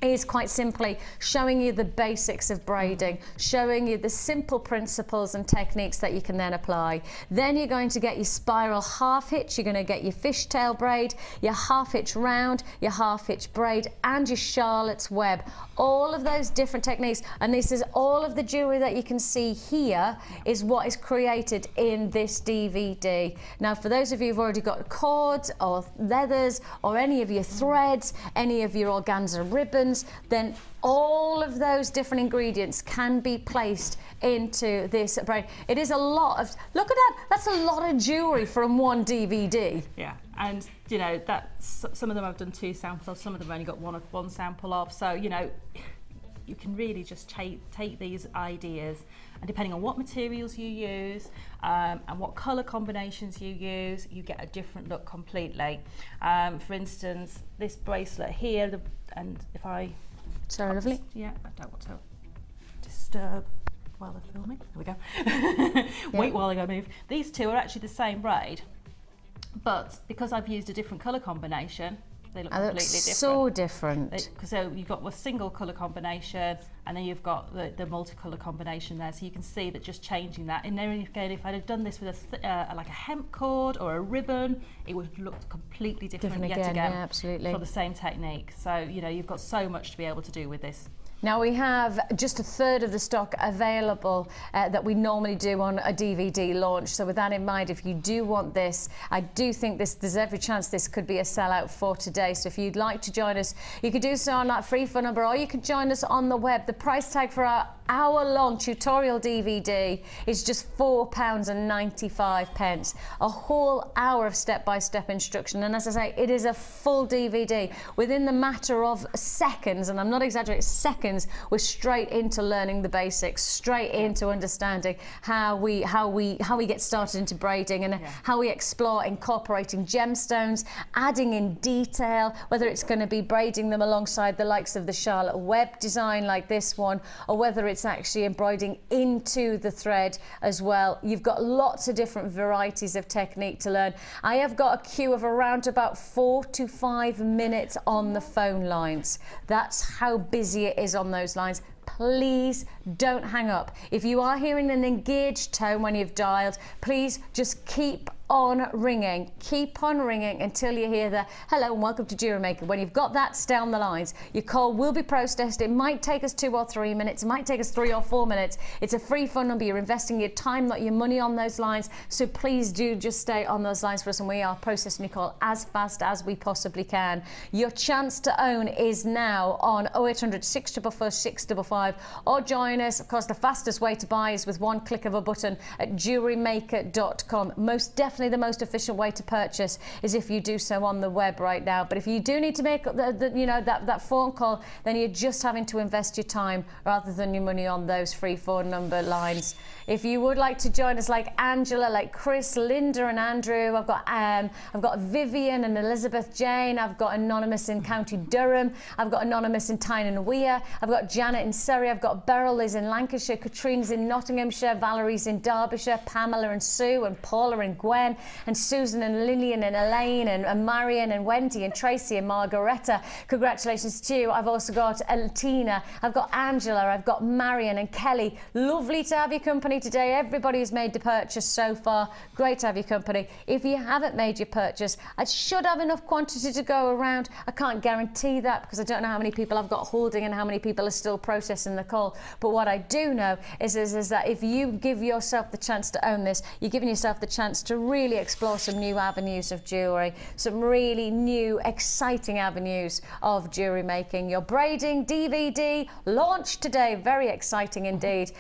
is quite simply showing you the basics of braiding, showing you the simple principles and techniques that you can then apply. Then you're going to get your spiral half hitch, you're going to get your fishtail braid, your half hitch round, your half hitch braid, and your Charlotte's web. All of those different techniques, and this is all of the jewellery that you can see here is what is created in this DVD. Now, for those of you who've already got cords or leathers or any of your threads, any of your organza ribbons, then all of those different ingredients can be placed into this braid. It is a lot of, look at that, that's a lot of jewellery from one DVD. Yeah, and you know, that's, some of them I've done 2 samples of, some of them I've only got one sample of, so you know, you can really just take these ideas, and depending on what materials you use and what colour combinations you use, you get a different look completely. For instance, this bracelet here, and if I... Sorry, lovely. Yeah, I don't want to disturb while they're filming. There we go. Wait while I go move. These 2 are actually the same braid, but because I've used a different colour combination, they look completely different. So different. So you've got a single colour combination, and then you've got the multicolour combination there. So you can see that just changing that. And then again, if I'd have done this with like a hemp cord or a ribbon, it would have looked completely different yet again. Yeah, absolutely. For the same technique. So you know, you've got so much to be able to do with this. Now we have just 1/3 of the stock available that we normally do on a DVD launch. So with that in mind, if you do want this, I do think there's every chance this could be a sellout for today. So if you'd like to join us, you could do so on that free phone number, or you could join us on the web. The price tag for our hour-long tutorial DVD is just £4.95. A whole hour of step-by-step instruction, and as I say, it is a full DVD. Within the matter of seconds, and I'm not exaggerating, seconds, we're straight into learning the basics, straight into understanding how we get started into braiding, and how we explore incorporating gemstones, adding in detail, whether it's going to be braiding them alongside the likes of the Charlotte Web design like this one, or whether it's actually embroidering into the thread as well. You've got lots of different varieties of technique to learn. I have got a queue of around about 4 to 5 minutes on the phone lines. That's how busy it is on those lines. Please don't hang up. If you are hearing an engaged tone when you've dialed, please just keep on ringing. Keep on ringing until you hear the hello and welcome to Jewellery Maker. When you've got that, stay on the lines. Your call will be processed. It might take us 2 or 3 minutes. It might take us 3 or 4 minutes. It's a free phone number. You're investing your time, not your money, on those lines. So please do just stay on those lines for us, and we are processing your call as fast as we possibly can. Your chance to own is now on 0800 644 655, or join us. Of course, the fastest way to buy is with one click of a button at JewelleryMaker.com. Most definitely the most efficient way to purchase is if you do so on the web right now. But if you do need to make that phone call, then you're just having to invest your time rather than your money on those free phone number lines. If you would like to join us, like Angela, like Chris, Linda and Andrew, I've got Vivian and Elizabeth Jane, I've got Anonymous in County Durham, I've got Anonymous in Tyne and Weir, I've got Janet in Surrey, I've got Beryl is in Lancashire, Katrine's in Nottinghamshire, Valerie's in Derbyshire, Pamela and Sue and Paula and Gwen and Susan and Lillian and Elaine and Marion and Wendy and Tracy and Margaretta. Congratulations to you. I've also got Tina, I've got Angela, I've got Marion and Kelly. Lovely to have your company today. Everybody who's made the purchase so far, great to have your company. If you haven't made your purchase, I should have enough quantity to go around. I can't guarantee that because I don't know how many people I've got holding and how many people are still processing the call. But what I do know is that if you give yourself the chance to own this, you're giving yourself the chance to really really explore some new avenues of jewellery, some really new, exciting avenues of jewellery making. Your braiding DVD launched today, very exciting indeed.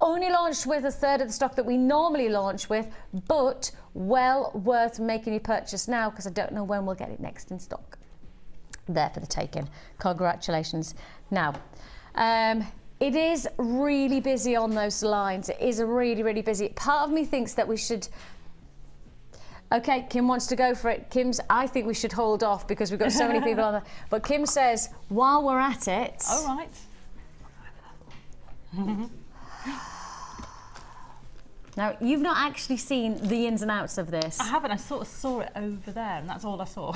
Only launched with a third of the stock that we normally launch with, but well worth making your purchase now, because I don't know when we'll get it next in stock. There for the taking. Congratulations. Now, it is really busy on those lines. It is really, really busy. Part of me thinks that we should... Okay, Kim wants to go for it. I think we should hold off because we've got so many people on there. But Kim says, while we're at it... All right. Now, you've not actually seen the ins and outs of this. I haven't. I sort of saw it over there, and that's all I saw.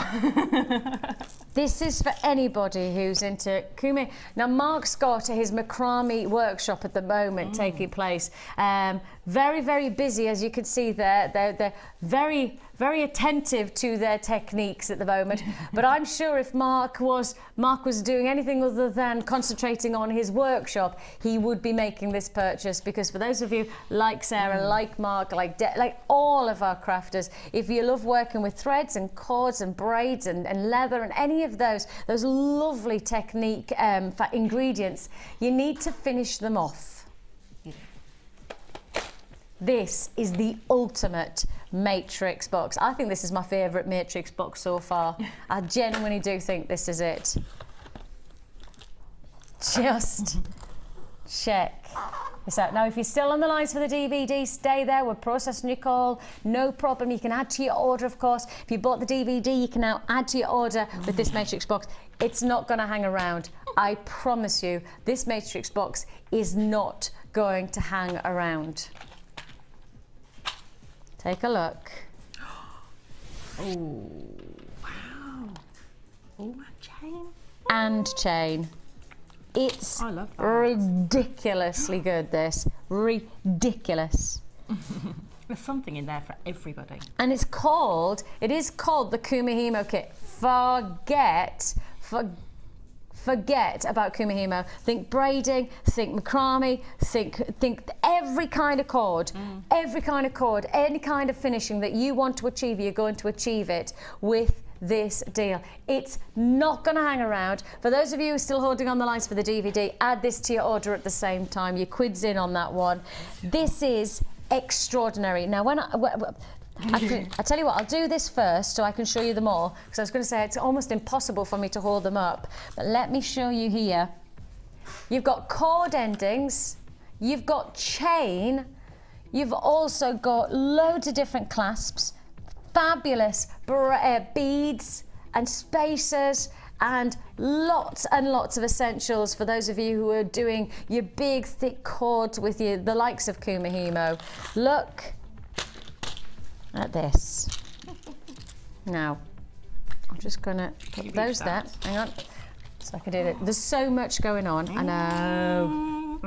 This is for anybody who's into Kumihimo. Now, Mark's got his macrame workshop at the moment taking place. Very, very busy, as you can see there. They're very, very attentive to their techniques at the moment. But I'm sure if Mark was doing anything other than concentrating on his workshop, he would be making this purchase, because for those of you like Sara, like Mark, like all of our crafters, if you love working with threads and cords and braids and leather and any of those lovely technique for ingredients, you need to finish them off. This is the ultimate matrix box. I think this is my favourite matrix box so far. I genuinely do think this is it. Just check this out. Now, if you're still on the lines for the DVD, stay there. We're processing your call. No problem. You can add to your order, of course. If you bought the DVD, you can now add to your order with this matrix box. It's not going to hang around. I promise you, this matrix box is not going to hang around. Take a look. Oh, wow. Oh, chain. And chain. It's I love that. Ridiculously good, this. Ridiculous. There's something in there for everybody. And it is called the Kumihimo kit. Forget about Kumihimo. Think braiding, think macrame, think every kind of cord, any kind of finishing that you want to achieve, you're going to achieve it with this deal. It's not going to hang around. For those of you who are still holding on the lines for the DVD, add this to your order at the same time. Your quid's in on that one. This is extraordinary. Now, I tell you what, I'll do this first so I can show you them all, because I was going to say it's almost impossible for me to hold them up. But let me show you here. You've got cord endings, you've got chain, you've also got loads of different clasps, fabulous beads and spacers, and lots of essentials for those of you who are doing your big thick cords with the likes of Kumihimo. Look at this. Now, I'm just going to put those there. Hang on. So I can do it. There's so much going on. I know.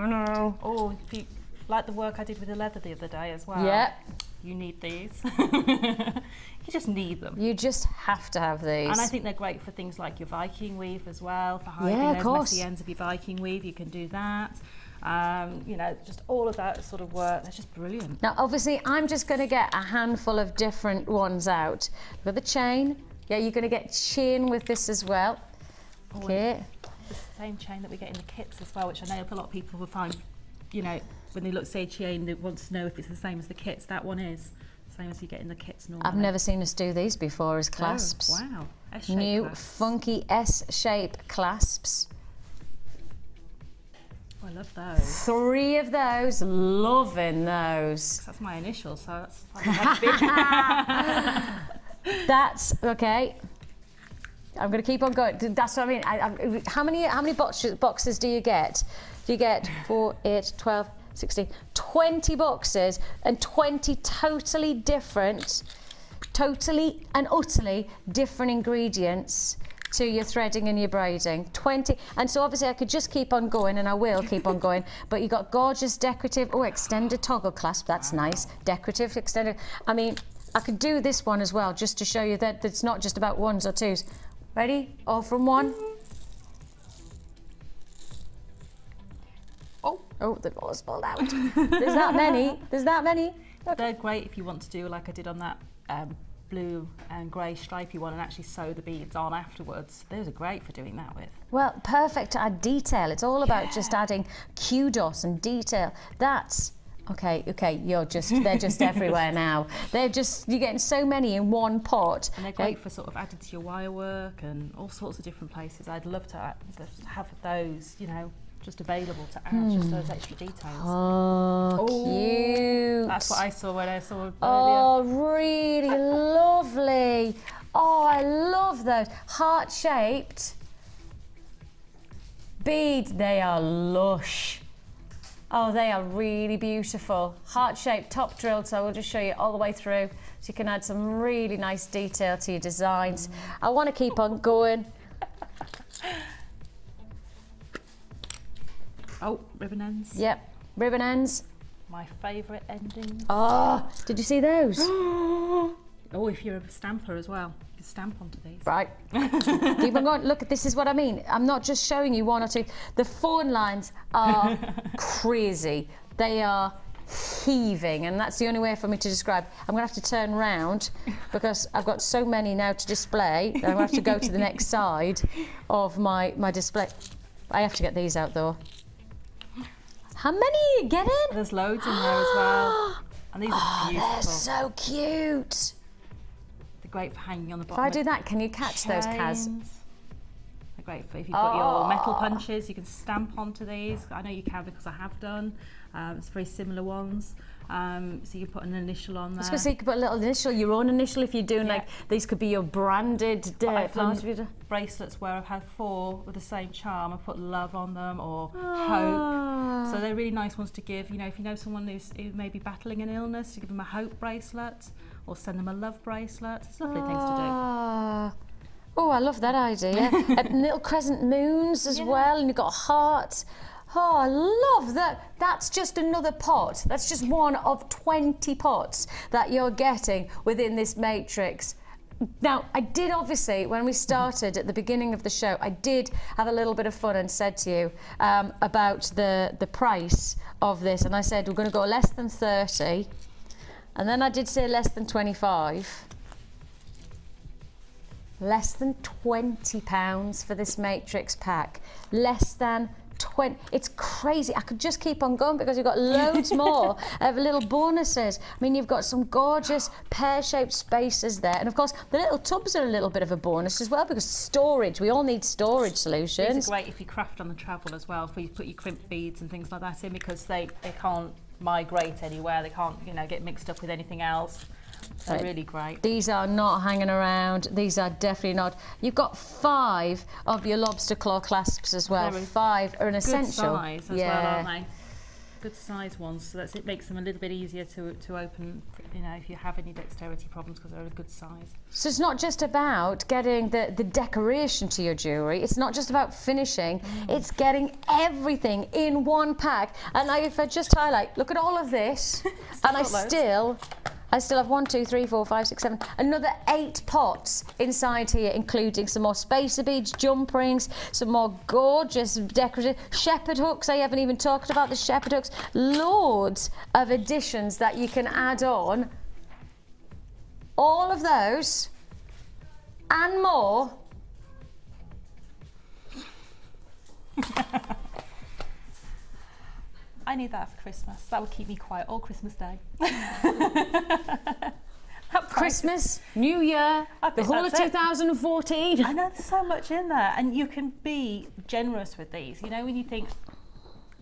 Oh, if you like the work I did with the leather the other day as well. Yeah. You need these. You just need them. You just have to have these. And I think they're great for things like your Viking weave as well, for hiding those messy ends of your Viking weave. You can do that. You know, just all of that sort of work. They're just brilliant. Now, obviously, I'm just going to get a handful of different ones out. Look at the chain. Yeah, you're going to get chain with this as well. Okay. It's the same chain that we get in the kits as well, which I know a lot of people will find, you know, when they say chain, they want to know if it's the same as the kits. That one is the same as you get in the kits normally. I've never seen us do these before as clasps. Oh, wow. S-shape New clasps. funky S-shape clasps. Oh, I love those. 3 of those. Loving those. That's my initial, so that's That's okay. I'm going to keep on going. That's what I mean. How many boxes do you get? Do you get 4, 8, 12, 16, 20 boxes, and 20 totally and utterly different ingredients to your threading and your braiding. 20, and so obviously I could just keep on going, and I will keep on going, but you got gorgeous decorative, extended toggle clasp, that's nice, decorative, extended. I mean, I could do this one as well, just to show you that it's not just about 1s or 2s. Ready? All from 1. Oh, they've all spilled out. There's that many. They're great if you want to do like I did on that blue and grey stripy one and actually sew the beads on afterwards. Those are great for doing that with. Well, perfect to add detail. It's all about just adding kudos and detail. That's okay, they're just everywhere now. You're getting so many in one pot. And they're great for sort of adding to your wire work and all sorts of different places. I'd love to have those, you know, just available to add just those extra details. Oh, cute. That's what I saw when I saw it earlier. Oh, really lovely. Oh, I love those. Heart-shaped beads. They are lush. Oh, they are really beautiful. Heart-shaped, top drilled, so I will just show you all the way through so you can add some really nice detail to your designs. I want to keep on going. Oh, ribbon ends. Yep, ribbon ends. My favourite endings. Oh, did you see those? Oh, if you're a stamper as well, you can stamp onto these. Right. Keep on going. Look, this is what I mean. I'm not just showing you one or two. The phone lines are crazy. They are heaving, and that's the only way for me to describe. I'm going to have to turn round because I've got so many now to display that I'm going to have to go to the next side of my display. I have to get these out though. How many are you getting? There's loads in there as well. And these are beautiful. They're so cute. They're great for hanging on the If bottom. I do that, can you catch those, Kaz? They're great for if you've got your metal punches, you can stamp onto these. I know you can because I have done. It's very similar ones. So you put an initial on there. I was going to say you could put a little initial, your own initial if you're doing like, these could be your branded I've done bracelets where I've had 4 with the same charm. I put love on them or hope. So they're really nice ones to give. You know, if you know someone who may be battling an illness, you give them a hope bracelet or send them a love bracelet. It's lovely things to do. Oh, I love that idea. Little crescent moons as well, and you've got hearts. Oh, I love that. That's just another pot. That's just one of 20 pots that you're getting within this matrix. Now, I did obviously, when we started at the beginning of the show, I did have a little bit of fun and said to you about the price of this. And I said, we're going to go less than 30. And then I did say less than 25. Less than £20 for this matrix pack. Less than 20. It's crazy. I could just keep on going because you've got loads more of little bonuses. I mean, you've got some gorgeous pear-shaped spaces there, and of course the little tubs are a little bit of a bonus as well because storage. We all need storage solutions. These are great if you craft on the travel as well. For you put your crimped beads and things like that in because they can't migrate anywhere. They can't get mixed up with anything else. So really great. These are not hanging around. These are definitely not. You've got 5 of your lobster claw clasps as well. 5 are an essential. Good size as well, aren't they? Good size ones, so it makes them a little bit easier to open, if you have any dexterity problems because they're a good size. So it's not just about getting the decoration to your jewellery, it's not just about finishing, it's getting everything in one pack. And if I just highlight, look at all of this, and I still have 1, 2, 3, 4, 5, 6, 7, another 8 pots inside here, including some more spacer beads, jump rings, some more gorgeous decorative shepherd hooks. I haven't even talked about the shepherd hooks. Loads of additions that you can add on. All of those and more. I need that for Christmas. That would keep me quiet all Christmas Day. Christmas, New Year, the whole of 2014. I know there's so much in there, and you can be generous with these. When you think,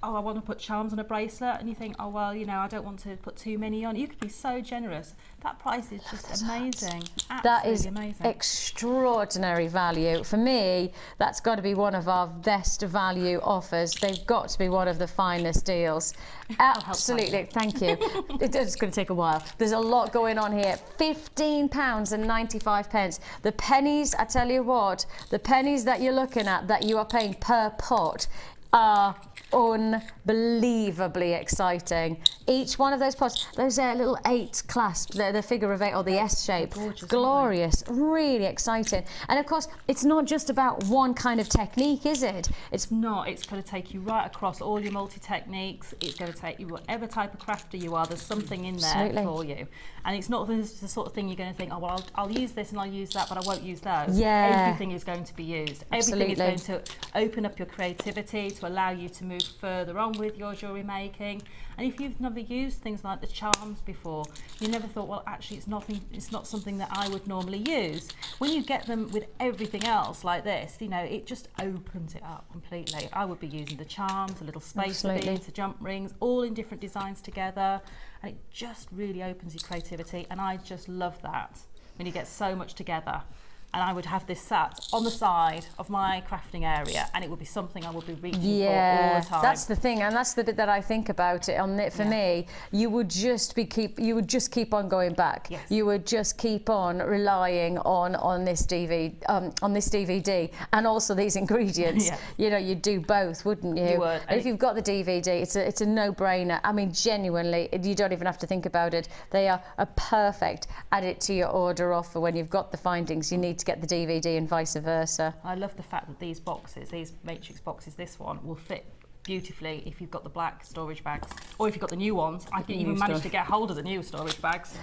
oh, I want to put charms on a bracelet, and you think, oh, well, I don't want to put too many on. You could be so generous. That price is just amazing. That is amazing. Extraordinary value. For me, that's got to be one of our best value offers. They've got to be one of the finest deals. Absolutely, thank you. It's going to take a while. There's a lot going on here. £15.95. The pennies, I tell you what, the pennies that you're looking at that you are paying per pot are unbelievably exciting. Each one of those pots, those little 8 clasps, the figure of 8 or the S shape, gorgeous, glorious, really exciting. And of course, it's not just about one kind of technique, is it? It's not. It's going to take you right across all your multi-techniques. It's going to take you whatever type of crafter you are. There's something in there Absolutely. for you. And it's not the sort of thing you're going to think, oh, well, I'll use this and I'll use that, but I won't use those. Yeah. Everything is going to be used. Everything Absolutely. is going to open up your creativity, to allow you to move further on with your jewellery making. And if you've never used things like the charms before, you never thought, well, actually it's not something that I would normally use. When you get them with everything else like this, you know, it just opens it up completely. I would be using the charms, the little spacer beads, the jump rings, all in different designs together, and it just really opens your creativity, and I just love that when you get so much together. And I would have this sat on the side of my crafting area, and it would be something I would be reaching for all the time. That's the thing, and that's the bit that I think about it. For me, you would just keep on going back. Yes. You would just keep on relying on this DVD, and also these ingredients. Yes. You know, you'd do both, wouldn't you? You would. And if you've got the DVD, it's a no-brainer. I mean, genuinely, you don't even have to think about it. They are a perfect add it to your order offer when you've got the findings you need to get the DVD and vice versa. I love the fact that these boxes, these matrix boxes, this one will fit beautifully if you've got the black storage bags, or if you've got the new ones. I can even manage to get hold of the new storage bags.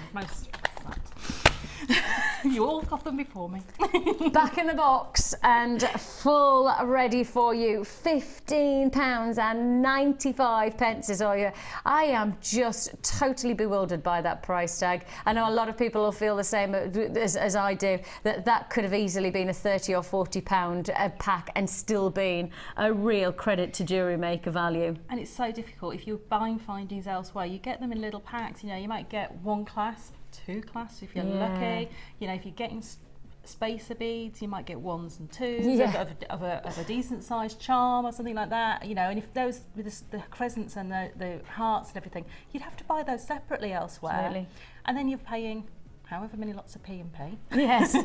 You all got them before me. Back in the box and full ready for you. £15.95 I am just totally bewildered by that price tag. I know a lot of people will feel the same as I do, that could have easily been a £30 or £40 pack and still been a real credit to Jewellery Maker value. And it's so difficult. If you're buying findings elsewhere, you get them in little packs. You know, you might get 1 clasp, 2 clasps if you're lucky. You know, if you're getting spacer beads, you might get 1s and 2s of a decent sized charm or something like that. You know, and if those with the crescents and the hearts and everything, you'd have to buy those separately elsewhere. Absolutely. And then you're paying however many lots of P&P. Yes.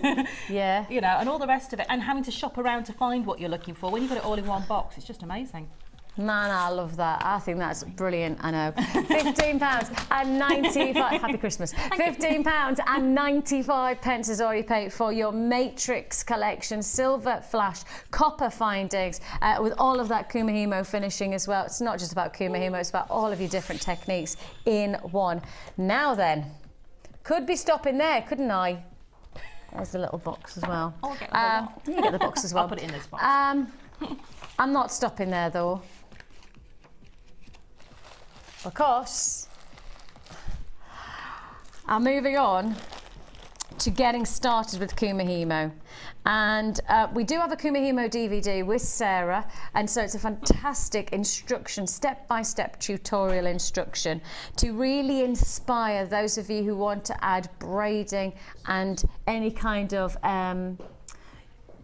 Yeah. You know, and all the rest of it, and having to shop around to find what you're looking for. When you've got it all in one box, it's just amazing. Man, I love that. I think that's brilliant. I know. £15.95. Happy Christmas. £15.95 is all you pay for your Matrix collection, silver flash, copper findings, with all of that Kumihimo finishing as well. It's not just about Kumihimo, it's about all of your different techniques in one. Now then, could be stopping there, couldn't I? There's the little box as well. I'll get the whole lot. You get the box as well. I'll put it in this box. I'm not stopping there though. Of course, I'm moving on to getting started with Kumihimo. And we do have a Kumihimo DVD with Sara, and so it's a fantastic instruction, step-by-step tutorial instruction to really inspire those of you who want to add braiding and any kind of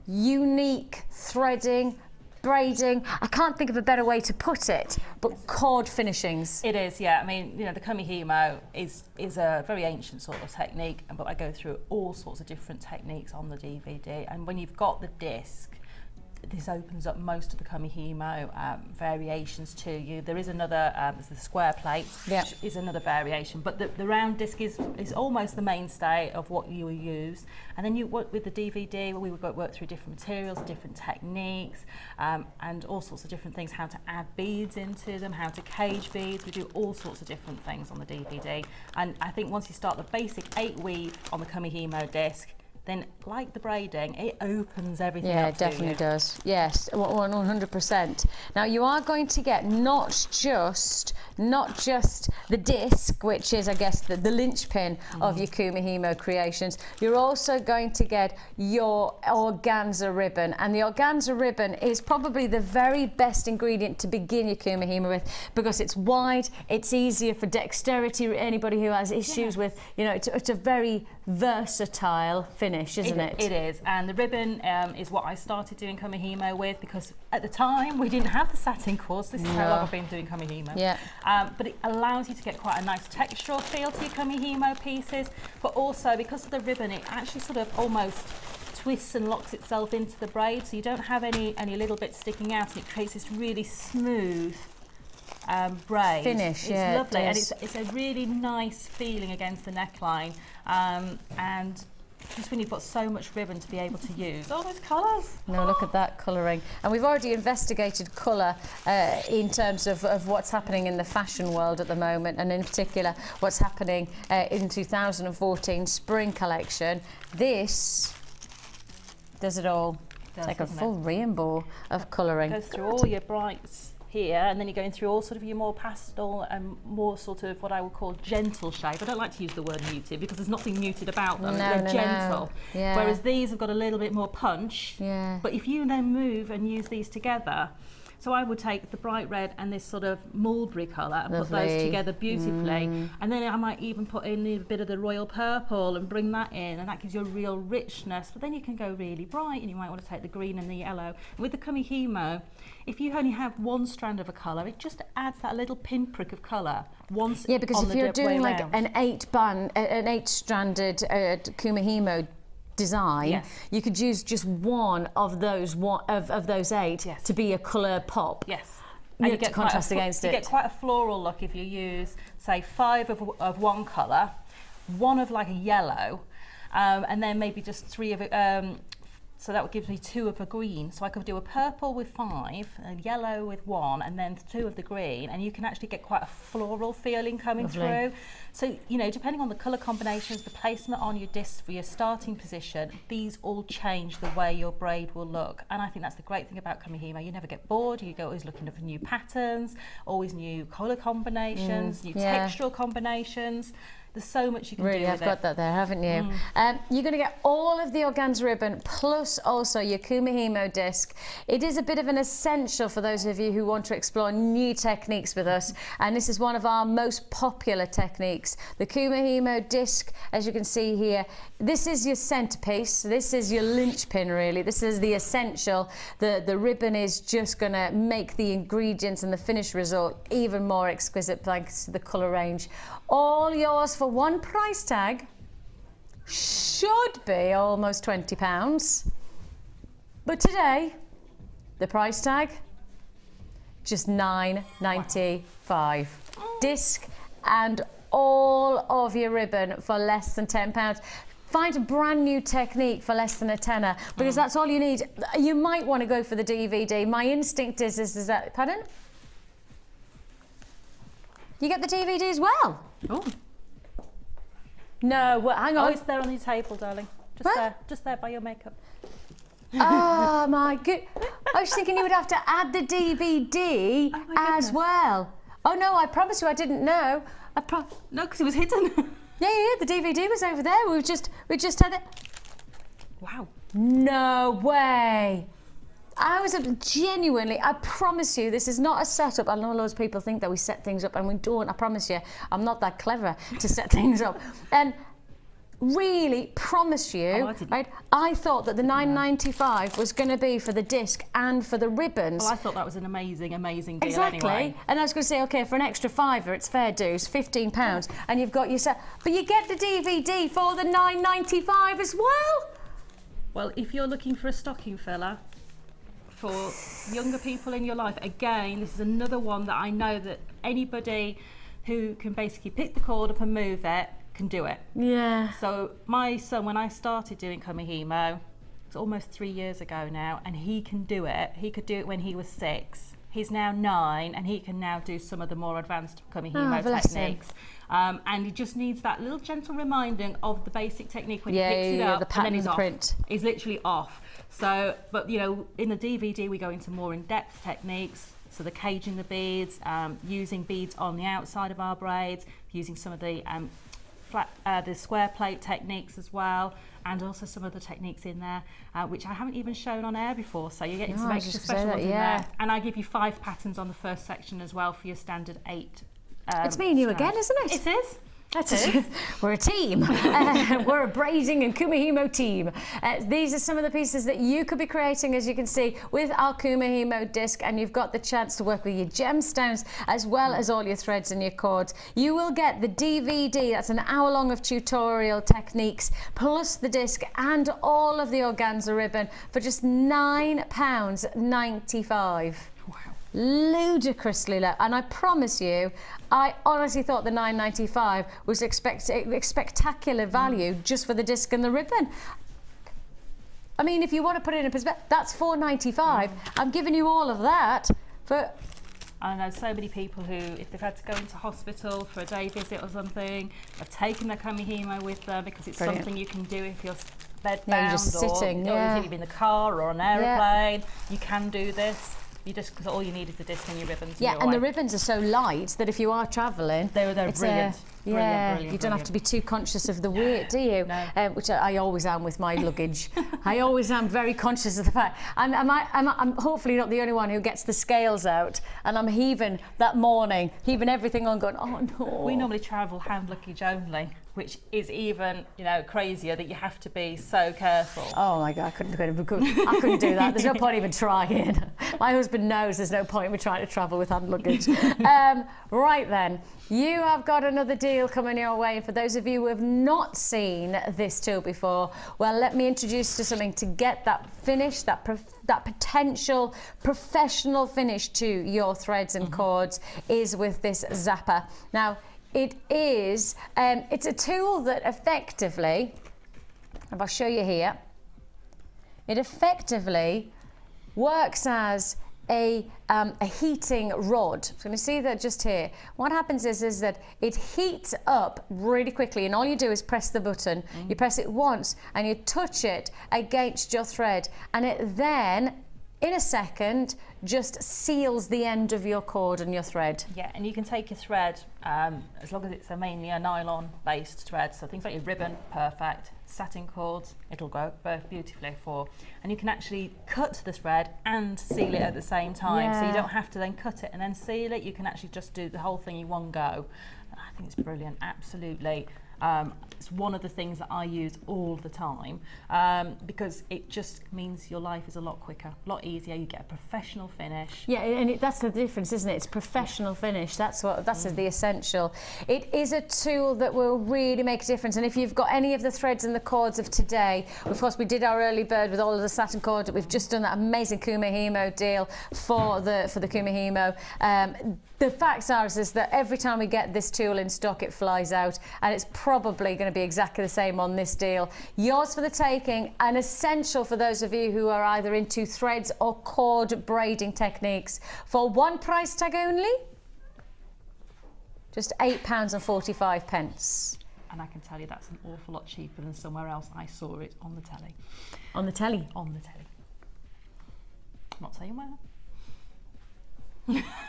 unique threading, braiding, I can't think of a better way to put it, but cord finishings. It is, yeah. I mean, you know, the Kumihimo is a very ancient sort of technique, but I go through all sorts of different techniques on the DVD. And when you've got the disc, this opens up most of the Kumihimo variations to you. There is another, there's the square plate, which is another variation, but the round disc is almost the mainstay of what you will use. And then you work with the DVD, where we would work through different materials, different techniques, and all sorts of different things, how to add beads into them, how to cage beads. We do all sorts of different things on the DVD. And I think once you start the basic 8 weave on the Kumihimo disc, then, like the braiding, it opens everything up. Yeah, it definitely does. Yes, 100%. Now, you are going to get not just the disc, which is, I guess, the linchpin of your Kumihimo creations. You're also going to get your organza ribbon, and the organza ribbon is probably the very best ingredient to begin your Kumihimo with, because it's wide, it's easier for dexterity. Anybody who has issues with, you know, it's a very versatile finish, isn't it? It is, and the ribbon is what I started doing Kumihimo with, because at the time we didn't have the satin quartz. This is how long I've been doing Kumihimo. Yeah. But it allows you to get quite a nice textural feel to your Kumihimo pieces, but also because of the ribbon, it actually sort of almost twists and locks itself into the braid, so you don't have any little bits sticking out, and it creates this really smooth braid. Finish, it's yeah, lovely, it and does. it's a really nice feeling against the neckline, and just when you've got so much ribbon to be able to use all those colours. No, look at that colouring. And we've already investigated colour in terms of what's happening in the fashion world at the moment, and in particular what's happening in 2014 spring collection. This does it all. It's like a full rainbow of colouring. Goes through all your brights here, and then you're going through all sort of your more pastel and more sort of what I would call gentle shade. I don't like to use the word muted because there's nothing muted about them. They're gentle. Yeah. Whereas these have got a little bit more punch. Yeah. But if you then move and use these together, so I would take the bright red and this sort of mulberry colour and put those together beautifully, and then I might even put in a bit of the royal purple and bring that in, and that gives you a real richness. But then you can go really bright, and you might want to take the green and the yellow. And with the Kumihimo, if you only have one strand of a colour, it just adds that little pinprick of colour once. Yeah, because if you're doing like an 8-stranded Kumihimo design, yes, you could use just one of those those 8 yes, to be a colour pop. Yes. And you get contrast against it. You get quite a floral look if you use, say, 5 of one colour, 1 of like a yellow, and then maybe just 3 of it. So that would give me 2 of a green. So I could do a purple with 5, a yellow with 1, and then 2 of the green, and you can actually get quite a floral feeling coming through. So, you know, depending on the colour combinations, the placement on your disc for your starting position, these all change the way your braid will look. And I think that's the great thing about Kumihimo. You never get bored. You go always looking for new patterns, always new colour combinations, new textural combinations. There's so much you can do with it. Really, I've got that there, haven't you? You're going to get all of the organza ribbon plus also your Kumihimo disc. It is a bit of an essential for those of you who want to explore new techniques with us, and this is one of our most popular techniques. The Kumihimo disc, as you can see here, this is your centerpiece. This is your linchpin, really. This is the essential. The ribbon is just going to make the ingredients and the finished result even more exquisite thanks to the colour range. All yours for one price tag. Should be almost £20. But today, the price tag, just £9.95. Disc and all of your ribbon for less than £10. Find a brand new technique for less than a tenner, because that's all you need. You might want to go for the DVD. My instinct is that, pardon? You get the DVD as well? Oh. No, well, hang on. Oh, it's there on your table, darling. Just there by your makeup. Oh my good. I was thinking you would have to add the DVD as well. Oh no, I promise you I didn't know. No, because it was hidden. Yeah, the DVD was over there. We just had it. Wow. No way. I was genuinely, I promise you, this is not a setup. I know loads of people think that we set things up, and we don't. I promise you, I'm not that clever to set things up. And really promise you, right? I thought that the £9.95 was going to be for the disc and for the ribbons. Well, I thought that was an amazing deal. Exactly. Anyway. And I was going to say, okay, for an extra £5, it's fair dues, £15, and you've got your set. But you get the DVD for the £9.95 as well. Well, if you're looking for a stocking filler for younger people in your life, again, this is another one that I know that anybody who can basically pick the cord up and move it can do it. Yeah. So my son, when I started doing Kumihimo, it's almost 3 years ago now, and he can do it. He could do it when he was 6. He's now 9, and he can now do some of the more advanced Kumihimo techniques. And he just needs that little gentle reminding of the basic technique when he picks it up, the pattern, and then he's the off. print. He's literally off. So, but you know, in the DVD we go into more in-depth techniques. So the caging the beads, using beads on the outside of our braids, using some of the the square plate techniques as well, and also some of the techniques in there which I haven't even shown on air before, so you're getting some extra special ones in there. And I give you 5 patterns on the first section as well for your standard 8. It's me and you again, isn't it? It is. That's it. We're a team. We're a Braiding and Kumihimo team. These are some of the pieces that you could be creating, as you can see, with our Kumihimo disc, and you've got the chance to work with your gemstones as well as all your threads and your cords. You will get the DVD, that's an hour long of tutorial techniques, plus the disc and all of the organza ribbon for just £9.95. Ludicrously low, and I promise you, I honestly thought the £9.95 was spectacular value just for the disc and the ribbon. I mean, if you want to put it in perspective, that's £4.95. I'm giving you all of that for. I know so many people who, if they've had to go into hospital for a day visit or something, have taken their Kumihimo with them because it's Brilliant. something you can do if you're bedbound, you're just sitting, or if you're in the car or an aeroplane. You can do this. Because all you need is the disc and your ribbons. Yeah, and the ribbons are so light that if you are travelling, they're brilliant. You don't have to be too conscious of the weight, do you? No. Which I always am with my luggage. I always am very conscious of the fact. I'm hopefully not the only one who gets the scales out and I'm heaving that morning, heaving everything on, going, oh no. We normally travel hand luggage only, which is even, crazier, that you have to be so careful. Oh my God, I couldn't do that. There's no point even trying. My husband knows there's no point in trying to travel with hand luggage. Right then, you have got another deal coming your way. For those of you who have not seen this tool before, well, let me introduce you to something to get that finish, that potential professional finish to your threads and cords, is with this zapper. Now, it is, it's a tool that effectively, and I'll show you here, it effectively works as a heating rod. So can you see that just here? What happens is that it heats up really quickly, and all you do is press the button. You press it once and you touch it against your thread, and it then, in a second, just seals the end of your cord and your thread. Yeah, and you can take your thread, as long as it's mainly a nylon-based thread, so things like your ribbon, perfect. Satin cords, it'll go both beautifully for. And you can actually cut the thread and seal it at the same time, so you don't have to then cut it and then seal it. You can actually just do the whole thing in one go. I think it's brilliant, absolutely. It's one of the things that I use all the time, because it just means your life is a lot quicker, a lot easier. You get a professional finish. Yeah, and that's the difference, isn't it? It's professional finish. That's the essential. It is a tool that will really make a difference. And if you've got any of the threads and the cords of today, of course we did our early bird with all of the satin cord. We've just done that amazing Kumihimo deal for the Kumihimo. The facts are is that every time we get this tool in stock, it flies out, and it's probably going to be exactly the same on this deal. Yours for the taking, and essential for those of you who are either into threads or cord braiding techniques. For one price tag only, just £8.45. And I can tell you that's an awful lot cheaper than somewhere else. I saw it on the telly. On the telly? On the telly. I'm not saying where.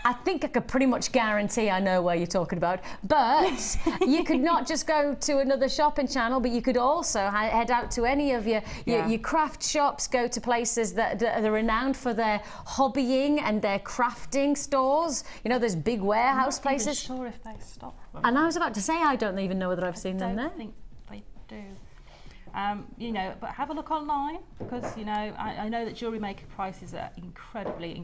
I think I could pretty much guarantee I know where you're talking about, but you could not just go to another shopping channel, but you could also head out to any of your craft shops, go to places that are renowned for their hobbying and their crafting stores. You know, those big warehouse places. I'm not even sure if they stock them. And I was about to say, I don't even know whether I've seen them there. I think they do. But have a look online, because I know that Jewellery Maker prices are incredibly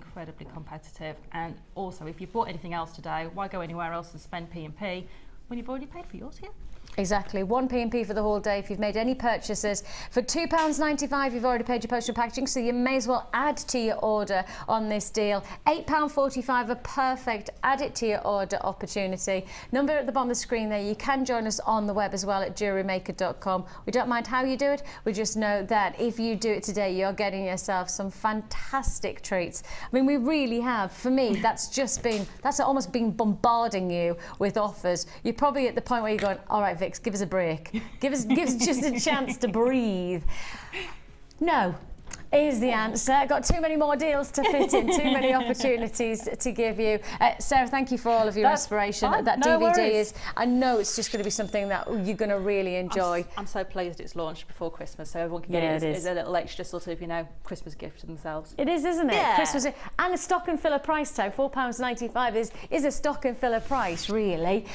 competitive, and also if you bought anything else today, why go anywhere else and spend P&P when you've already paid for yours here? Exactly, one P&P for the whole day if you've made any purchases. For £2.95 you've already paid your postal packaging, so you may as well add to your order on this deal. £8.45, a perfect add it to your order opportunity. Number at the bottom of the screen there. You can join us on the web as well at JewelleryMaker.com. We don't mind how you do it, we just know that if you do it today, you're getting yourself some fantastic treats. I mean, we really have. For me, that's almost been bombarding you with offers. You're probably at the point where you're going, all right, Vix, give us a break. Give us just a chance to breathe. No, is the answer. Got too many more deals to fit in, too many opportunities to give you. Sarah, thank you for all of your inspiration. Fine. That No DVD worries. is, I know it's just going to be something that you're going to really enjoy. I'm so pleased it's launched before Christmas, so everyone can get Yeah, it. it It's is. a little extra sort of, you know, Christmas gift to themselves. It is, isn't it? Yeah. Christmas, and a stock and filler price tag, £4.95 is a stock and filler price, really.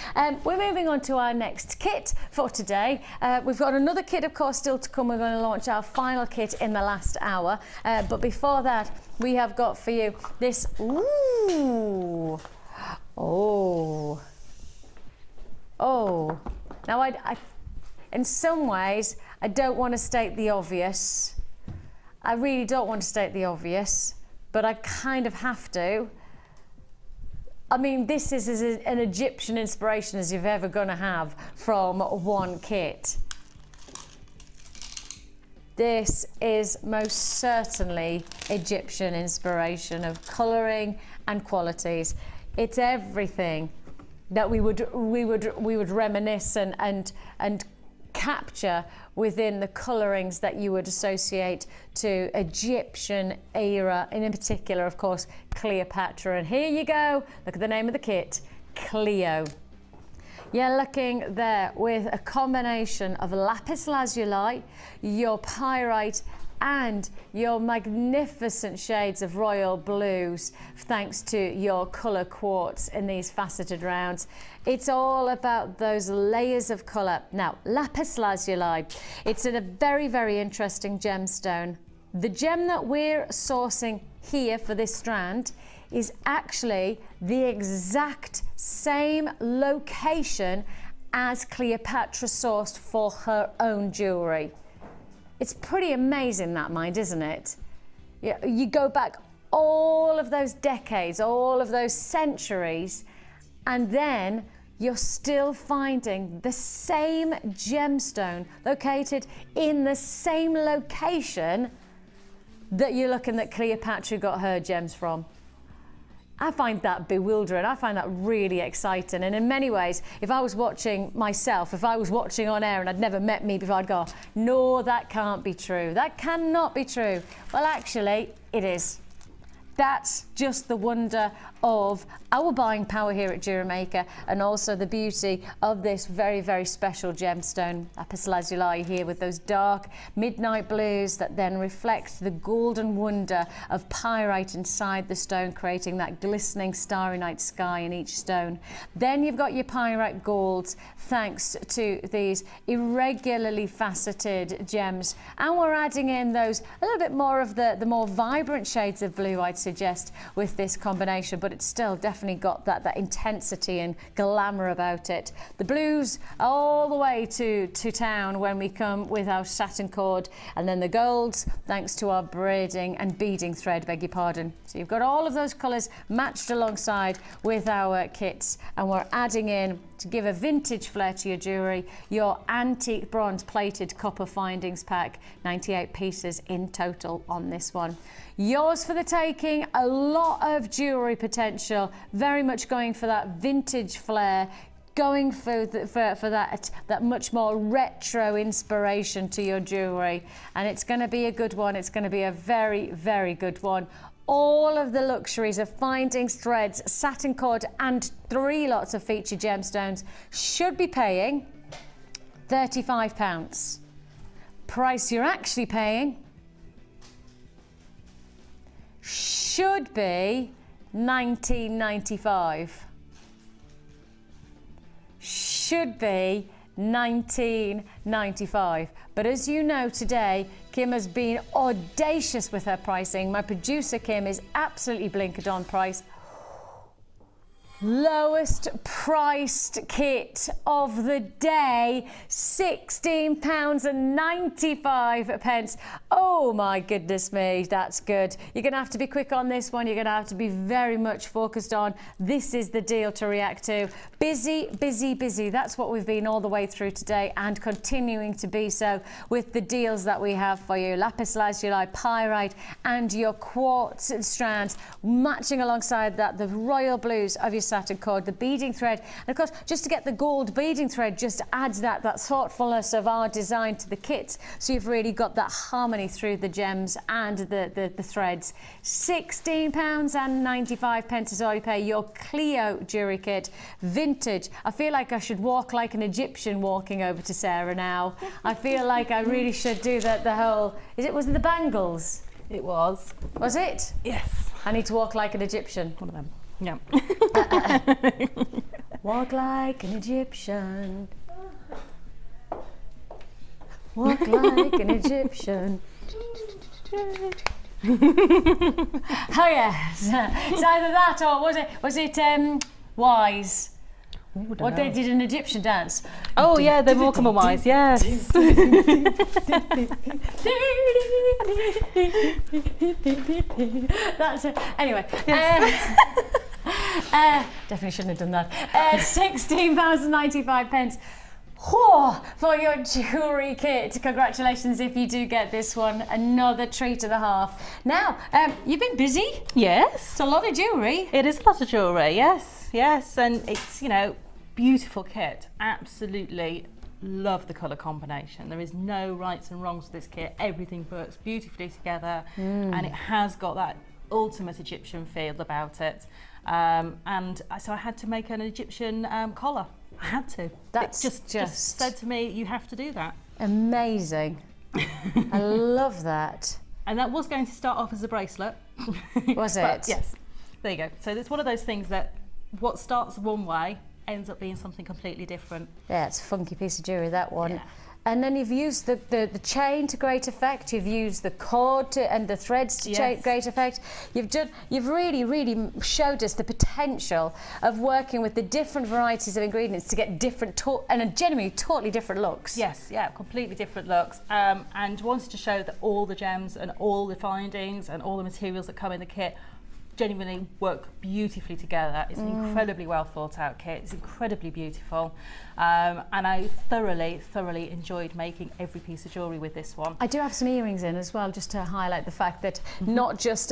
We're moving on to our next kit for today. We've got another kit, of course, still to come. We're going to launch our final kit in the last hour. But before that, we have got for you this, ooh, oh. Now, I in some ways, I don't want to state the obvious. I really don't want to state the obvious, but I kind of have to. I mean, this is as an Egyptian inspiration as you're ever going to have from one kit. This is most certainly Egyptian inspiration of colouring and qualities. It's everything that we would reminisce and capture within the colourings that you would associate to Egyptian era, and in particular, of course, Cleopatra. And here you go, look at the name of the kit, Cleo. You're looking there with a combination of lapis lazuli, your pyrite, and your magnificent shades of royal blues, thanks to your colour quartz in these faceted rounds. It's all about those layers of colour. Now, lapis lazuli, it's in a very, very interesting gemstone. The gem that we're sourcing here for this strand is actually the exact same location as Cleopatra sourced for her own jewellery. It's pretty amazing, that mind, isn't it? You go back all of those decades, all of those centuries, and then you're still finding the same gemstone located in the same location that you're looking that Cleopatra got her gems from. I find that bewildering. I find that really exciting. And in many ways, if I was watching myself, if I was watching on air and I'd never met me before, I'd go, no, that can't be true. That cannot be true. Well, actually, it is. That's just the wonder of our buying power here at Jewellery Maker, and also the beauty of this very, very special gemstone, lapis lazuli, here with those dark midnight blues that then reflect the golden wonder of pyrite inside the stone, creating that glistening starry night sky in each stone. Then you've got your pyrite golds, thanks to these irregularly faceted gems, and we're adding in those a little bit more of the more vibrant shades of blue, I'd suggest, with this combination, but it's still definitely got that intensity and glamour about it. The blues all the way to town when we come with our satin cord, and then the golds thanks to our braiding and beading thread, beg your pardon. So you've got all of those colours matched alongside with our kits, and we're adding in, to give a vintage flair to your jewellery, your antique bronze plated copper findings pack, 98 pieces in total on this one. Yours for the taking, a lot of jewellery potential, very much going for that vintage flair, going for that much more retro inspiration to your jewellery, and it's going to be a good one. It's going to be a very, very good one. All of the luxuries of findings, threads, satin cord, and 3 lots of featured gemstones should be paying £35. Price you're actually paying should be $19.95. Should be $19.95. But as you know, today Kim has been audacious with her pricing. My producer Kim is absolutely blinkered on price. Lowest priced kit of the day, £16.95. Oh my goodness me, that's good. You're going to have to be quick on this one. You're going to have to be very much focused on. This is the deal to react to. Busy, busy, busy. That's what we've been all the way through today, and continuing to be so with the deals that we have for you. Lapis lazuli, pyrite, and your quartz strands, matching alongside that the royal blues of your satin cord, the beading thread, and of course, just to get the gold beading thread just adds that thoughtfulness of our design to the kit. So you've really got that harmony through the gems and the threads. £16.95 is all you pay. Your Cleo jewellery kit, vintage. I feel like I should walk like an Egyptian walking over to Sara now. I feel like I really should do the whole, was it the bangles? It was. Was it? Yes. I need to walk like an Egyptian. One of them. Yeah. Walk like an Egyptian. Walk like an Egyptian. Oh yes. It's either that or was it Wise? What they did an Egyptian dance. Oh yeah, the more common Wise, yes. That's it. Anyway. Yes. Definitely shouldn't have done that. £16.95 for your jewellery kit. Congratulations if you do get this one. Another treat of the half. Now, you've been busy. Yes. It's a lot of jewellery. It is a lot of jewellery, yes, yes. And it's, beautiful kit. Absolutely love the colour combination. There is no rights and wrongs with this kit. Everything works beautifully together and it has got that ultimate Egyptian feel about it. And so I had to make an Egyptian collar. I had to. That's it just said to me, you have to do that. Amazing. I love that. And that was going to start off as a bracelet. Was it? Yes. There you go. So it's one of those things that what starts one way ends up being something completely different. Yeah, it's a funky piece of jewellery, that one. Yeah. And then you've used the chain to great effect. You've used the cord and the threads to great effect. You've really showed us the potential of working with the different varieties of ingredients to get different and genuinely totally different looks. Yes, yeah, completely different looks. And wanted to show that all the gems and all the findings and all the materials that come in the kit genuinely work beautifully together. It's an incredibly well thought out kit. It's incredibly beautiful, and I thoroughly enjoyed making every piece of jewellery with this one. I do have some earrings in as well, just to highlight the fact that not just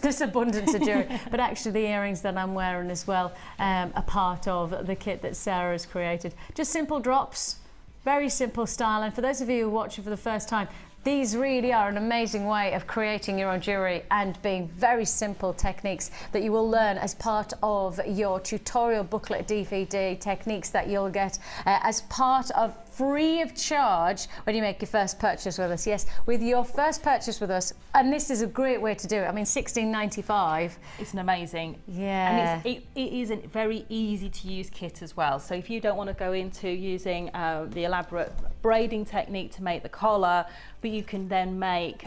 this abundance of jewellery, but actually the earrings that I'm wearing as well, a part of the kit that Sara has created. Just simple drops, very simple style, and for those of you who are watching for the first time, these really are an amazing way of creating your own jewellery and being very simple techniques that you will learn as part of your tutorial booklet DVD, techniques that you'll get as part of free of charge when you make your first purchase with us. Yes, with your first purchase with us, and this is a great way to do it. I mean, £16.95. It's an amazing. Yeah. And it is a very easy to use kit as well. So if you don't want to go into using the elaborate braiding technique to make the collar, but you can then make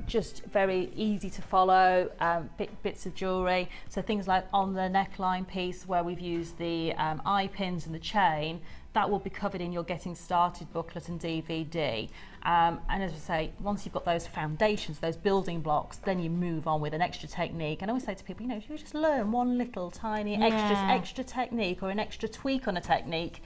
just very easy to follow bits of jewellery. So things like on the neckline piece where we've used the eye pins and the chain, that will be covered in your Getting Started booklet and DVD. And as I say, once you've got those foundations, those building blocks, then you move on with an extra technique. And I always say to people, if you just learn one little tiny extra technique or an extra tweak on a technique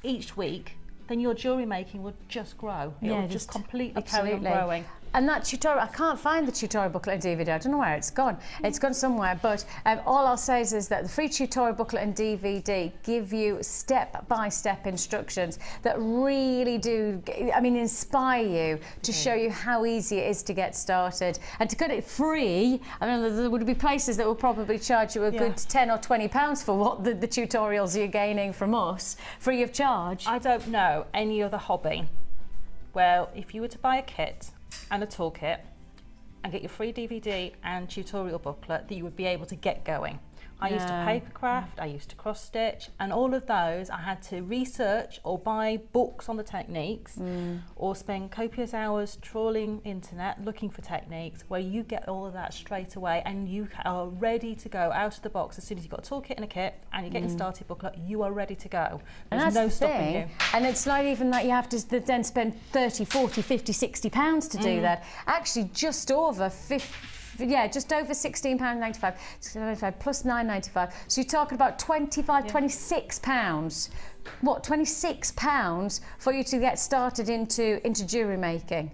each week, then your jewellery making will just grow. It will just completely carry on growing. And that tutorial, I can't find the tutorial booklet and DVD. I don't know where it's gone. It's gone somewhere, but all I'll say is that the free tutorial booklet and DVD give you step-by-step instructions that really do, inspire you to show you how easy it is to get started. And to get it free, there would be places that will probably charge you a good £10 or £20 for what the tutorials you're gaining from us, free of charge. I don't know any other hobby where if you were to buy a kit and a toolkit and get your free DVD and tutorial booklet that you would be able to get going. I used to paper craft, I used to cross stitch, and all of those I had to research or buy books on the techniques or spend copious hours trawling internet looking for techniques, where you get all of that straight away and you are ready to go out of the box. As soon as you've got a toolkit and a kit and you get your started booklet, you are ready to go. There's no stopping you. And it's not even that you have to then spend 30, 40, 50, 60 pounds to do that. Actually, just over £16.95 plus £9.95. So you're talking about £26. What, £26 for you to get started into jewellery making?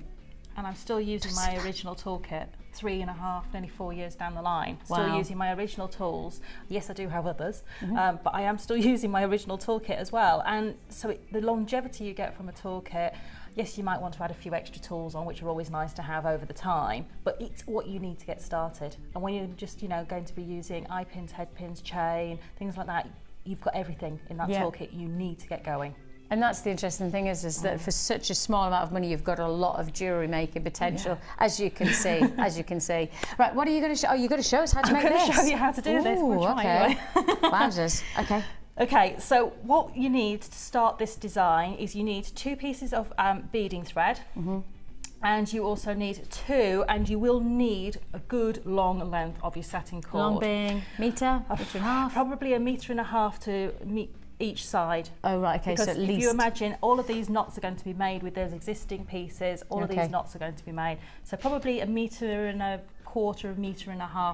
and I'm still using my original toolkit 3.5, nearly 4 years down the line. Wow. Still using my original tools. Yes, I do have others, but I am still using my original toolkit as well. And so the longevity you get from a toolkit, yes, you might want to add a few extra tools on, which are always nice to have over the time, but it's what you need to get started. And when you're just, you know, going to be using eye pins, head pins, chain, things like that, you've got everything in that toolkit you need to get going. And that's the interesting thing is that for such a small amount of money, you've got a lot of jewellery making potential, as you can see, as you can see. Right, what are you going to show? Oh, you're going to show us how to make this? I'm going to show you how to do this. We'll try okay. anyway. Wowzers. Okay. Okay, so what you need to start this design is you need 2 pieces of beading thread. And you also need 2, and you will need a good long length of your satin cord. Long being metre, metre and a half? Probably 1.5 metres to meet each side. Oh right, okay, because so at least. If you imagine, all of these knots are going to be made with those existing pieces, all of these knots are going to be made. So probably 1.25 metres, 1.5 metres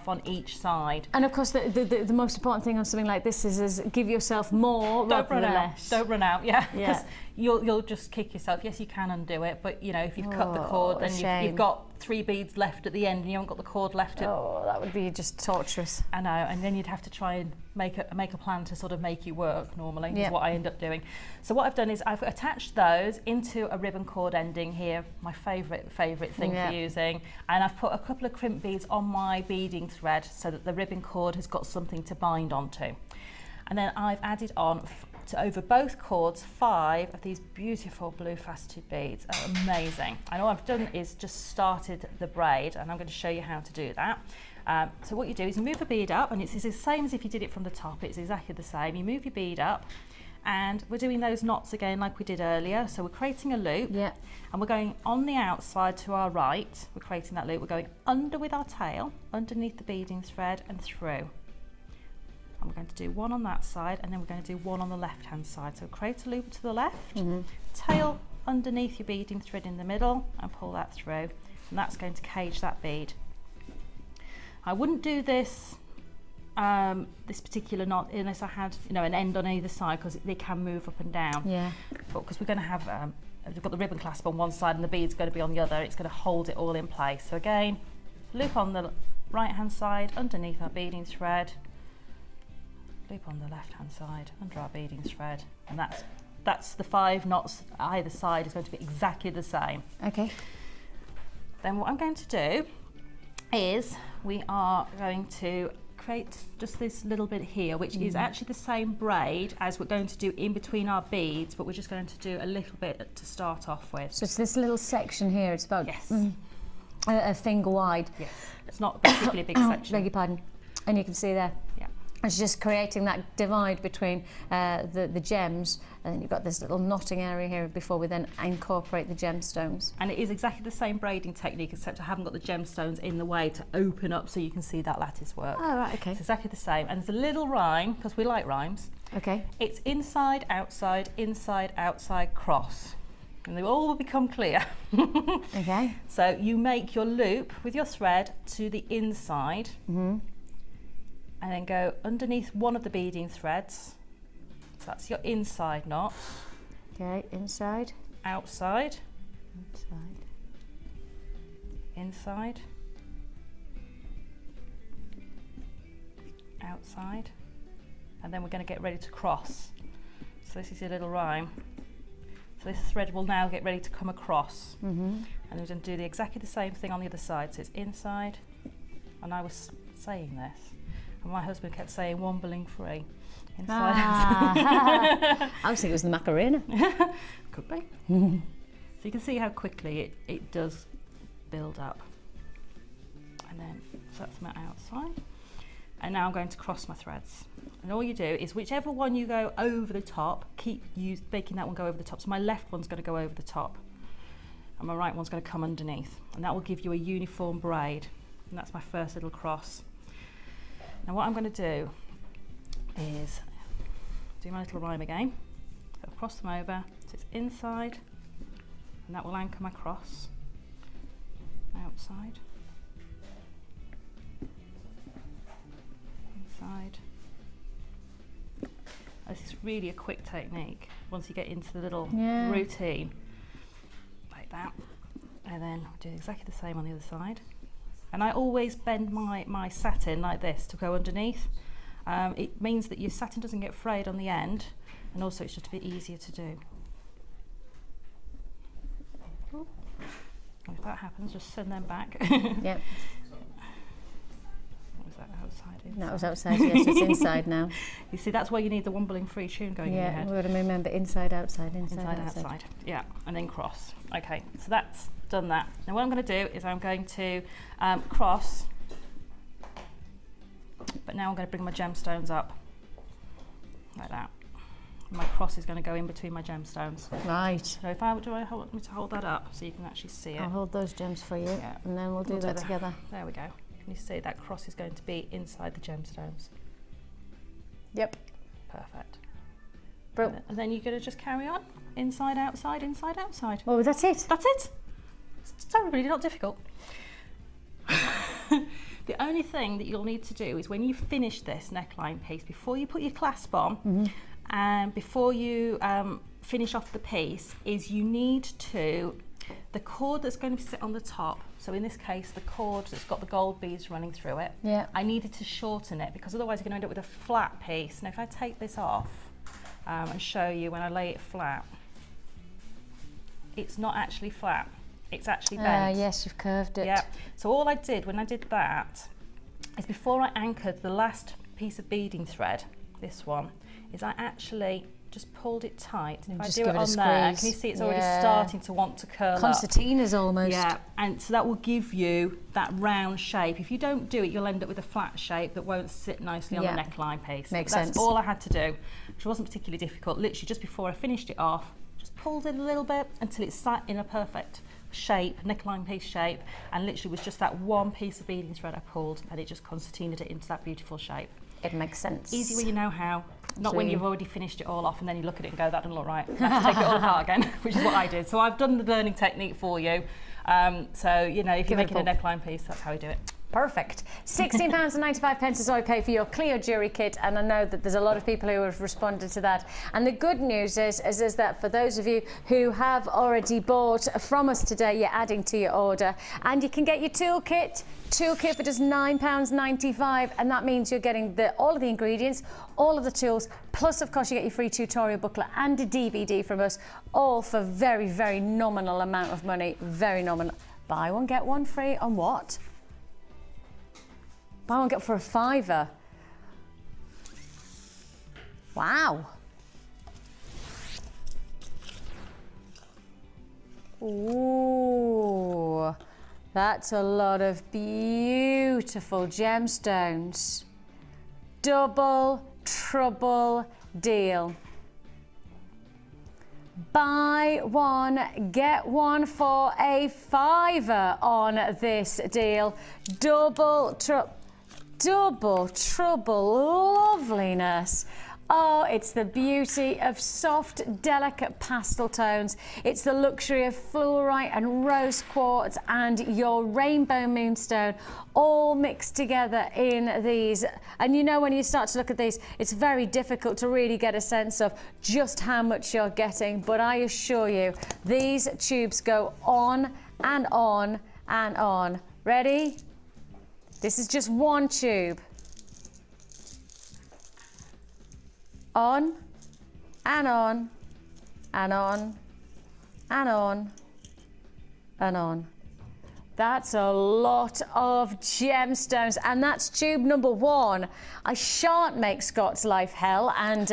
on each side. And of course the most important thing on something like this is give yourself more rather than less. Don't run out, because you'll just kick yourself. Yes, you can undo it, but you know, if you've cut the cord, then you've got 3 beads left at the end and you haven't got the cord left. Oh, that would be just torturous. I know, and then you'd have to try and make a plan to sort of make you work normally, is what I end up doing. So what I've done is I've attached those into a ribbon cord ending here, my favourite thing for using, and I've put a couple of crimp beads on my beading thread so that the ribbon cord has got something to bind onto. And then I've added on over both cords 5 of these beautiful blue faceted beads. Amazing. And all I've done is just started the braid, and I'm going to show you how to do that. So what you do is you move a bead up, and it's the same as if you did it from the top. It's exactly the same. You move your bead up, and we're doing those knots again like we did earlier. So we're creating a loop, and we're going on the outside to our right. We're creating that loop. We're going under with our tail, underneath the beading thread and through. And we're going to do 1 on that side, and then we're going to do 1 on the left hand side. So create a loop to the left, tail underneath your beading thread in the middle, and pull that through, and that's going to cage that bead. I wouldn't do this this particular knot unless I had, you know, an end on either side, because they can move up and down. But because we're going to have we've got the ribbon clasp on one side and the bead's going to be on the other, it's going to hold it all in place. So again, loop on the right hand side underneath our beading thread, loop on the left hand side under our beading thread, and that's the 5 knots either side is going to be exactly the same. Okay. Then what I'm going to do is we are going to create just this little bit here, which is actually the same braid as we're going to do in between our beads, but we're just going to do a little bit to start off with. So it's this little section here, it's about a finger wide. Yes, it's not particularly a big section. Beg your pardon. And you can see there. Yeah. It's just creating that divide between the gems, and then you've got this little knotting area here before we then incorporate the gemstones. And it is exactly the same braiding technique, except I haven't got the gemstones in the way to open up so you can see that lattice work. Oh, right, okay. It's exactly the same. And there's a little rhyme, because we like rhymes. Okay. It's inside, outside, cross. And they all will become clear. Okay. So you make your loop with your thread to the inside, and then go underneath one of the beading threads. So that's your inside knot. Okay, inside. Outside. Inside. Inside. Outside. And then we're going to get ready to cross. So this is your little rhyme. So this thread will now get ready to come across. And we're going to do exactly the same thing on the other side. So it's inside, and I was saying this, and my husband kept saying wombling free. Inside, outside. I was thinking it was the Macarena. Could be. So you can see how quickly it does build up. And then, so that's my outside. And now I'm going to cross my threads. And all you do is whichever one you go over the top, keep making that one go over the top. So my left one's going to go over the top, and my right one's going to come underneath. And that will give you a uniform braid. And that's my first little cross. Now what I'm going to do is do my little rhyme again. So I'll cross them over, so it's inside, and that will anchor my cross. Outside. Inside. This is really a quick technique once you get into the little routine, like that. And then do exactly the same on the other side. And I always bend my satin like this to go underneath. It means that your satin doesn't get frayed on the end, and also it's just a bit easier to do. If that happens, just send them back. Yep. Was that outside? Inside? That was outside, yes, it's inside now. You see, that's where you need the wobbling free tune going in your head. Yeah, we're going to remember inside, outside, inside, outside. Yeah, and then cross. Okay, so that's done that. Now what I'm going to do is I'm going to cross, but now I'm going to bring my gemstones up, like that. My cross is going to go in between my gemstones. Right. So if I want me to hold that up so you can actually see it. I'll hold those gems for you, Yeah. and then we'll do that together. There we go. Can you see that cross is going to be inside the gemstones? Yep. Perfect. Bro. And then you're going to just carry on. Inside, outside, inside, outside. Oh, that's it? That's it. It's really not difficult. The only thing that you'll need to do is when you finish this neckline piece, before you put your clasp on, and before you finish off the piece, is you need to, the cord that's going to sit on the top, so in this case the cord that's got the gold beads running through it, I needed to shorten it because otherwise you're going to end up with a flat piece. Now if I take this off and show you when I lay it flat, it's not actually flat, it's actually bent. Yes, you've curved it. Yeah, so all I did when I did that is before I anchored the last piece of beading thread, this one, is I actually just pulled it tight. And if I do it on there, can you see it's already starting to want to curl up? Concertinas almost. Yeah, and so that will give you that round shape. If you don't do it, you'll end up with a flat shape that won't sit nicely on the neckline piece. Makes sense. That's all I had to do, which wasn't particularly difficult. Literally just before I finished it off, just pulled it a little bit until it sat in a perfect shape, neckline piece shape, and literally was just that one piece of beading thread I pulled, and it just concertinaed it into that beautiful shape. It makes sense. Easy when you know how, not when you've already finished it all off and then you look at it and go, that doesn't look right. I have to take it all apart again, which is what I did. So I've done the learning technique for you. So, you know, if you're making a neckline piece, that's how we do it. Perfect. £16.95 is all you pay for your Cleo jewellery kit, and I know that there's a lot of people who have responded to that. And the good news is that for those of you who have already bought from us today, you're adding to your order, and you can get your toolkit for just £9.95, and that means you're getting all of the ingredients, all of the tools, plus of course you get your free tutorial booklet and a DVD from us, all for very, very nominal amount of money. Very nominal. Buy one, get one free on what? Buy one, get for a £5. Wow. Ooh, that's a lot of beautiful gemstones. Double, trouble deal. Buy one, get one for a £5 on this deal. Double trouble loveliness. Oh, it's the beauty of soft, delicate pastel tones. It's the luxury of fluorite and rose quartz and your rainbow moonstone all mixed together in these. And you know, when you start to look at these, it's very difficult to really get a sense of just how much you're getting. But I assure you, these tubes go on and on and on. Ready? This is just one tube. On and on and on and on and on. That's a lot of gemstones, and that's tube number 1. I shan't make Scott's life hell and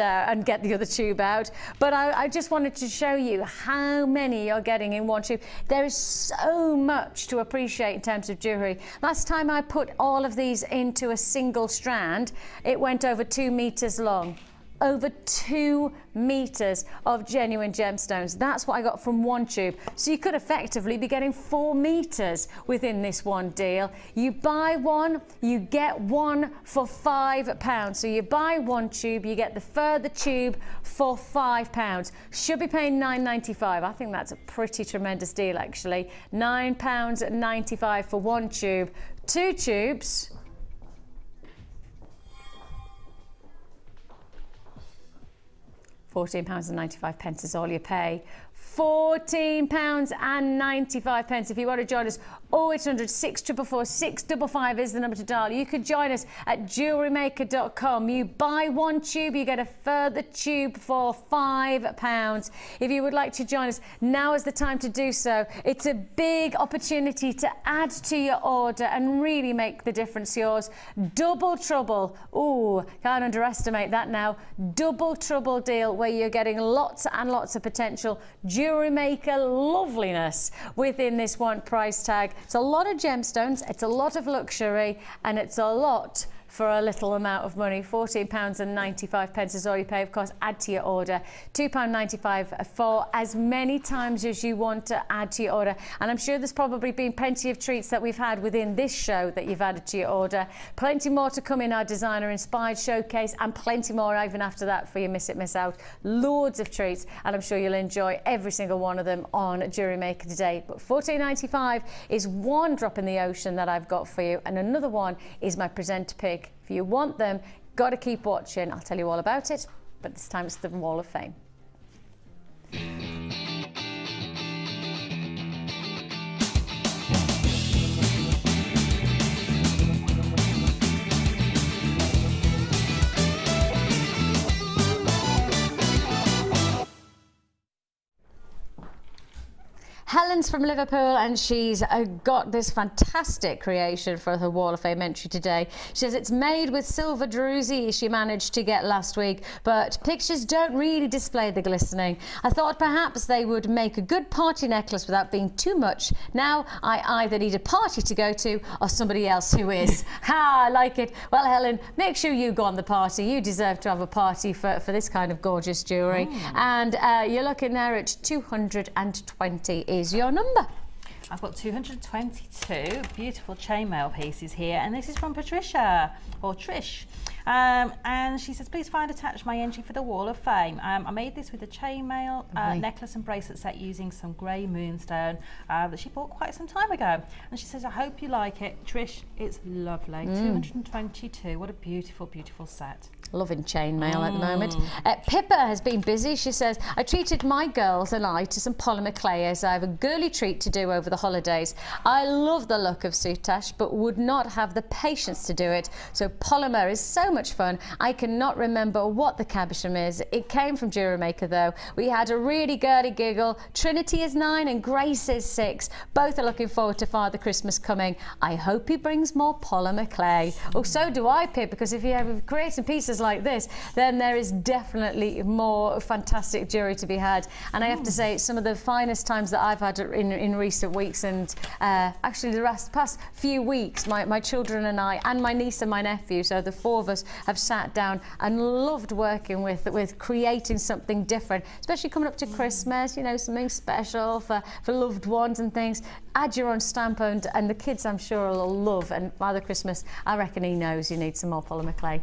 get the other tube out, but I just wanted to show you how many you're getting in one tube. There is so much to appreciate in terms of jewellery. Last time I put all of these into a single strand, it went over 2 meters long. Over 2 meters of genuine gemstones. That's what I got from one tube. So you could effectively be getting 4 meters within this one deal. You buy one, you get one for £5. So you buy one tube, you get the further tube for £5. Should be paying £9.95. I think that's a pretty tremendous deal actually. £9.95 for one tube. 2 tubes. £14.95 is all you pay £14.95. If you want to join us, 0800 644 655 is the number to dial. You could join us at JewelleryMaker.com. You buy one tube, you get a further tube for £5. If you would like to join us, now is the time to do so. It's a big opportunity to add to your order and really make the difference yours. Double trouble. Ooh, can't underestimate that now. Double trouble deal where you're getting lots and lots of potential Jewellery Maker loveliness within this one price tag. It's a lot of gemstones, it's a lot of luxury, and it's a lot for a little amount of money. £14.95 is all you pay. Of course, add to your order. £2.95 for as many times as you want to add to your order. And I'm sure there's probably been plenty of treats that we've had within this show that you've added to your order. Plenty more to come in our designer inspired showcase, and plenty more even after that for your miss it, miss out. Loads of treats, and I'm sure you'll enjoy every single one of them on Jewellery Maker today. But £14.95 is one drop in the ocean that I've got for you, and another one is my presenter pick. If you want them, got to keep watching. I'll tell you all about it, but this time it's the Wall of Fame. Helen's from Liverpool, and she's got this fantastic creation for her Wall of Fame entry today. She says it's made with silver druzy she managed to get last week, but pictures don't really display the glistening. I thought perhaps they would make a good party necklace without being too much. Now I either need a party to go to or somebody else who is. Ha, I like it. Well, Helen, make sure you go on the party. You deserve to have a party for this kind of gorgeous jewellery. And you're looking there at 220 is your number. I've got 222 beautiful chainmail pieces here, and this is from Patricia, or Trish. And she says, please find attached my entry for the Wall of Fame. I made this with a chainmail necklace and bracelet set using some grey moonstone that she bought quite some time ago. And she says, I hope you like it. Trish, it's lovely. 222, what a beautiful, beautiful set. Loving chainmail at the moment. Pippa has been busy. She says, I treated my girls and I to some polymer clay as I have a girly treat to do over the holidays. I love the look of soutache but would not have the patience to do it. So polymer is so much fun. I cannot remember what the cabochon is. It came from Jewellery Maker though. We had a really girly giggle. Trinity is 9 and Grace is 6. Both are looking forward to Father Christmas coming. I hope he brings more polymer clay. Oh, so do I, Pip, because if you have creating pieces like this, then there is definitely more fantastic jewellery to be had. And I have to say, some of the finest times that I've had in recent weeks, and actually the past few weeks, my children and I, and my niece and my nephew, so the four of us have sat down and loved working with creating something different, especially coming up to Christmas, you know, something special for loved ones and things. Add your own stamp, and the kids I'm sure will love. And Father Christmas, I reckon he knows you need some more polymer clay.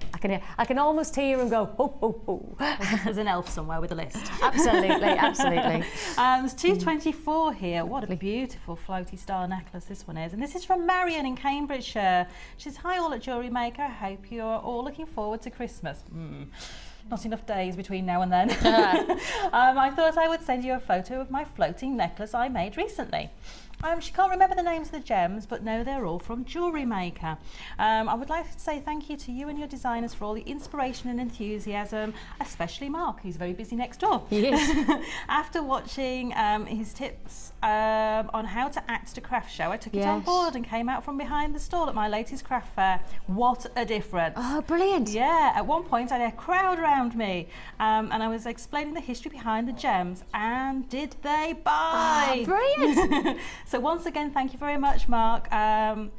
I can almost hear him go, ho, ho, ho. There's an elf somewhere with a list. Absolutely, absolutely. There's 224 here. What a beautiful floaty star necklace this one is. And this is from Marion in Cambridgeshire. She says, hi all at Jewellery Maker. I hope you're all looking forward to Christmas. Not enough days between now and then. I thought I would send you a photo of my floating necklace I made recently. She can't remember the names of the gems, but no, they're all from Jewellery Maker. I would like to say thank you to you and your designers for all the inspiration and enthusiasm, especially Mark, who's very busy next door. Yes. After watching his tips on how to act at a craft show, I took it on board and came out from behind the stall at my latest craft fair. What a difference. Oh, brilliant. Yeah, at one point I had a crowd around me and I was explaining the history behind the gems, and did they buy? Oh, brilliant. So once again, thank you very much, Mark. She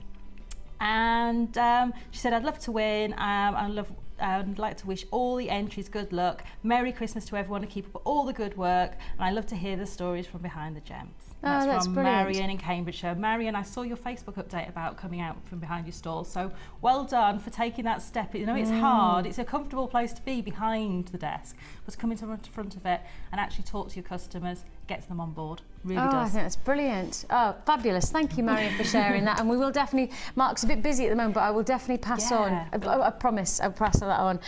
said, I'd love to win. I'd like to wish all the entries good luck. Merry Christmas to everyone, to keep up all the good work. And I love to hear the stories from behind the gems. And that's from brilliant. Marion in Cambridgeshire. Marion, I saw your Facebook update about coming out from behind your stall. So well done for taking that step. You know, it's hard. It's a comfortable place to be behind the desk, but to come into the front of it and actually talk to your customers gets them on board. Really I does. think that's brilliant. Oh, fabulous. Thank you, Marion, for sharing that. And we will definitely, Mark's a bit busy at the moment, but I will definitely pass on. I promise I'll pass that on.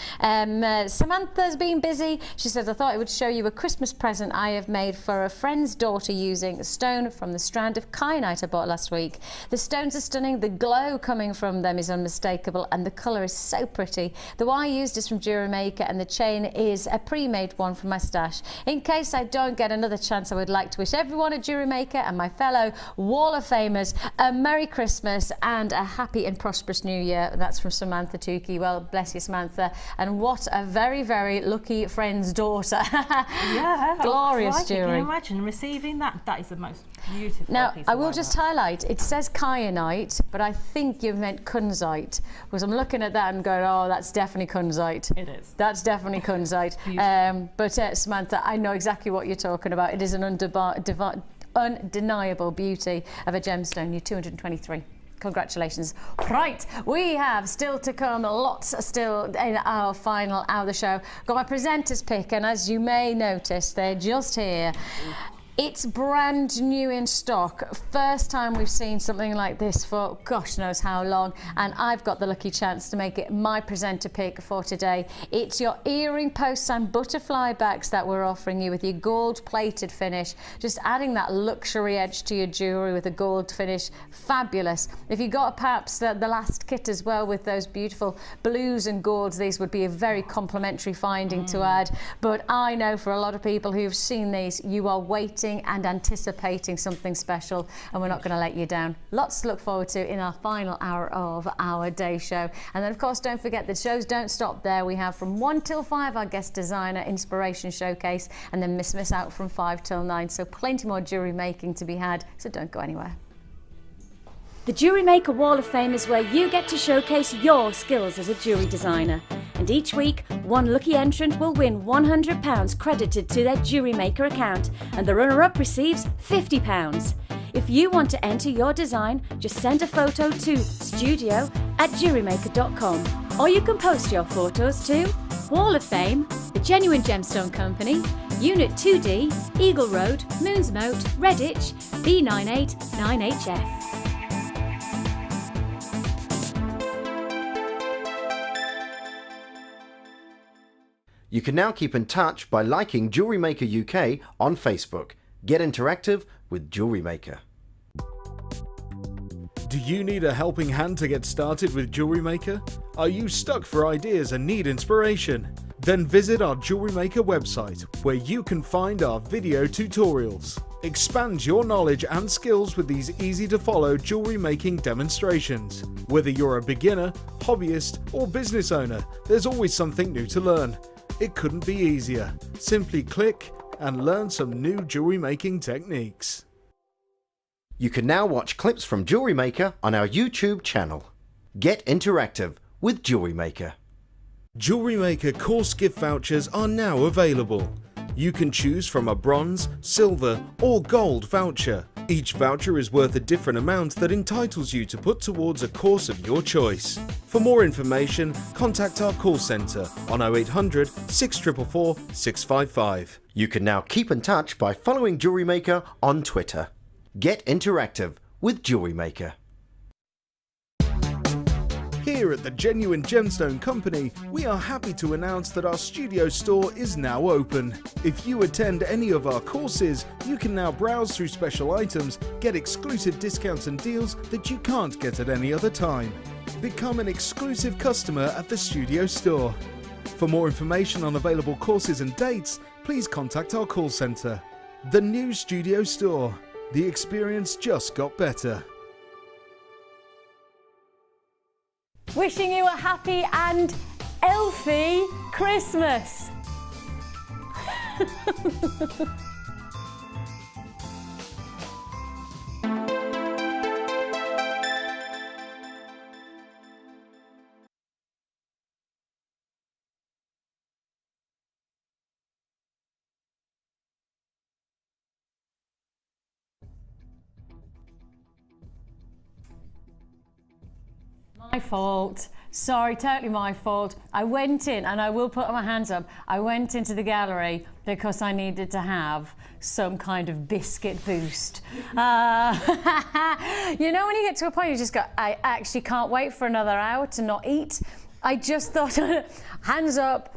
Samantha's been busy. She says, I thought I would show you a Christmas present I have made for a friend's daughter using a stone from the strand of kyanite I bought last week. The stones are stunning. The glow coming from them is unmistakable, and the colour is so pretty. The wire used is from Jewellery Maker, and the chain is a pre-made one from my stash. In case I don't get another chance, I would like to wish everyone at Jewellery Maker and my fellow Wall of Famers a Merry Christmas and a happy and prosperous New Year. That's from Samantha Tukey. Well, bless you, Samantha. And what a very, very lucky friend's daughter. Yeah. Glorious Can jewellery. you imagine receiving that? That is the most beautiful Now, piece I of will wire just work. highlight, it says kyanite, but I think you meant kunzite, because I'm looking at that and going, oh, that's definitely kunzite. It is. That's definitely kunzite. But Samantha, I know exactly what you're talking about. It is an undeniable beauty of a gemstone. You're 223. Congratulations. Right, we have still to come, lots still in our final hour of the show. Got my presenters pick, and as you may notice, they're just here. It's brand new in stock. First time we've seen something like this for gosh knows how long, and I've got the lucky chance to make it my presenter pick for today. It's your earring posts and butterfly backs that we're offering you with your gold plated finish, just adding that luxury edge to your jewellery with a gold finish. Fabulous. If you got perhaps the last kit as well with those beautiful blues and golds, these would be a very complimentary finding to add. But I know for a lot of people who've seen these, you are waiting and anticipating something special, and we're not going to let you down. Lots to look forward to in our final hour of our day show. And then of course, don't forget the shows don't stop there. We have from 1 till 5 our guest designer inspiration showcase, and then miss out from 5 till 9. So plenty more jewellery making to be had, so don't go anywhere. The Jewellery Maker Wall of Fame is where you get to showcase your skills as a jewellery designer. And each week, one lucky entrant will win £100 credited to their Jewellery Maker account, and the runner-up receives £50. If you want to enter your design, just send a photo to studio@jewellerymaker.com, or you can post your photos to Wall of Fame, The Genuine Gemstone Company, Unit 2D, Eagle Road, Moonsmote, Redditch, B989HF. You can now keep in touch by liking Jewellery Maker UK on Facebook. Get interactive with Jewellery Maker. Do you need a helping hand to get started with Jewellery Maker? Are you stuck for ideas and need inspiration? Then visit our Jewellery Maker website, where you can find our video tutorials. Expand your knowledge and skills with these easy-to-follow jewellery making demonstrations. Whether you're a beginner, hobbyist, or business owner, there's always something new to learn. It couldn't be easier. Simply click and learn some new jewellery making techniques. You can now watch clips from Jewellery Maker on our YouTube channel. Get interactive with Jewellery Maker. Jewellery Maker course gift vouchers are now available. You can choose from a bronze, silver or gold voucher. Each voucher is worth a different amount that entitles you to put towards a course of your choice. For more information, contact our call centre on 0800 644 655. You can now keep in touch by following Jewellery Maker on Twitter. Get interactive with Jewellery Maker. Here at the Genuine Gemstone Company, we are happy to announce that our studio store is now open. If you attend any of our courses, you can now browse through special items, get exclusive discounts and deals that you can't get at any other time. Become an exclusive customer at the studio store. For more information on available courses and dates, please contact our call centre. The new studio store. The experience just got better. Wishing you a happy and healthy Christmas. My fault. Sorry, totally my fault. I went in, and I will put my hands up, I went into the gallery because I needed to have some kind of biscuit boost. You know, when you get to a point you just go, I actually can't wait for another hour to not eat. I just thought, hands up.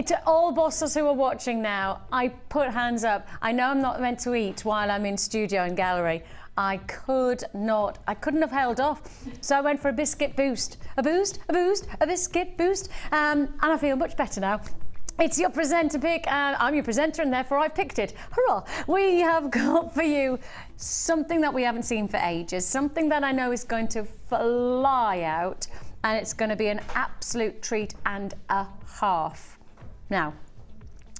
To all bosses who are watching now, I put hands up. I know I'm not meant to eat while I'm in studio and gallery. I couldn't have held off. So I went for a biscuit boost. A biscuit boost. And I feel much better now. It's your presenter pick, and I'm your presenter, and therefore I've picked it. Hurrah! We have got for you something that we haven't seen for ages, something that I know is going to fly out, and it's going to be an absolute treat and a half. Now,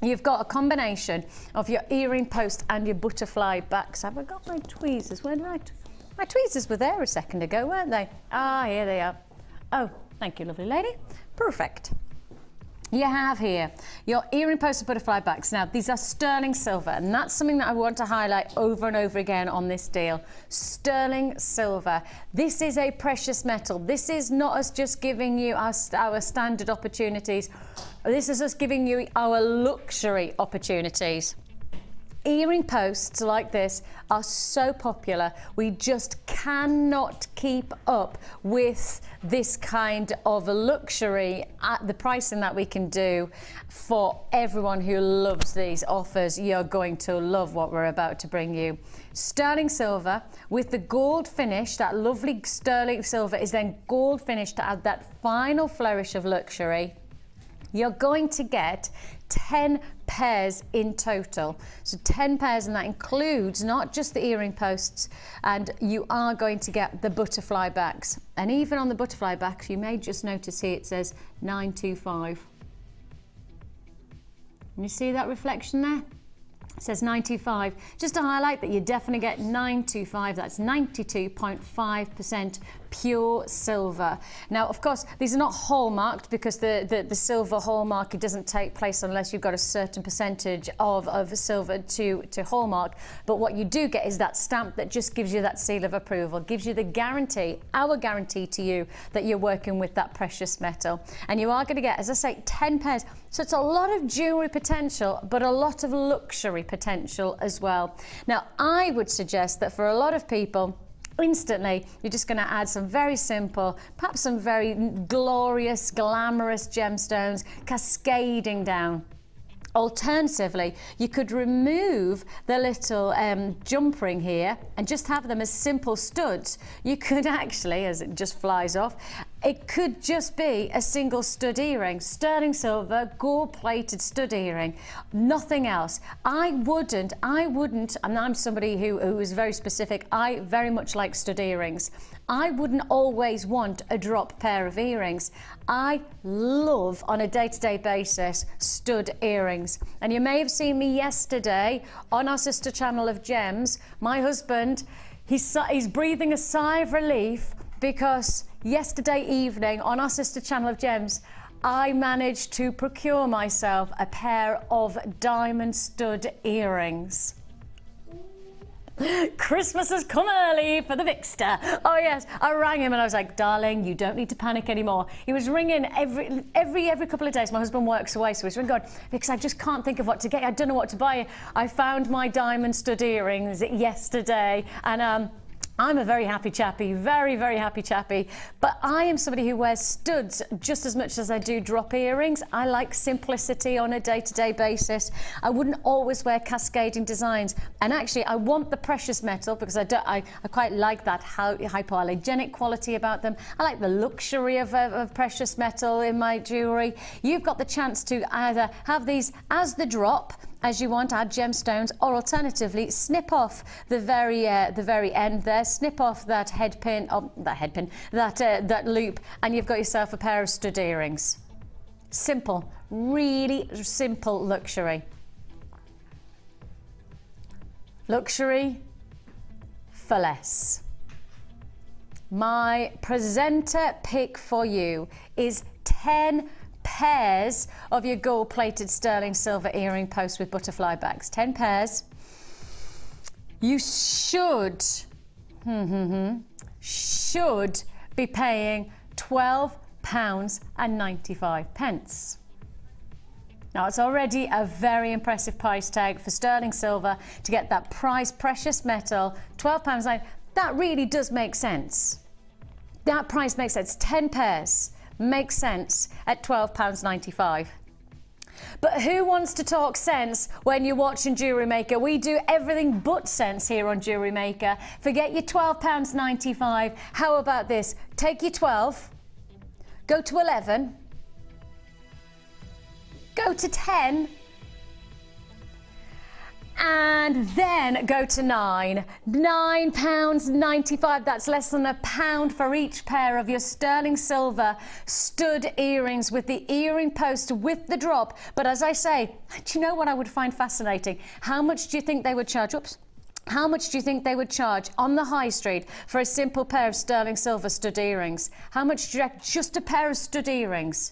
you've got a combination of your earring post and your butterfly backs. Have I got my tweezers? Where did my tweezers were there a second ago, weren't they? Ah, here they are. Oh, thank you, lovely lady. Perfect. You have here your earring post and butterfly backs. Now, these are sterling silver, and that's something that I want to highlight over and over again on this deal. Sterling silver. This is a precious metal. This is not us just giving you our standard opportunities. This is us giving you our luxury opportunities. Earring posts like this are so popular, we just cannot keep up with this kind of luxury at the pricing that we can do. For everyone who loves these offers, you're going to love what we're about to bring you. Sterling silver with the gold finish, that lovely sterling silver is then gold finish to add that final flourish of luxury. You're going to get 10 pairs in total. So 10 pairs, and that includes not just the earring posts, and you are going to get the butterfly backs. And even on the butterfly backs, you may just notice here it says 925. Can you see that reflection there? It says 925. Just to highlight that you definitely get 925. That's 92.5% pure silver. Now, of course, these are not hallmarked, because the silver hallmark, it doesn't take place unless you've got a certain percentage of silver to hallmark. But what you do get is that stamp that just gives you that seal of approval, gives you the guarantee, our guarantee to you, that you're working with that precious metal. And you are going to get, as I say, 10 pairs. So it's a lot of jewellery potential, but a lot of luxury potential as well. Now, I would suggest that for a lot of people, instantly, you're just going to add some very simple, perhaps some very glorious, glamorous gemstones cascading down. Alternatively, you could remove the little jump ring here and just have them as simple studs. You could actually, as it just flies off, it could just be a single stud earring, sterling silver, gold-plated stud earring, nothing else. I wouldn't, and I'm somebody who is very specific, I very much like stud earrings. I wouldn't always want a drop pair of earrings. I love, on a day-to-day basis, stud earrings. And you may have seen me yesterday on our sister channel of Gems. My husband, he's breathing a sigh of relief, because yesterday evening on our sister channel of Gems, I managed to procure myself a pair of diamond stud earrings. Christmas has come early for the Vixter. Oh yes, I rang him and I was like, darling, you don't need to panic anymore. He was ringing every couple of days. My husband works away, so he's ringing going, because I just can't think of what to get. I don't know what to buy. I found my diamond stud earrings yesterday, and I'm a very happy chappy, very, very happy chappy, but I am somebody who wears studs just as much as I do drop earrings. I like simplicity on a day-to-day basis. I wouldn't always wear cascading designs, and actually I want the precious metal, because I quite like that hypoallergenic quality about them. I like the luxury of precious metal in my jewellery. You've got the chance to either have these as the drop, as you want, add gemstones, or alternatively snip off the very end there, snip off that that loop, and you've got yourself a pair of stud earrings. Simple, really simple luxury. Luxury for less. My presenter pick for you is 10 pairs of your gold-plated sterling silver earring post with butterfly backs. 10 pairs. You should be paying £12.95. Now, it's already a very impressive price tag for sterling silver to get that price, precious metal, £12.95. That really does make sense. That price makes sense. 10 pairs makes sense at £12.95. But who wants to talk sense when you're watching Jewellery Maker? We do everything but sense here on Jewellery Maker. Forget your £12.95. How about this? Take your 12, go to 11, go to 10, and then go to 9. £9.95. That's less than £1 for each pair of your sterling silver stud earrings with the earring post with the drop. But as I say, do you know what I would find fascinating? How much do you think they would charge? How much do you think they would charge on the high street for a simple pair of sterling silver stud earrings? How much do you reckon? Just a pair of stud earrings?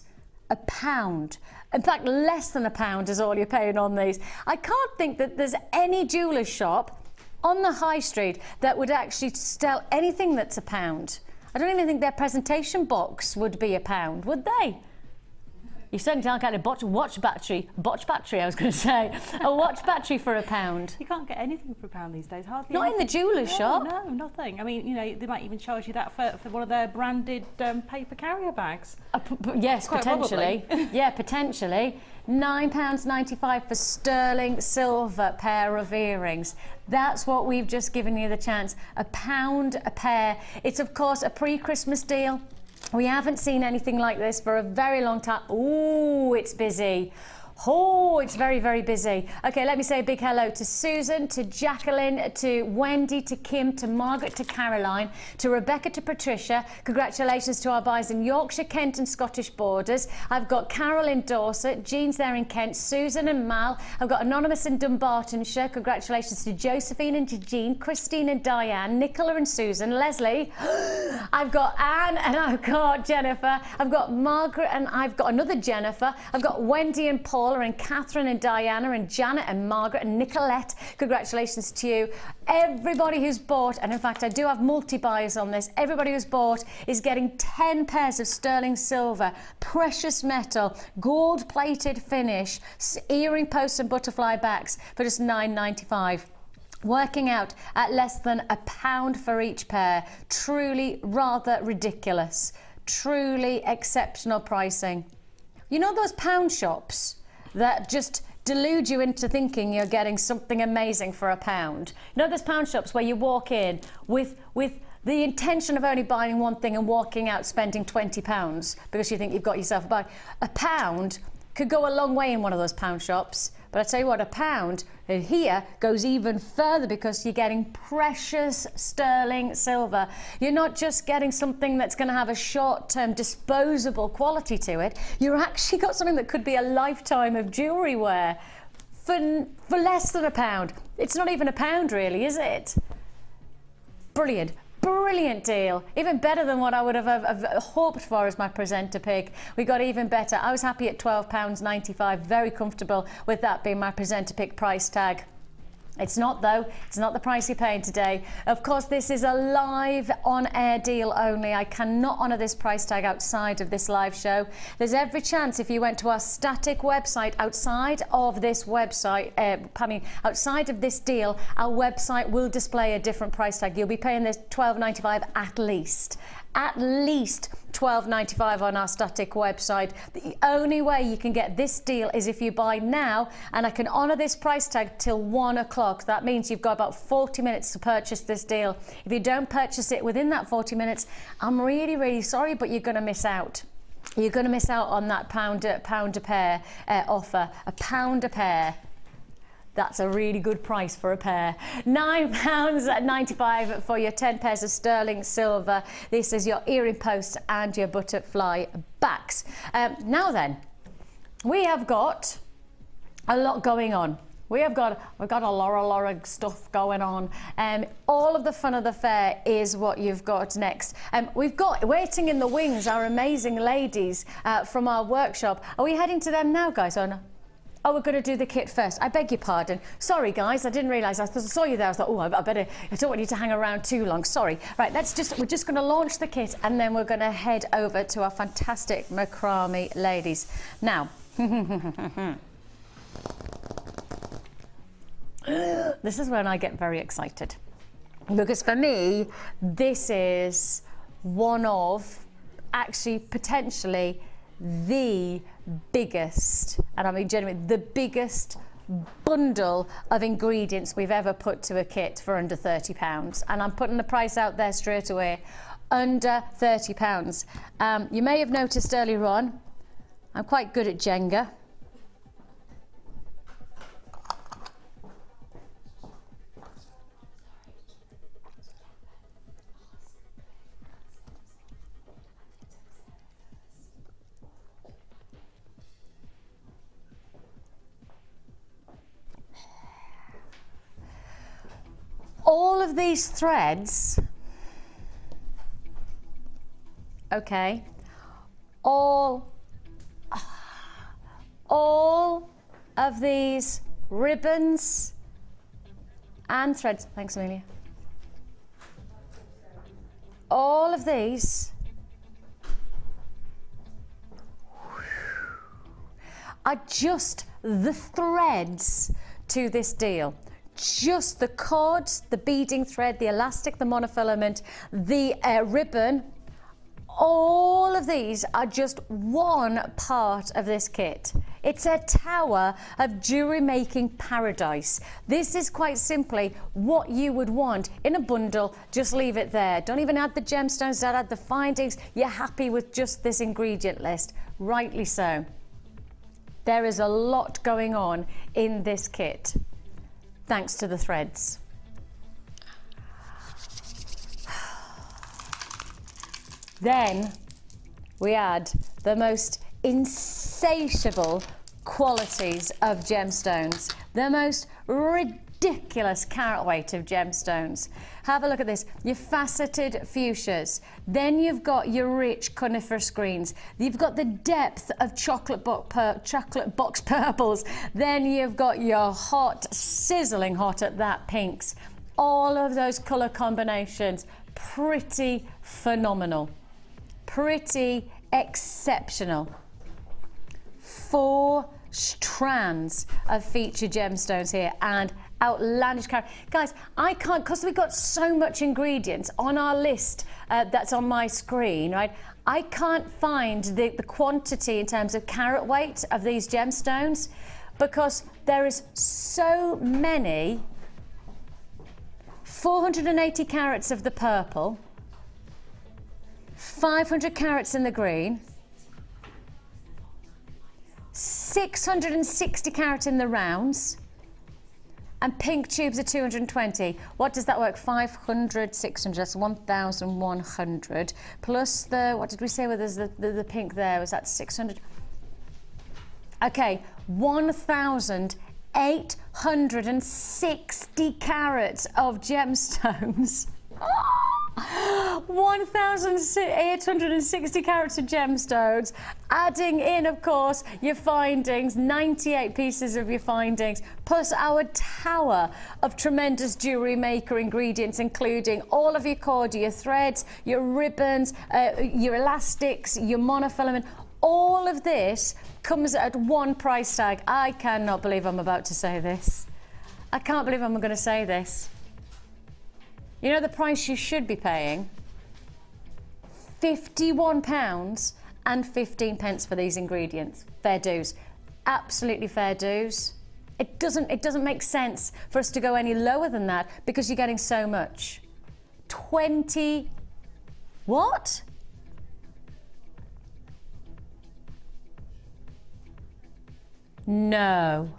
£1. In fact, less than £1 is all you're paying on these. I can't think that there's any jeweller's shop on the high street that would actually sell anything that's £1. I don't even think their presentation box would be £1, would they? You certainly can't get a watch battery, I was going to say, a watch battery for £1. You can't get anything for £1 these days, hardly. Not anything. in the jeweller's shop? No, nothing. I mean, you know, they might even charge you that for one of their branded paper carrier bags. Yes, Quite potentially. Yeah, potentially. £9.95 for sterling silver pair of earrings. That's what we've just given you the chance. £1 a pair. It's, of course, a pre-Christmas deal. We haven't seen anything like this for a very long time. Ooh, it's busy. Oh, it's very, very busy. Okay, let me say a big hello to Susan, to Jacqueline, to Wendy, to Kim, to Margaret, to Caroline, to Rebecca, to Patricia. Congratulations to our buyers in Yorkshire, Kent and Scottish borders. I've got Carol in Dorset, Jean's there in Kent, Susan and Mal. I've got Anonymous in Dumbartonshire. Congratulations to Josephine and to Jean, Christine and Diane, Nicola and Susan, Leslie. I've got Anne and I've got Jennifer. I've got Margaret and I've got another Jennifer. I've got Wendy and Paul and Catherine and Diana and Janet and Margaret and Nicolette. Congratulations to you. Everybody who's bought, and in fact I do have multi-buyers on this, everybody who's bought is getting 10 pairs of sterling silver, precious metal, gold plated finish, earring posts and butterfly backs for just £9.95. Working out at less than £1 for each pair. Truly rather ridiculous. Truly exceptional pricing. You know those pound shops that just delude you into thinking you're getting something amazing for £1? You know those pound shops where you walk in with the intention of only buying one thing and walking out spending £20 because you think you've got yourself a bag. £1 could go a long way in one of those pound shops, but I tell you what, £1 here goes even further because you're getting precious sterling silver. You're not just getting something that's going to have a short-term disposable quality to it. You're actually got something that could be a lifetime of jewellery wear for less than £1. It's not even £1 really, is it? Brilliant. Brilliant deal. Even better than what I would have hoped for as my presenter pick. We got even better. I was happy at £12.95. Very comfortable with that being my presenter pick price tag. It's not though, it's not the price you're paying today. Of course, this is a live on-air deal only. I cannot honour this price tag outside of this live show. There's every chance if you went to our static website outside of this website, outside of this deal, our website will display a different price tag. You'll be paying this £12.95 at least. At least £12.95 on our static website. The only way you can get this deal is if you buy now, and I can honour this price tag till 1 o'clock. That means you've got about 40 minutes to purchase this deal. If you don't purchase it within that 40 minutes, I'm really, really sorry, but you're going to miss out. You're going to miss out on that pound a pair offer. £1 a pair. That's a really good price for a pair. £9.95 for your 10 pairs of sterling silver. This is your earring posts and your butterfly backs. Now then, we have got a lot going on. We've got a lot of stuff going on. All of the fun of the fair is what you've got next. We've got waiting in the wings our amazing ladies from our workshop. Are we heading to them now, guys, or no? Oh, we're going to do the kit first. I beg your pardon. Sorry, guys, I didn't realise. I saw you there. I was like, oh, I don't want you to hang around too long. Sorry. Right, we're just going to launch the kit and then we're going to head over to our fantastic macrame ladies. Now, this is when I get very excited. Because for me, this is one of, actually, potentially, the biggest, and I mean genuinely, the biggest bundle of ingredients we've ever put to a kit for under £30. And I'm putting the price out there straight away, under £30. You may have noticed earlier on, I'm quite good at Jenga. All of these threads, okay, all of these ribbons and threads, thanks Amelia, all of these are just the threads to this deal. Just the cords, the beading thread, the elastic, the monofilament, the ribbon, all of these are just one part of this kit. It's a tower of jewellery making paradise. This is quite simply what you would want in a bundle. Just leave it there. Don't even add the gemstones, don't add the findings. You're happy with just this ingredient list. Rightly so. There is a lot going on in this kit, thanks to the threads. Then we add the most insatiable qualities of gemstones, the most ridiculous carat weight of gemstones. Have a look at this, your faceted fuchsias, then you've got your rich coniferous greens, you've got the depth of chocolate box purples, then you've got your hot, sizzling hot at that pinks. All of those colour combinations, pretty phenomenal, pretty exceptional. 4 strands of featured gemstones here and outlandish carat. Guys, I can't, because we've got so much ingredients on our list that's on my screen, right? I can't find the quantity in terms of carat weight of these gemstones because there is so many. 480 carats of the purple, 500 carats in the green, 660 carat in the rounds, and pink tubes are 220. What does that work? 500, 600, that's 1,100. Plus the, what did we say, well, there's the pink there, was that 600? Okay, 1,860 carats of gemstones. 1,860 carats of gemstones, adding in, of course, your findings, 98 pieces of your findings, plus our tower of tremendous Jewellery Maker ingredients, including all of your cord, your threads, your ribbons, your elastics, your monofilament. All of this comes at one price tag. I cannot believe I'm about to say this. I can't believe I'm going to say this. You know the price you should be paying? £51.15 for these ingredients. Fair dues. Absolutely fair dues. It doesn't make sense for us to go any lower than that because you're getting so much. 20... What? No.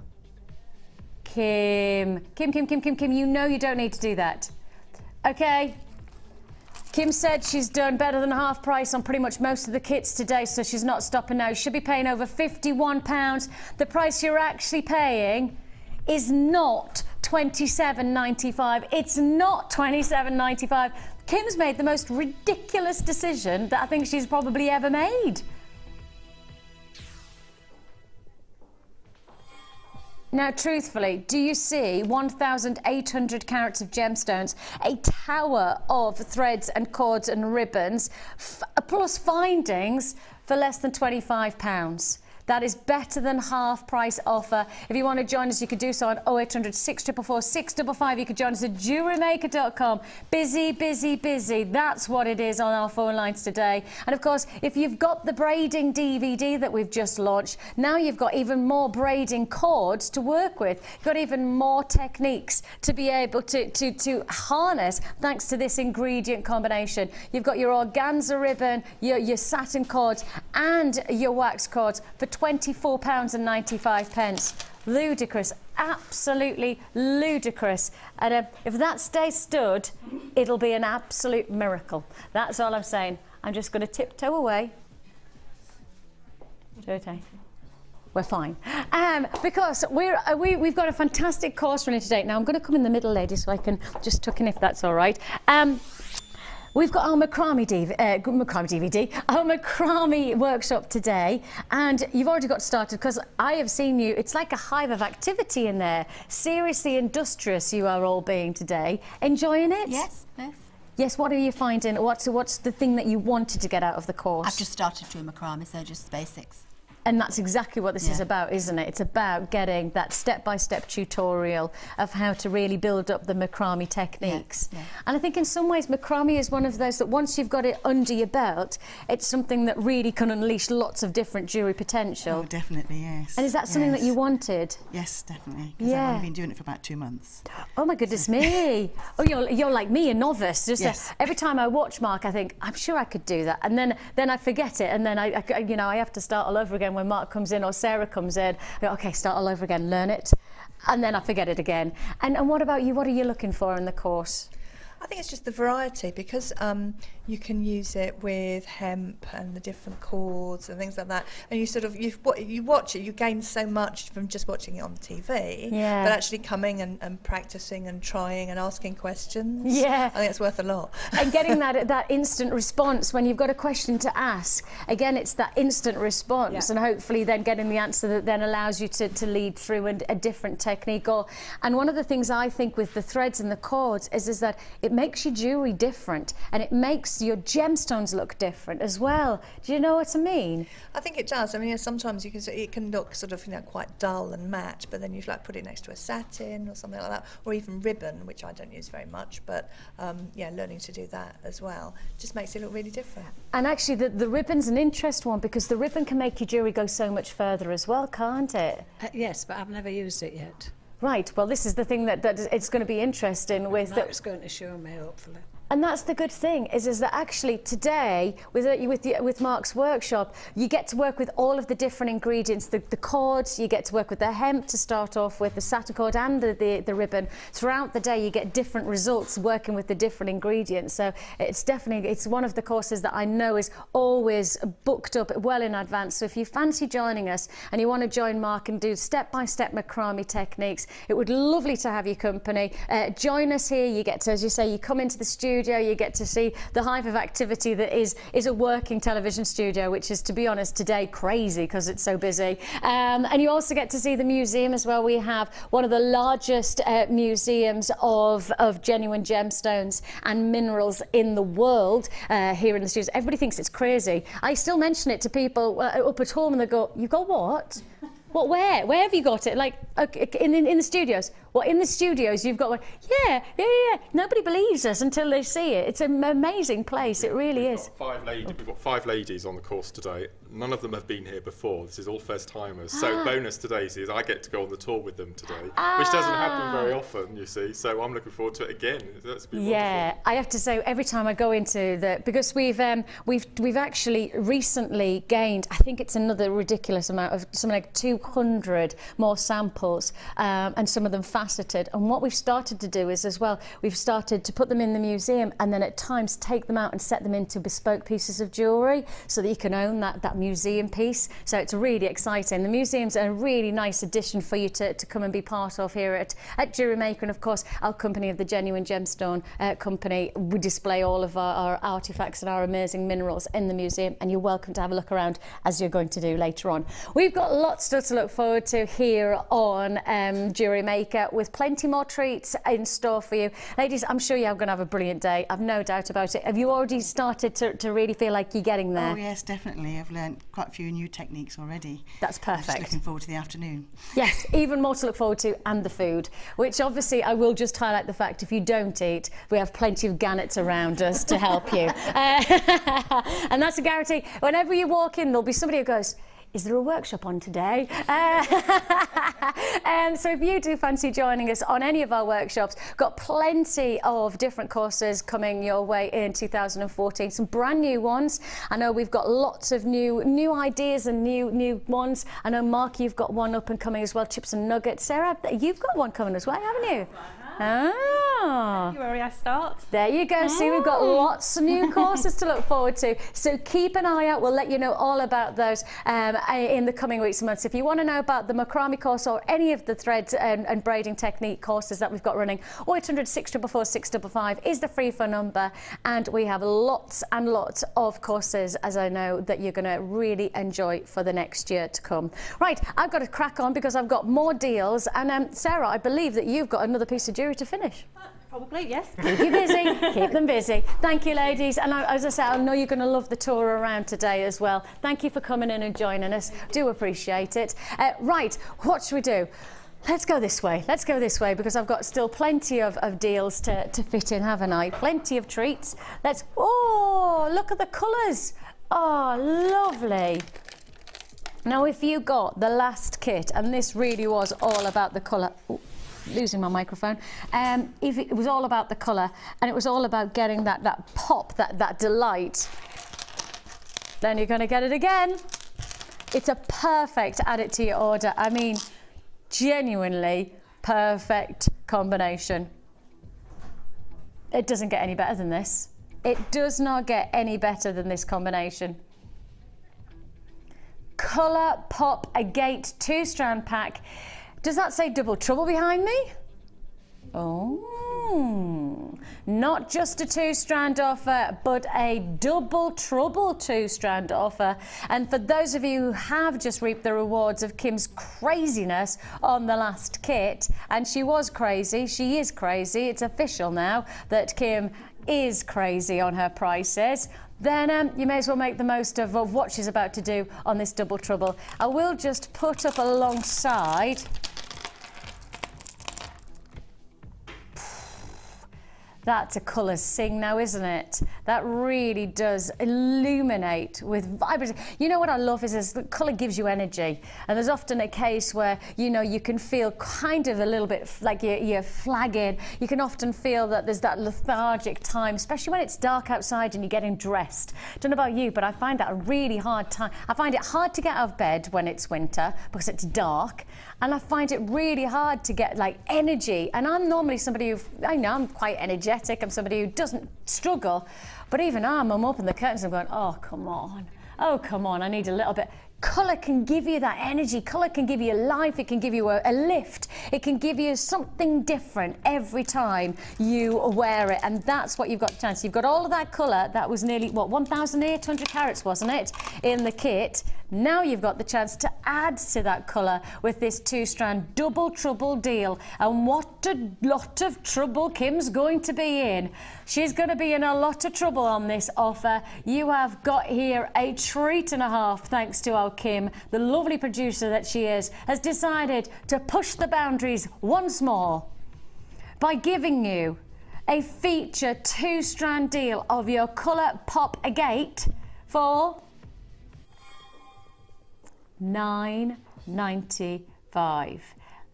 Kim, you know you don't need to do that. Okay, Kim said she's done better than half price on pretty much most of the kits today, so she's not stopping now. You should be paying over £51. The price you're actually paying is not £27.95. It's not £27.95. Kim's made the most ridiculous decision that I think she's probably ever made. Now, truthfully, do you see 1,800 carats of gemstones, a tower of threads and cords and ribbons, plus findings for less than £25? That is better than half price offer. If you want to join us, you can do so on 0800 644 655. You can join us at JewelleryMaker.com. Busy, busy, busy. That's what it is on our phone lines today. And of course, if you've got the braiding DVD that we've just launched, now you've got even more braiding cords to work with. You've got even more techniques to be able to harness thanks to this ingredient combination. You've got your organza ribbon, your satin cords and your wax cords for £24.95. Ludicrous, absolutely ludicrous. And if that stays stood, it'll be an absolute miracle. That's all I'm saying. I'm just going to tiptoe away. We're fine. Because we've got a fantastic course running today. Now I'm going to come in the middle, ladies, so I can just tuck in if that's all right. We've got our macrame DVD, our macrame workshop today, and you've already got started because I have seen you. It's like a hive of activity in there. Seriously industrious you are all being today. Enjoying it? Yes, yes. Yes, what are you finding? What's the thing that you wanted to get out of the course? I've just started doing macrame, so just the basics. And that's exactly what this is about, isn't it? It's about getting that step-by-step tutorial of how to really build up the macrame techniques. Yeah, yeah. And I think in some ways macrame is one of those that once you've got it under your belt, it's something that really can unleash lots of different jewellery potential. Oh, definitely, yes. And is that something that you wanted? Yes, definitely. Because I've only been doing it for about 2 months. Oh my goodness me! Oh, you're like me, a novice. Just every time I watch Mark, I think I'm sure I could do that, and then I forget it, and then I have to start all over again when Mark comes in or Sarah comes in. I go, okay, start all over again, learn it, and then I forget it again. And what about you? What are you looking for in the course? I think it's just the variety, because you can use it with hemp and the different cords and things like that, and you watch it, you gain so much from just watching it on TV, but actually coming and practicing and trying and asking questions, I think it's worth a lot. And getting that instant response when you've got a question to ask, again, it's that instant response, and hopefully then getting the answer that then allows you to lead through a different technique. And one of the things I think with the threads and the cords is that it makes your jewellery different, and it makes your gemstones look different as well. Do you know what I mean? I think it does. I mean, sometimes it can look sort of quite dull and matte, but then you put it next to a satin or something like that, or even ribbon, which I don't use very much, but learning to do that as well just makes it look really different. And actually the ribbon's an interesting one, because the ribbon can make your jewellery go so much further as well, can't it? Yes, but I've never used it yet. Right, well this is the thing that it's going to be interesting with... Mark's going to show me, hopefully. And that's the good thing, is that actually today, with Mark's workshop, you get to work with all of the different ingredients, the cords, you get to work with the hemp to start off with, the satin cord and the ribbon. Throughout the day, you get different results working with the different ingredients. So it's one of the courses that I know is always booked up well in advance. So if you fancy joining us and you want to join Mark and do step-by-step macrame techniques, it would be lovely to have your company. Join us here. You get to, as you say, you come into the studio, you get to see the hive of activity that is a working television studio, which is, to be honest, today crazy because it's so busy. And you also get to see the museum as well. We have one of the largest museums of genuine gemstones and minerals in the world here in the studios. Everybody thinks it's crazy. I still mention it to people up at home and they go, "You got what? What, where? Where have you got it?" Like, in the studios. Well, in the studios, you've got one. Yeah. Nobody believes us until they see it. It's an amazing place. It really is. We've got 5 ladies on the course today. None of them have been here before. This is all first timers. So bonus today is I get to go on the tour with them today, which doesn't happen very often, you see. So I'm looking forward to it again. That's been wonderful. I have to say, every time I go into because we've actually recently gained, I think it's another ridiculous amount of something like 200 more samples, and some of them faceted. And what we've started to do is, as well, we've started to put them in the museum and then at times take them out and set them into bespoke pieces of jewellery so that you can own that museum piece. So it's really exciting. The museum's a really nice addition for you to come and be part of here at Jewellery Maker. And of course, our company of the Genuine Gemstone Company, we display all of our artefacts and our amazing minerals in the museum, and you're welcome to have a look around, as you're going to do later on. We've got lots still to look forward to here on on Jewellery Maker with plenty more treats in store for you. Ladies, I'm sure you're going to have a brilliant day. I've no doubt about it. Have you already started to really feel like you're getting there? Oh yes, definitely. I've learnt quite a few new techniques already. That's perfect. I'm just looking forward to the afternoon. Yes, even more to look forward to, and the food, which obviously I will just highlight the fact if you don't eat, we have plenty of gannets around us to help you. And that's a guarantee. Whenever you walk in, there'll be somebody who goes, is there a workshop on today? So if you do fancy joining us on any of our workshops, got plenty of different courses coming your way in 2014, some brand new ones. I know we've got lots of new ideas and new ones. I know, Mark, you've got one up and coming as well, chips and nuggets. Sarah, you've got one coming as well, haven't you? Ah. February I start. There you go. See, we've got lots of new courses to look forward to. So keep an eye out. We'll let you know all about those in the coming weeks and months. If you want to know about the macrame course or any of the thread and braiding technique courses that we've got running, 0800 644 655 is the free phone number. And we have lots and lots of courses, as I know, that you're going to really enjoy for the next year to come. Right, I've got to crack on because I've got more deals. And Sarah, I believe that you've got another piece of jewellery to finish. Probably, yes. Keep you busy, keep them busy. Thank you, ladies. And as I said, I know you're going to love the tour around today as well. Thank you for coming in and joining us. Do appreciate it. Right, what should we do? Let's go this way. Let's go this way because I've got still plenty of deals to fit in, haven't I? Plenty of treats. Oh, look at the colours. Oh, lovely. Now, if you got the last kit, and this really was all about the colour, losing my microphone, if it was all about the colour and it was all about getting that pop, that delight, then you're going to get it again. It's a perfect add it to your order. I mean, genuinely perfect combination. It doesn't get any better than this. It does not get any better than this combination. Colour Pop Agate 2-strand pack. Does that say double trouble behind me? Oh, not just a 2-strand offer, but a double trouble 2-strand offer. And for those of you who have just reaped the rewards of Kim's craziness on the last kit, and she was crazy, she is crazy, it's official now that Kim is crazy on her prices, then you may as well make the most of what she's about to do on this double trouble. I will just put up alongside. That's a colour sing now, isn't it? That really does illuminate with vibrancy. You know what I love is the colour gives you energy. And there's often a case where, you know, you can feel kind of a little bit like you're flagging. You can often feel that there's that lethargic time, especially when it's dark outside and you're getting dressed. Don't know about you, but I find that a really hard time. I find it hard to get out of bed when it's winter because it's dark. And I find it really hard to get like energy. And I'm normally somebody who, I know I'm quite energetic. I'm somebody who doesn't struggle. But even I'm open the curtains and I'm going, oh, come on. Oh, come on, I need a little bit. Colour can give you that energy. Colour can give you life. It can give you a lift. It can give you something different every time you wear it. And that's what you've got the chance. You've got all of that colour. That was nearly, what, 1,800 carats, wasn't it, in the kit? Now you've got the chance to add to that colour with this 2-strand double trouble deal. And what a lot of trouble Kim's going to be in. She's going to be in a lot of trouble on this offer. You have got here a treat and a half, thanks to our Kim, the lovely producer that she is, has decided to push the boundaries once more by giving you a feature 2-strand deal of your Colour Pop Agate for $9.95.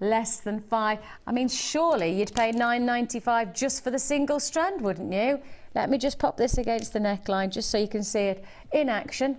Less than $5. I mean, surely you'd pay $9.95 just for the single strand, wouldn't you? Let me just pop this against the neckline just so you can see it in action.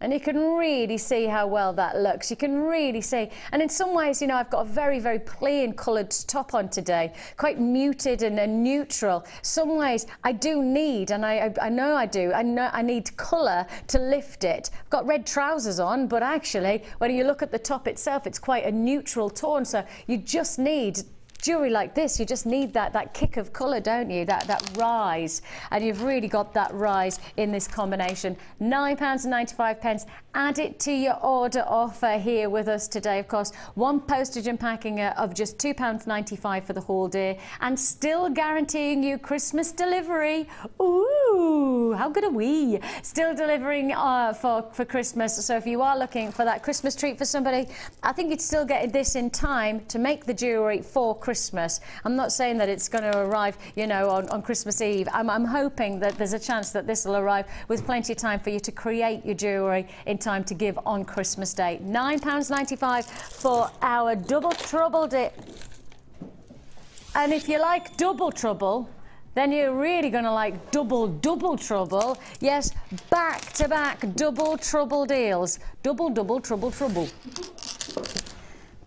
And you can really see how well that looks. You can really see. And in some ways, you know, I've got a very, very plain coloured top on today, quite muted and neutral. Some ways I do need, and I know I do, I know I need colour to lift it. I've got red trousers on, but actually, when you look at the top itself, it's quite a neutral tone. So you just need jewellery like this, you just need that kick of colour, don't you? That rise. And you've really got that rise in this combination. £9.95. Add it to your order offer here with us today. Of course, one postage and packing of just £2.95 for the whole day, and still guaranteeing you Christmas delivery. Ooh, how good are we? Still delivering for Christmas. So if you are looking for that Christmas treat for somebody, I think you'd still get this in time to make the jewellery for Christmas. I'm not saying that it's going to arrive, you know, on Christmas Eve. I'm hoping that there's a chance that this will arrive with plenty of time for you to create your jewellery in time to give on Christmas Day. £9.95 for our double trouble dip. And if you like double trouble, then you're really going to like double trouble. Yes, back-to-back double trouble deals. Double trouble.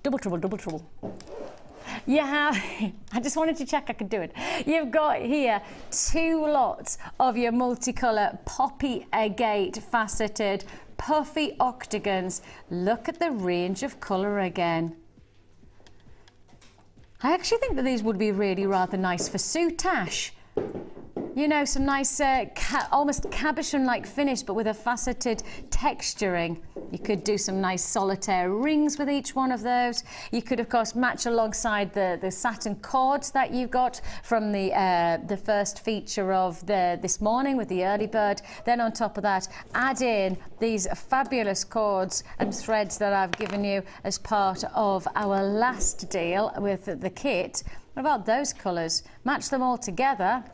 Double trouble. You have, I just wanted to check I could do it. You've got here 2 lots of your multicolour poppy agate faceted puffy octagons. Look at the range of colour again. I actually think that these would be really rather nice for soutache. You know, some nice almost cabochon-like finish, but with a faceted texturing. You could do some nice solitaire rings with each one of those. You could, of course, match alongside the satin cords that you've got from the first feature of this morning with the early bird. Then on top of that, add in these fabulous cords and threads that I've given you as part of our last deal with the kit. What about those colours? Match them all together.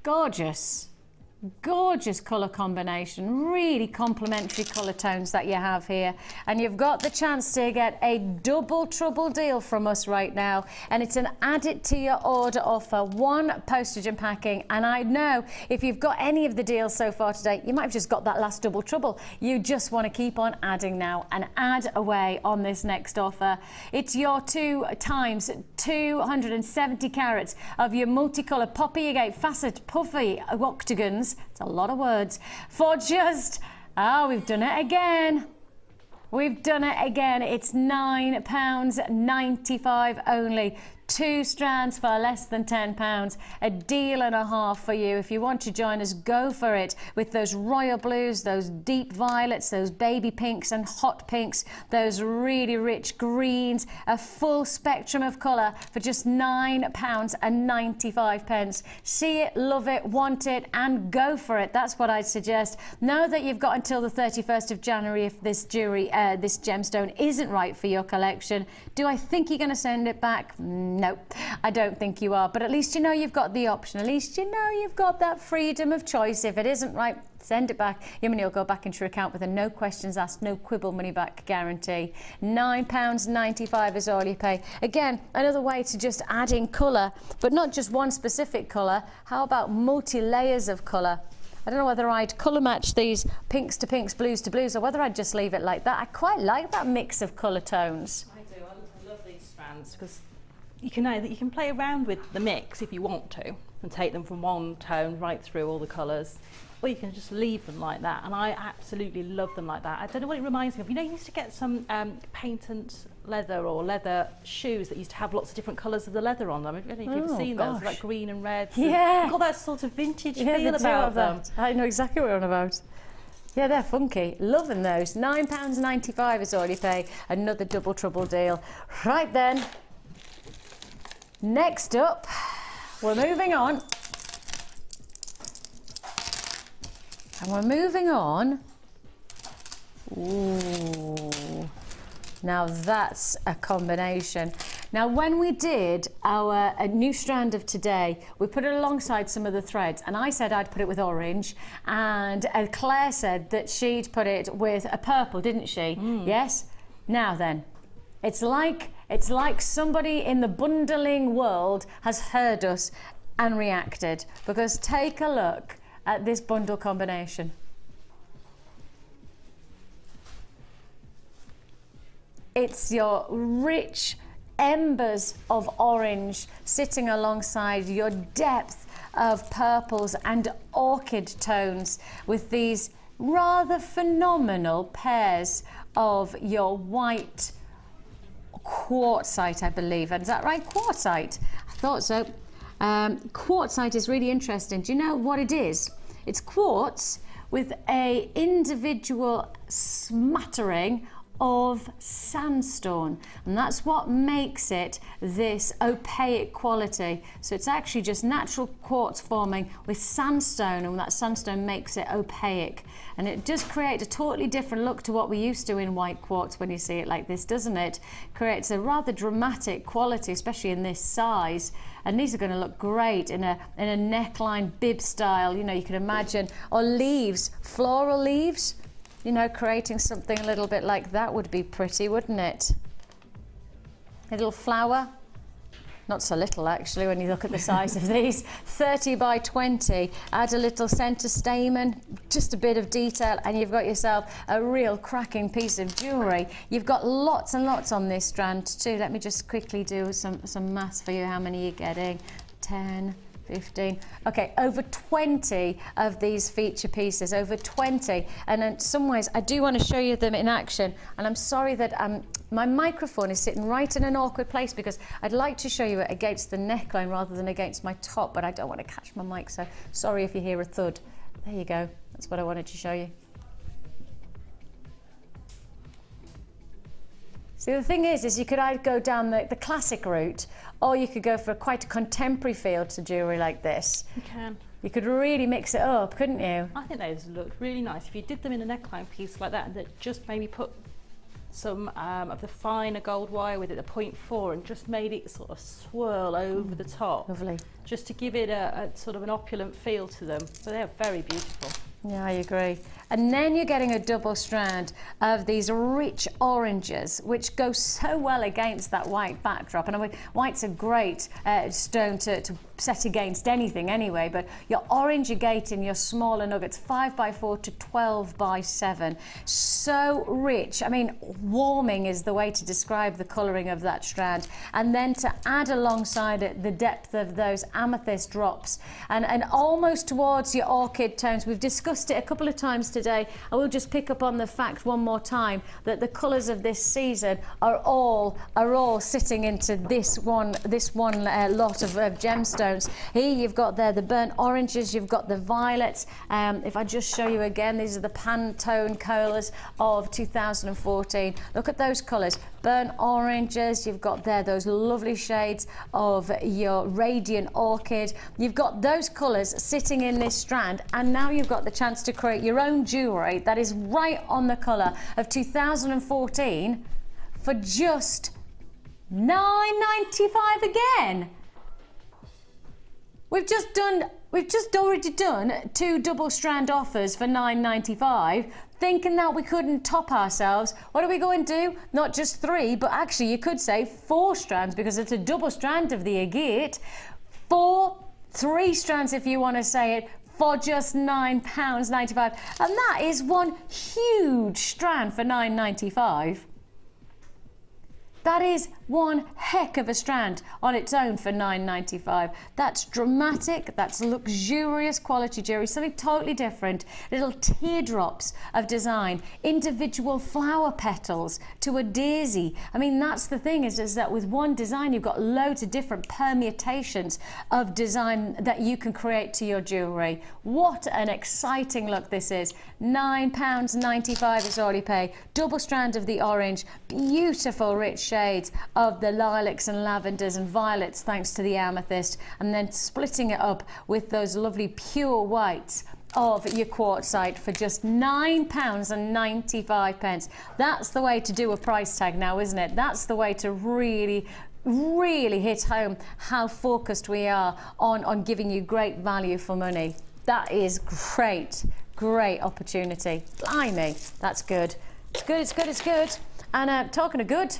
Gorgeous. Gorgeous colour combination, really complementary colour tones that you have here, and you've got the chance to get a double trouble deal from us right now, and it's an add it to your order offer, 1 postage and packing. And I know if you've got any of the deals so far today, you might have just got that last double trouble. You just want to keep on adding now and add away on this next offer. It's your 2 times 270 carats of your multicolour poppy agate facet puffy octagons. It's a lot of words for just, we've done it again. We've done it again. It's £9.95 only. 2 strands for less than £10. A deal and a half for you. If you want to join us, go for it with those royal blues, those deep violets, those baby pinks and hot pinks, those really rich greens, a full spectrum of colour for just £9.95. See it, love it, want it, and go for it. That's what I'd suggest. Know that you've got until the 31st of January if this jewellery, this gemstone isn't right for your collection. Do I think you're going to send it back? No, I don't think you are, but at least you know you've got the option. At least you know you've got that freedom of choice. If it isn't right, send it back. Your money will go back into your account with a no questions asked, no quibble money back guarantee. £9.95 is all you pay. Again, another way to just add in colour, but not just one specific colour. How about multi-layers of colour? I don't know whether I'd colour match these pinks to pinks, blues to blues, or whether I'd just leave it like that. I quite like that mix of colour tones. I do. I love these strands because you can play around with the mix if you want to and take them from one tone right through all the colours, or you can just leave them like that, and I absolutely love them like that. I don't know what it reminds me of. You know, you used to get some patent leather or leather shoes that used to have lots of different colours of the leather on them. I don't know if you've seen those, like green and red. Yeah. You've got that sort of vintage feel about them. I know exactly what you're on about. Yeah, they're funky. Loving those. £9.95 is all you pay. Another double trouble deal. Right then. Next up, we're moving on. And we're moving on. Ooh. Now that's a combination. Now when we did a new strand of today, we put it alongside some of the threads, and I said I'd put it with orange, and Claire said that she'd put it with a purple, didn't she? Yes? Now then, it's like somebody in the bundling world has heard us and reacted, because take a look at this bundle combination. It's your rich embers of orange sitting alongside your depth of purples and orchid tones with these rather phenomenal pairs of your white quartzite, I believe. Is that right? Quartzite? I thought so. Quartzite is really interesting. Do you know what it is? It's quartz with a individual smattering of sandstone, and that's what makes it this opaque quality. So it's actually just natural quartz forming with sandstone, and that sandstone makes it opaque, and it does create a totally different look to what we used to in white quartz when you see it like this, doesn't it? Creates a rather dramatic quality, especially in this size. And these are going to look great in a neckline bib style, you know, you can imagine, or leaves, floral leaves. You know, creating something a little bit like that would be pretty, wouldn't it? A little flower. Not so little, actually, when you look at the size of these. 30 by 20. Add a little centre stamen, just a bit of detail, and you've got yourself a real cracking piece of jewellery. You've got lots and lots on this strand, too. Let me just quickly do some maths for you. How many are you getting? 10. 15. Okay, over 20 of these feature pieces, over 20. And in some ways, I do want to show you them in action. And I'm sorry that my microphone is sitting right in an awkward place because I'd like to show you it against the neckline rather than against my top, but I don't want to catch my mic, so sorry if you hear a thud. There you go. That's what I wanted to show you. See, the thing is you could either go down the classic route, or you could go for quite a contemporary feel to jewellery like this. You can. You could really mix it up, couldn't you? I think those look really nice. If you did them in a neckline piece like that, and that just maybe put some of the finer gold wire with it, the 0.4, and just made it sort of swirl over the top. Lovely. Just to give it a sort of an opulent feel to them. But they're very beautiful. Yeah, I agree. And then you're getting a double strand of these rich oranges, which go so well against that white backdrop. And I mean, white's a great stone to set against anything anyway, but your orange agate in your smaller nuggets, 5 by 4 to 12 by 7. So rich. I mean, warming is the way to describe the colouring of that strand. And then to add alongside it the depth of those amethyst drops and almost towards your orchid tones. We've discussed it a couple of times today. I will just pick up on the fact one more time that the colours of this season are all sitting into this one lot of gemstones. Here you've got there the burnt oranges, you've got the violets. If I just show you again, these are the Pantone colours of 2014. Look at those colours. Burnt oranges, you've got there those lovely shades of your radiant orchid. You've got those colours sitting in this strand, and now you've got the chance to create your own jewellery that is right on the colour of 2014 for just $9.95 again. We've just already done 2 double strand offers for $9.95, thinking that we couldn't top ourselves. What do we go and do? Not just 3, but actually you could say 4 strands, because it's a double strand of the agate. 3 strands if you want to say it, for just £9.95. And that is one huge strand for $9.95. That is one heck of a strand on its own for $9.95. That's dramatic, that's luxurious quality jewellery, something totally different. Little teardrops of design, individual flower petals to a daisy. I mean, that's the thing, is that with one design you've got loads of different permutations of design that you can create to your jewellery. What an exciting look this is. £9.95 is all you pay. Double strand of the orange, beautiful rich shades of the lilacs and lavenders and violets thanks to the amethyst, and then splitting it up with those lovely pure whites of your quartzite for just £9.95. That's the way to do a price tag now, isn't it? That's the way to really hit home how focused we are on giving you great value for money. That is great opportunity. Blimey, that's good. It's good, it's good, it's good. And talking of good,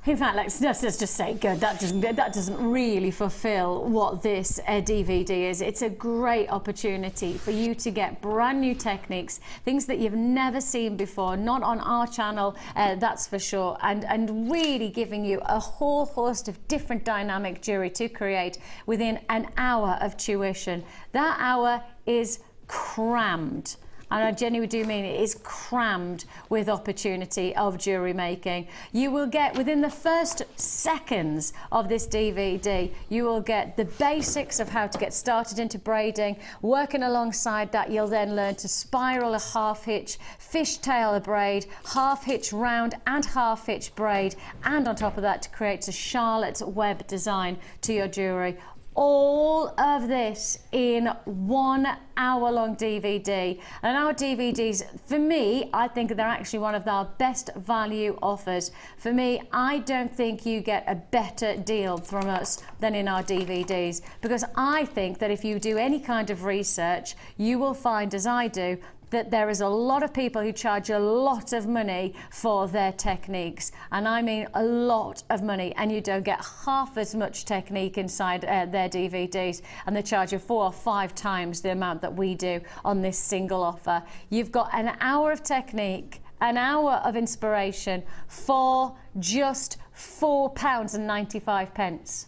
in fact, let's just say good. That doesn't really fulfill what this DVD is. It's a great opportunity for you to get brand new techniques, things that you've never seen before, not on our channel, that's for sure, and really giving you a whole host of different dynamic jewelry to create within an hour of tuition. That hour is crammed. And I genuinely do mean it is crammed with opportunity of jewellery making. You will get, within the first seconds of this DVD, you will get the basics of how to get started into braiding. Working alongside that, you'll then learn to spiral a half hitch, fishtail a braid, half hitch round and half hitch braid, and on top of that to create a Charlotte's Web design to your jewellery. All of this in 1 hour-long DVD. And our DVDs, for me, I think they're actually one of our best value offers. For me, I don't think you get a better deal from us than in our DVDs, because I think that if you do any kind of research, you will find, as I do, that there is a lot of people who charge a lot of money for their techniques, and I mean a lot of money, and you don't get half as much technique inside their DVDs, and they charge you 4 or 5 times the amount that we do on this single offer. You've got an hour of technique, an hour of inspiration for just £4.95.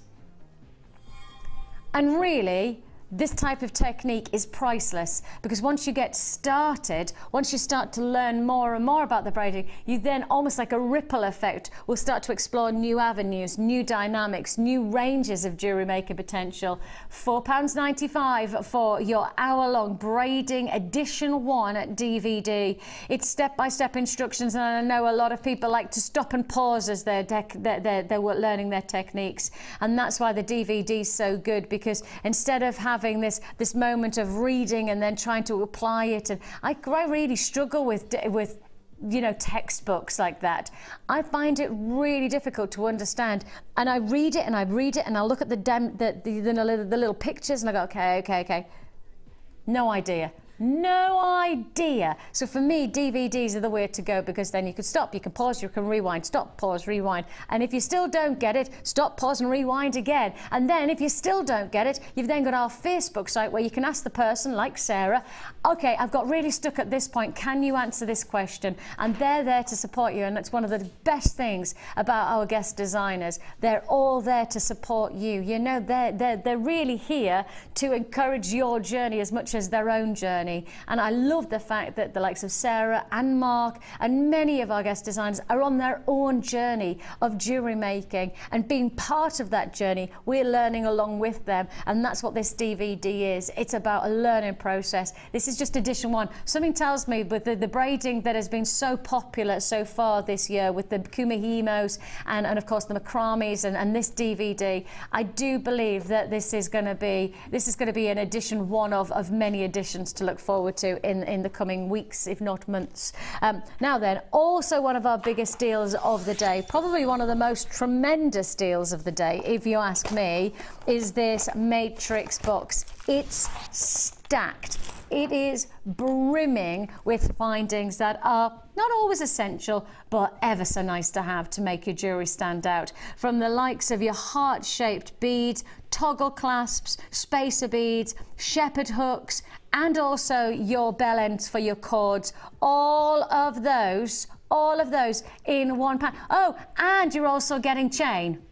And really, this type of technique is priceless, because once you get started, once you start to learn more and more about the braiding, you then, almost like a ripple effect, will start to explore new avenues, new dynamics, new ranges of jewellery making potential. £4.95 for your hour-long Braiding Edition 1 DVD. It's step-by-step instructions, and I know a lot of people like to stop and pause as they're learning their techniques, and that's why the DVD is so good, because instead of having this moment of reading and then trying to apply it, and I really struggle with you know, textbooks like that. I find it really difficult to understand, and I read it and I look at the little pictures and I go, okay, no idea. So for me, DVDs are the way to go, because then you can stop, you can pause, you can rewind, stop, pause, rewind. And if you still don't get it, stop, pause and rewind again. And then if you still don't get it, you've then got our Facebook site where you can ask the person, like Sarah, okay, I've got really stuck at this point, can you answer this question? And they're there to support you, and that's one of the best things about our guest designers. They're all there to support you. You know, they're really here to encourage your journey as much as their own journey. And I love the fact that the likes of Sara and Mark and many of our guest designers are on their own journey of jewellery making, and being part of that journey, we're learning along with them, and that's what this DVD is. It's about a learning process. This is just edition 1. Something tells me with the braiding that has been so popular so far this year, with the Kumihimos and of course the macrames and this DVD, I do believe that this is going to be an edition 1 of many editions to look forward to in the coming weeks, if not months. Now then, also one of our biggest deals of the day, probably one of the most tremendous deals of the day, if you ask me, is this matrix box. It's stacked. It is brimming with findings that are not always essential, but ever so nice to have to make your jewellery stand out. From the likes of your heart-shaped beads, toggle clasps, spacer beads, shepherd hooks, and also your bell ends for your cords. All of those in one pack. Oh, and you're also getting chain.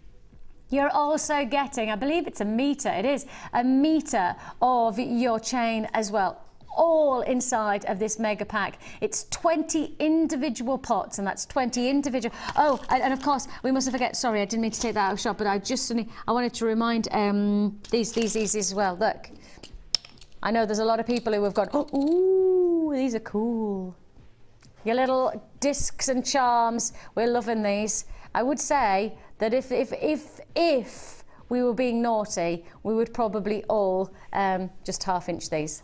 You're also getting, I believe it's a metre, it is a metre of your chain as well, all inside of this mega pack. It's 20 individual pots, and that's 20 individual. Oh, and of course, we mustn't forget, sorry, I didn't mean to take that out of shot, but I wanted to remind these as well. Look, I know there's a lot of people who have gone, oh, ooh, these are cool. Your little discs and charms, we're loving these. I would say that if we were being naughty, we would probably all just half-inch these.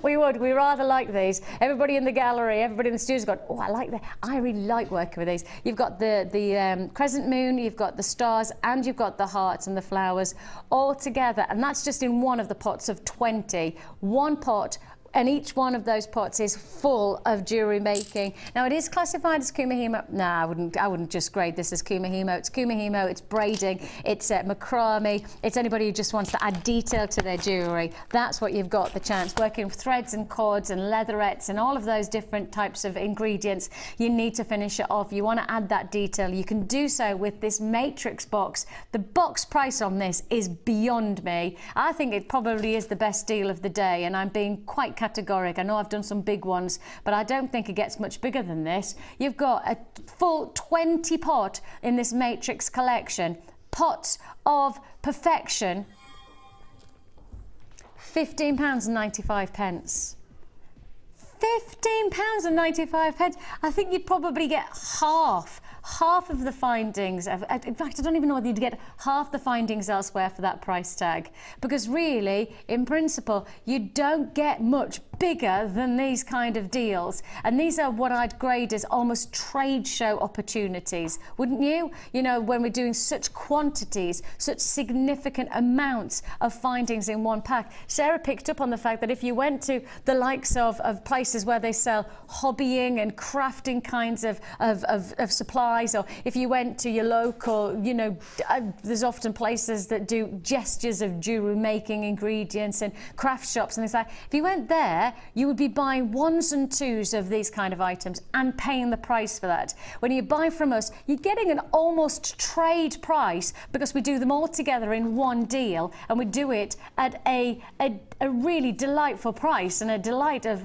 We rather like these. Everybody in the gallery, everybody in the studio's got, oh, I like that. I really like working with these. You've got the crescent moon, you've got the stars, and you've got the hearts and the flowers all together. And that's just in one of the pots of 20. One pot and each one of those pots is full of jewellery making. Now, it is classified as Kumihimo. No, I wouldn't just grade this as Kumihimo. It's Kumihimo, it's braiding, it's macrame. It's anybody who just wants to add detail to their jewellery. That's what you've got the chance. Working with threads and cords and leatherettes and all of those different types of ingredients, you need to finish it off. You want to add that detail. You can do so with this matrix box. The box price on this is beyond me. I think it probably is the best deal of the day, and I'm being quite categoric. I know I've done some big ones, but I don't think it gets much bigger than this. You've got a full 20 pot in this matrix collection. Pots of perfection. £15.95. £15.95. I think you'd probably get half of the findings. In fact, I don't even know whether you'd get half the findings elsewhere for that price tag, because really, in principle, you don't get much bigger than these kind of deals, and these are what I'd grade as almost trade show opportunities, wouldn't you? You know, when we're doing such quantities, such significant amounts of findings in one pack. Sarah picked up on the fact that if you went to the likes of places where they sell hobbying and crafting kinds of supplies, or if you went to your local, you know, there's often places that do gestures of jewellery making ingredients and craft shops and things like that. If you went there, you would be buying ones and twos of these kind of items and paying the price for that. When you buy from us, you're getting an almost trade price, because we do them all together in one deal, and we do it at a really delightful price. And a delight of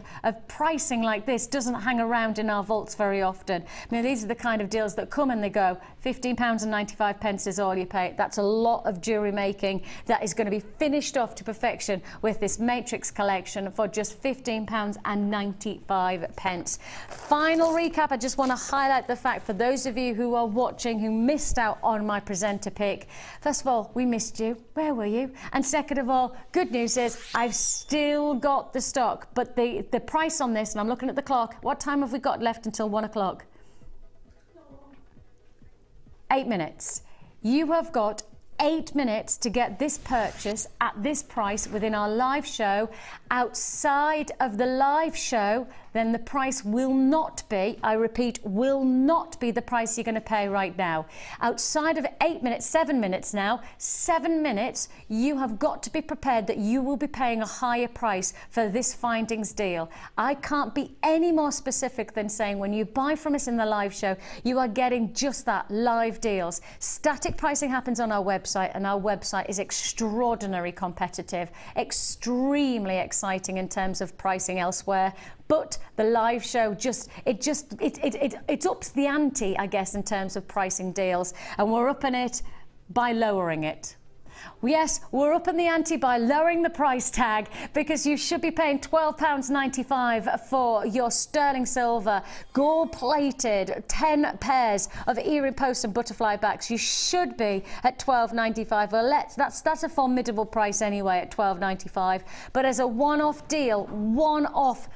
pricing like this doesn't hang around in our vaults very often. I mean, these are the kind of deals that come and they go. £15.95 is all you pay. That's a lot of jewellery making that is going to be finished off to perfection with this matrix collection for just £15.95. Final recap, I just want to highlight the fact for those of you who are watching who missed out on my presenter pick. First of all, we missed you. Where were you? And second of all, good news is I've still got the stock, but the price on this, and I'm looking at the clock, what time have we got left until 1 o'clock? 8 minutes. You have got 8 minutes to get this purchase at this price within our live show. Outside of the live show, then the price will not be, I repeat, will not be the price you're going to pay right now. Outside of 8 minutes, 7 minutes now, 7 minutes, you have got to be prepared that you will be paying a higher price for this findings deal. I can't be any more specific than saying when you buy from us in the live show, you are getting just that, live deals. Static pricing happens on our website, and our website is extraordinarily competitive, extremely exciting in terms of pricing elsewhere. But the live show it ups the ante, I guess, in terms of pricing deals, and we're upping it by lowering it. Yes, we're upping the ante by lowering the price tag, because you should be paying £12.95 for your sterling silver gold-plated 10 pairs of earring posts and butterfly backs. You should be at £12.95. Well, that's a formidable price anyway at £12.95. But as a one-off deal, one-off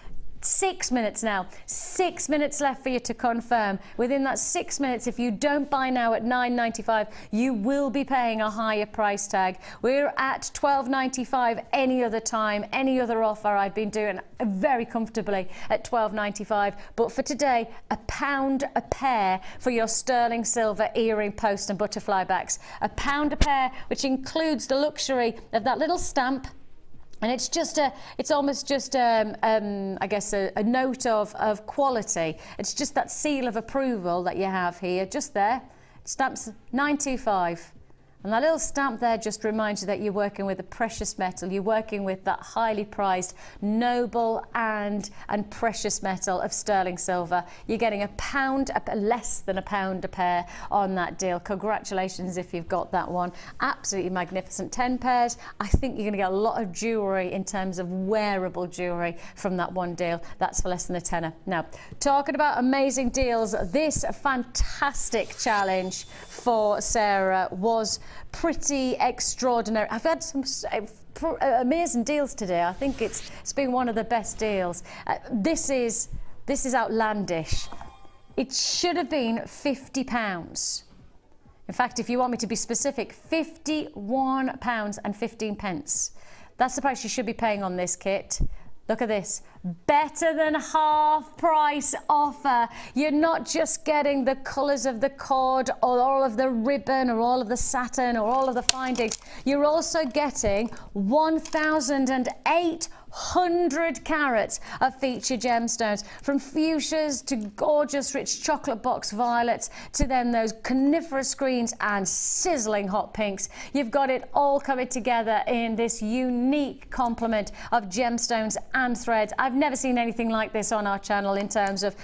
6 minutes now, 6 minutes left for you to confirm. Within that 6 minutes, if you don't buy now at £9.95, you will be paying a higher price tag. We're at £12.95 any other time, any other offer I'd been doing very comfortably at £12.95. But for today, £1 a pair for your sterling silver earring post and butterfly backs. £1 a pair, which includes the luxury of that little stamp. And it's almost just I guess a note of quality. It's just that seal of approval that you have here, just there. Stamps 925. And that little stamp there just reminds you that you're working with a precious metal. You're working with that highly prized, noble and precious metal of sterling silver. You're getting £1, less than £1 a pair on that deal. Congratulations if you've got that one. Absolutely magnificent. 10 pairs. I think you're going to get a lot of jewellery in terms of wearable jewellery from that one deal. That's for less than a tenner. Now, talking about amazing deals, this fantastic challenge for Sarah was pretty extraordinary. I've had some amazing deals today. I think it's been one of the best deals. This is outlandish. It should have been £50. In fact, if you want me to be specific, £51.15. That's the price you should be paying on this kit. Look at this, better than half price offer. You're not just getting the colours of the cord or all of the ribbon or all of the satin or all of the findings. You're also getting 1,800 carats of featured gemstones, from fuchsias to gorgeous rich chocolate box violets to then those coniferous greens and sizzling hot pinks. You've got it all coming together in this unique complement of gemstones and threads. I've never seen anything like this on our channel in terms of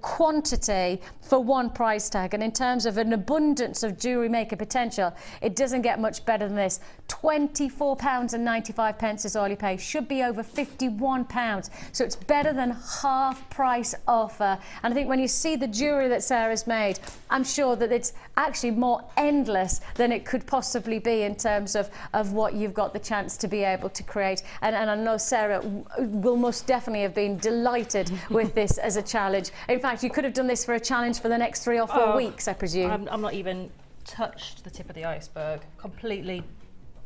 quantity for one price tag, and in terms of an abundance of Jewellery Maker potential, it doesn't get much better than this. £24.95 is all you pay. Should be over £51, so it's better than half price offer. And I think when you see the jewellery that Sarah's made, I'm sure that it's actually more endless than it could possibly be in terms of what you've got the chance to be able to create. And I know Sarah will most definitely have been delighted with this as a challenge. In fact, you could have done this for a challenge for the next 3 or 4 weeks, I presume. I'm not even touched the tip of the iceberg. Completely,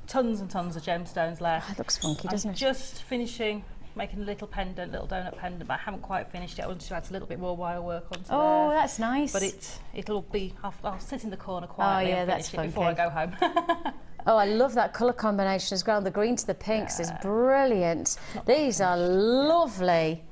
tons and tons of gemstones left. Oh, it looks funky, doesn't it? Just finishing making a little pendant, little donut pendant, but I haven't quite finished it. I want to add a little bit more wire work onto there. Oh, that's nice. But it'll be, I'll sit in the corner quietly and finish it before I go home. Oh, I love that colour combination as well. The green to the pinks is brilliant. These are lovely.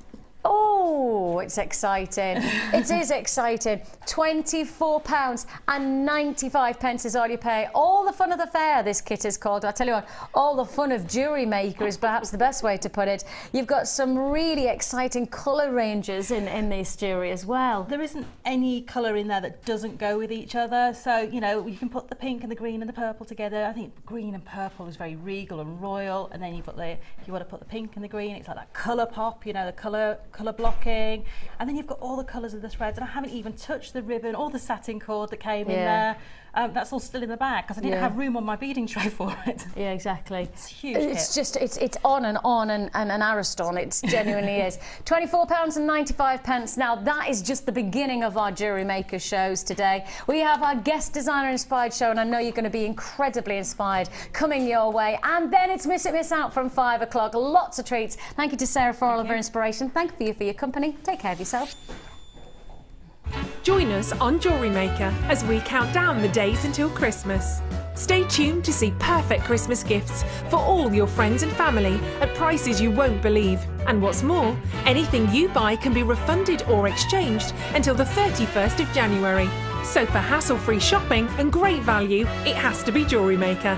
Oh, it's exciting. It is exciting. £24.95 is all you pay. All the fun of the fair, this kit is called. I tell you what, all the fun of Jewellery Maker is perhaps the best way to put it. You've got some really exciting colour ranges in this jewellery as well. There isn't any colour in there that doesn't go with each other. So, you know, you can put the pink and the green and the purple together. I think green and purple is very regal and royal. And then you've got if you want to put the pink and the green, it's like that colour pop, you know, the colour blocking. And then you've got all the colours of the threads, and I haven't even touched the ribbon or the satin cord that came in there. That's all still in the bag because I didn't have room on my beading tray for it. Yeah, exactly. It's huge. It's just it's on and an Ariston. It genuinely is. £24.95. Now that is just the beginning of our Jewellery Maker shows today. We have our guest designer inspired show, and I know you're going to be incredibly inspired coming your way. And then it's Miss It Miss Out from 5 o'clock. Lots of treats. Thank you to Sara for all of her inspiration. Thank you for your company. Take care of yourself. Join us on Jewellery Maker as we count down the days until Christmas. Stay tuned to see perfect Christmas gifts for all your friends and family at prices you won't believe. And what's more, anything you buy can be refunded or exchanged until the 31st of January. So for hassle-free shopping and great value, it has to be Jewellery Maker.